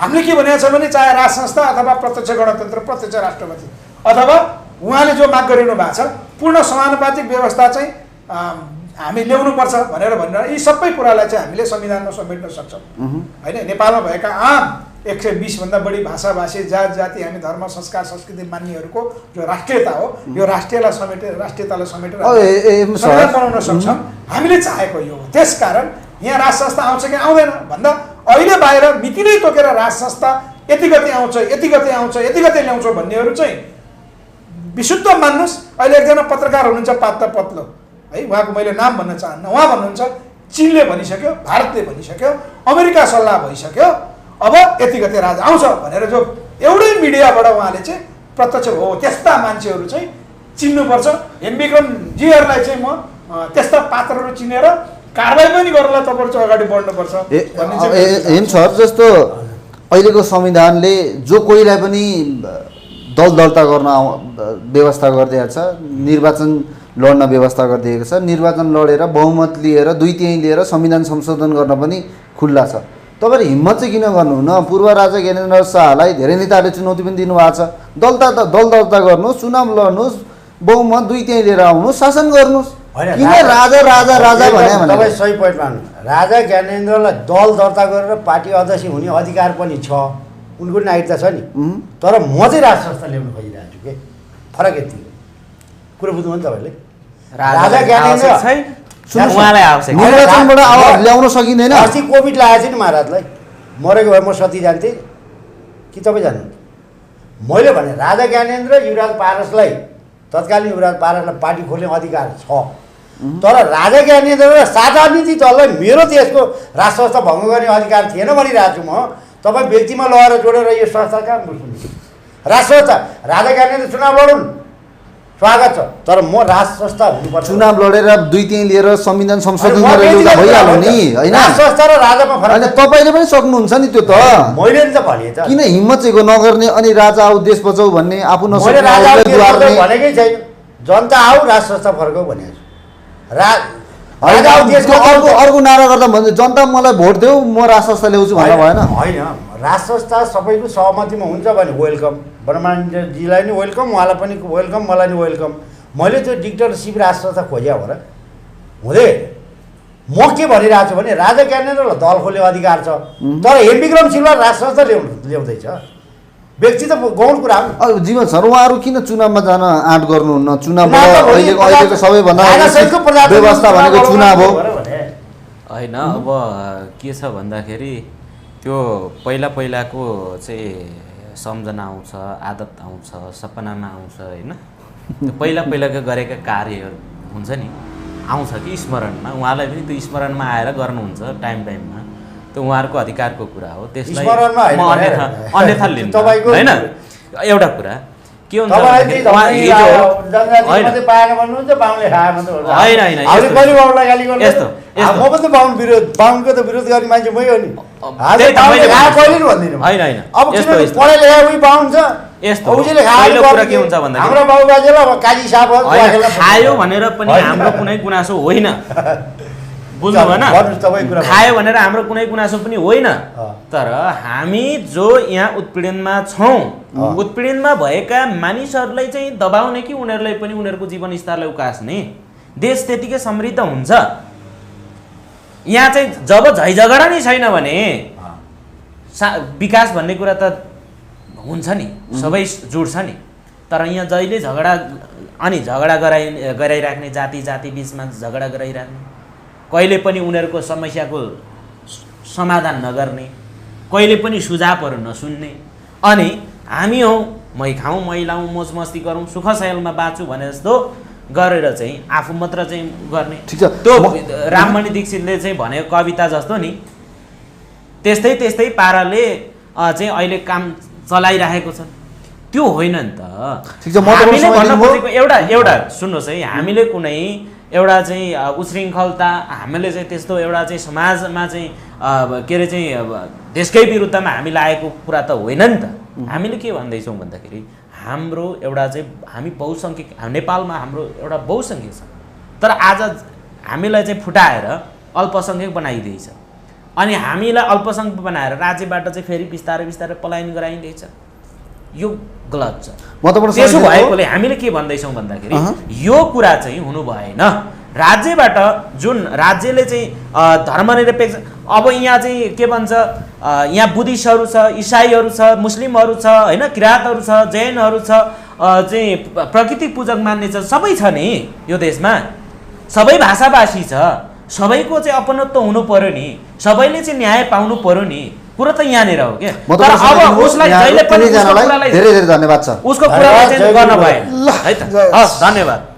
Speaker 1: हामीले के भनेको छ भने चाहे राज संस्था अथवा प्रत्यक्ष गणतन्त्र प्रत्यक्ष राष्ट्रपति अथवा उहाँले जो माग गरिरहनु भएको छ पूर्ण समानुपातिक व्यवस्था चाहिँ हामी ल्याउनुपर्छ भनेर यी सबै कुरालाई चाहिँ हामीले संविधानमा समेट्न सक्छौँ होइन नेपालमा भएका आम 120 भन्दा बढी भाषाभाषी जात जाति हामी धर्म संस्कार संस्कृति मान्नेहरूको जो राष्ट्रियता हो यो राष्ट्रियतालाई समेटेर संविधान बनाउन सक्छौँ हामीले चाहेको यो हो त्यसकारण यहाँ राज संस्था आउँछ कि आउँदैन भन्दा अहिले बाहिर मिति नै तोकेर राज संस्था यति गति आउँछ यति गति आउँछ यति गति ल्याउँछ भन्नेहरू चाहिँ विशुद्ध मान्नुहोस् अहिले एकजना पत्रकार हुनुहुन्छ पात्ता पत्लो है उहाँको मैले नाम भन्न चाहन्न उहाँ भन्नुहुन्छ चीनले भनिसक्यो भारतले भनिसक्यो अमेरिका सल्लाह भइसक्यो अब यति गति राज आउँछ भनेर जो एउटै मिडियाबाट उहाँले चाहिँ प्रत्यक्ष हो त्यस्ता मान्छेहरू चाहिँ चिन्नुपर्छ हेमविक्रमजीहरूलाई चाहिँ म त्यस्ता पात्रहरू चिनेर कारबाही पनि गर्नलाई तपाईँहरू चाहिँ अगाडि बढ्नुपर्छ
Speaker 2: हेम सर जस्तो अहिलेको संविधानले जो कोहीलाई पनि दल दर्ता गर्न व्यवस्था गरिदिएको छ निर्वाचन लड्न व्यवस्था गरिदिएको छ निर्वाचन लडेर बहुमत लिएर 2/3 लिएर संविधान संशोधन गर्न पनि खुल्ला छ तपाईहरु हिम्मत चाहिँ किन गर्नुहुन्न पूर्व राजा ज्ञानेन्द्र शाहलाई धेरै नेताहरूले चुनौती पनि दिनुभएको छ दल दर्ता गर्नुहोस् चुनाव लड्नुहोस् बहुमत 2/3 लिएर आउनुहोस् शासन गर्नुहोस् किन राजा राजा राजा भने
Speaker 4: तपाईँ सही पोइन्ट मान्नु राजा ज्ञानेन्द्रलाई दल दर्ता गरेर पार्टी अध्यक्ष हुने अधिकार पनि छ उनको नागरिकता छ नि तर म चाहिँ राज संस्था ल्याउन खोजिरहेको छु के फरक यति हो कुरो बुझ्नु नि तपाईँले राजा ज्ञानेन्द्र
Speaker 3: उहाँलाई आवश्यक
Speaker 2: निर्वाचनबाट ल्याउन सकिँदैन
Speaker 4: अस्ति कोभिड लागेको थियो नि महाराजलाई मरेको भए म सती जान्थेँ कि तपाईँ जान्नु मैले भने राजा ज्ञानेन्द्र युवराज पारसलाई तत्कालीन युवराज पारसलाई पार्टी खोल्ने अधिकार छ तर राजा ज्ञानेन्द्र र साझा नीति दललाई मेरो देशको राज संस्था भङ्ग गर्ने अधिकार थिएन भनिरहेको छु म तपाईँ व्यक्तिमा लगाएर जोडेर यो संस्था कहाँ बुझ्नु राज संस्था राजा ज्ञानेन्द्र चुनाव लडुन् स्वागत छ, तर म राज संस्था हुनुपर्छ।
Speaker 2: चुनाव लडेर 2-3 लिएर संविधान संशोधन गरेर ल्याउँदा भइहाल्यो नि होइन?
Speaker 4: राज संस्था र राजामा फरक
Speaker 2: होइन, तपाईँले पनि सक्नुहुन्छ नि त्यो त।
Speaker 4: मैले नि त भने त
Speaker 2: किन हिम्मत चाहिँ नगर्ने अनि राजा आऊ देश बचाऊ भन्ने, आफू
Speaker 4: मैले
Speaker 2: नसक्ने
Speaker 4: राजा
Speaker 2: अरूलाई दुवार्ने?
Speaker 4: भनेकै छैन, जनता आऊ राज संस्था फर्काऊ भनेको छु।
Speaker 2: होइन,
Speaker 4: राजा आऊ देश बचाऊ
Speaker 2: अर्को नारा गर्दा भन्छ जनता मलाई भोट देऊ म राज संस्था ल्याउँछु भन्दा भएन?
Speaker 4: होइन, राज संस्था सबैको सहमतिमा हुन्छ भने वेलकम, ब्रह्माण्डजीलाई नि वेलकम, उहाँलाई पनि वेलकम, मलाई नि वेलकम। मैले त्यो डिक्टेटरसिप राज संस्था खोज्या हो र हुँदै। म के भनिरहेको छु भने राजा ज्ञानेन्द्रलाई दल खोल्ने अधिकार छ, तर हेमविक्रम सिंहलाई राज संस्था ल्याउँदैछ। व्यक्ति त गौण कुरा हो।
Speaker 2: जीवन सर, उहाँहरू किन चुनावमा जान आँट गर्नुहुन्न? चुनावबाट अहिलेको सबैभन्दा व्यवस्था भनेको चुनाव हो
Speaker 3: होइन। अब के छ भन्दाखेरि त्यो पहिलाको चाहिँ सम्झना आउँछ, आदत आउँछ, सपनामा आउँछ होइन। त्यो पहिलाको गरेका कार्यहरू हुन्छ नि, आउँछ कि स्मरणमा, उहाँलाई पनि त्यो स्मरणमा आएर गर्नुहुन्छ टाइममा, त्यो उहाँहरूको अधिकारको कुरा हो। त्यसलाई म अन्यथा लिन्छु होइन। एउटा कुरा के हुन्छ भन्दाखेरि उहाँ हिजो होइन यस्तो
Speaker 4: म पनि त बाहुन विरोध, बाहुनको त विरोध गर्ने मान्छे मै हो नि।
Speaker 3: होइन
Speaker 4: अब पढाइ लेखा उही बाहुन छ,
Speaker 3: यस्तो
Speaker 4: औजीले
Speaker 3: पहिलो कुरा के हुन्छ भन्दाखेरि
Speaker 4: हाम्रो बाबु बाजेलाई अब काजी साहब
Speaker 3: खायो भनेर पनि हाम्रो कुनै गुनासो होइन, बुझ्नु भएन? खायो भनेर हाम्रो कुनै गुनासो पनि होइन, तर हामी जो यहाँ उत्पीडनमा छौँ, उत्पीडनमा भएका मानिसहरूलाई चाहिँ दबाउने कि उनीहरूलाई पनि उनीहरूको जीवनस्तरलाई उकास्ने? देश त्यतिकै समृद्ध हुन्छ। यहाँ चाहिँ जब झैझगडा नै छैन भने विकास भन्ने कुरा त हुन्छ नि, सबै जुड्छ नि। तर यहाँ जहिले झगडा अनि झगडा गराइराख्ने, जाति बिचमा झगडा गराइराख्ने, कहिले पनि उनीहरूको समस्याको समाधान नगर्ने, कहिले पनि सुझावहरू नसुन्ने, अनि हामी हौँ मै खाउँ मै लाउँ मोज मस्ती गरौँ सुख सयलमा बाँचौँ भने जस्तो गरेर चाहिँ आफू मात्र चाहिँ गर्ने। त्यो राममणि दीक्षितले चाहिँ भनेको कविता जस्तो नि, त्यस्तै पाराले चाहिँ अहिले काम चलाइरहेको छ। त्यो होइन नि त। हामीले भन्न खोजेको एउटा सुन्नुहोस् है, हामीले कुनै एउटा चाहिँ उशृङ्खलता, हामीले चाहिँ त्यस्तो एउटा चाहिँ समाजमा चाहिँ के अरे चाहिँ देशकै विरुद्धमा हामी लागेको कुरा त होइन नि त। हामीले के भन्दैछौँ भन्दाखेरि हाम्रो एउटा चाहिँ हामी बहुसङ्ख्यक, नेपालमा हाम्रो एउटा बहुसङ्ख्यक छ, तर आज हामीलाई चाहिँ फुटाएर अल्पसङ्ख्यक बनाइदिएछ, अनि हामीलाई अल्पसङ्ख्यक बनाएर राज्यबाट चाहिँ फेरि बिस्तारै पलायन गराइँदैछ। यो गलत छ। त्यसो भएकोले हामीले के भन्दैछौँ भन्दाखेरि यो कुरा चाहिँ हुनु भएन। राज्यबाट जुन राज्यले चाहिँ धर्मनिरपेक्ष, अब यहाँ चाहिँ के भन्छ, यहाँ बुद्धिस्टहरू छ, इसाईहरू छ, मुस्लिमहरू छ होइन, किराँतहरू छ, जैनहरू छ, चाहिँ प्रकृति पूजक मान्ने छ, सबै छ नि यो देशमा, सबै भाषाभाषी छ, सबैको चाहिँ अपनत्व हुनु पर्यो नि, सबैले चाहिँ न्याय पाउनु पर्यो नि। कुरा त यहाँनिर हो क्या। तर अब उसलाई जहिले पनि
Speaker 2: धेरै धेरै धन्यवाद छ,
Speaker 3: उसको कुरालाई चाहिँ गर्न भएन है त। हस्, धन्यवाद।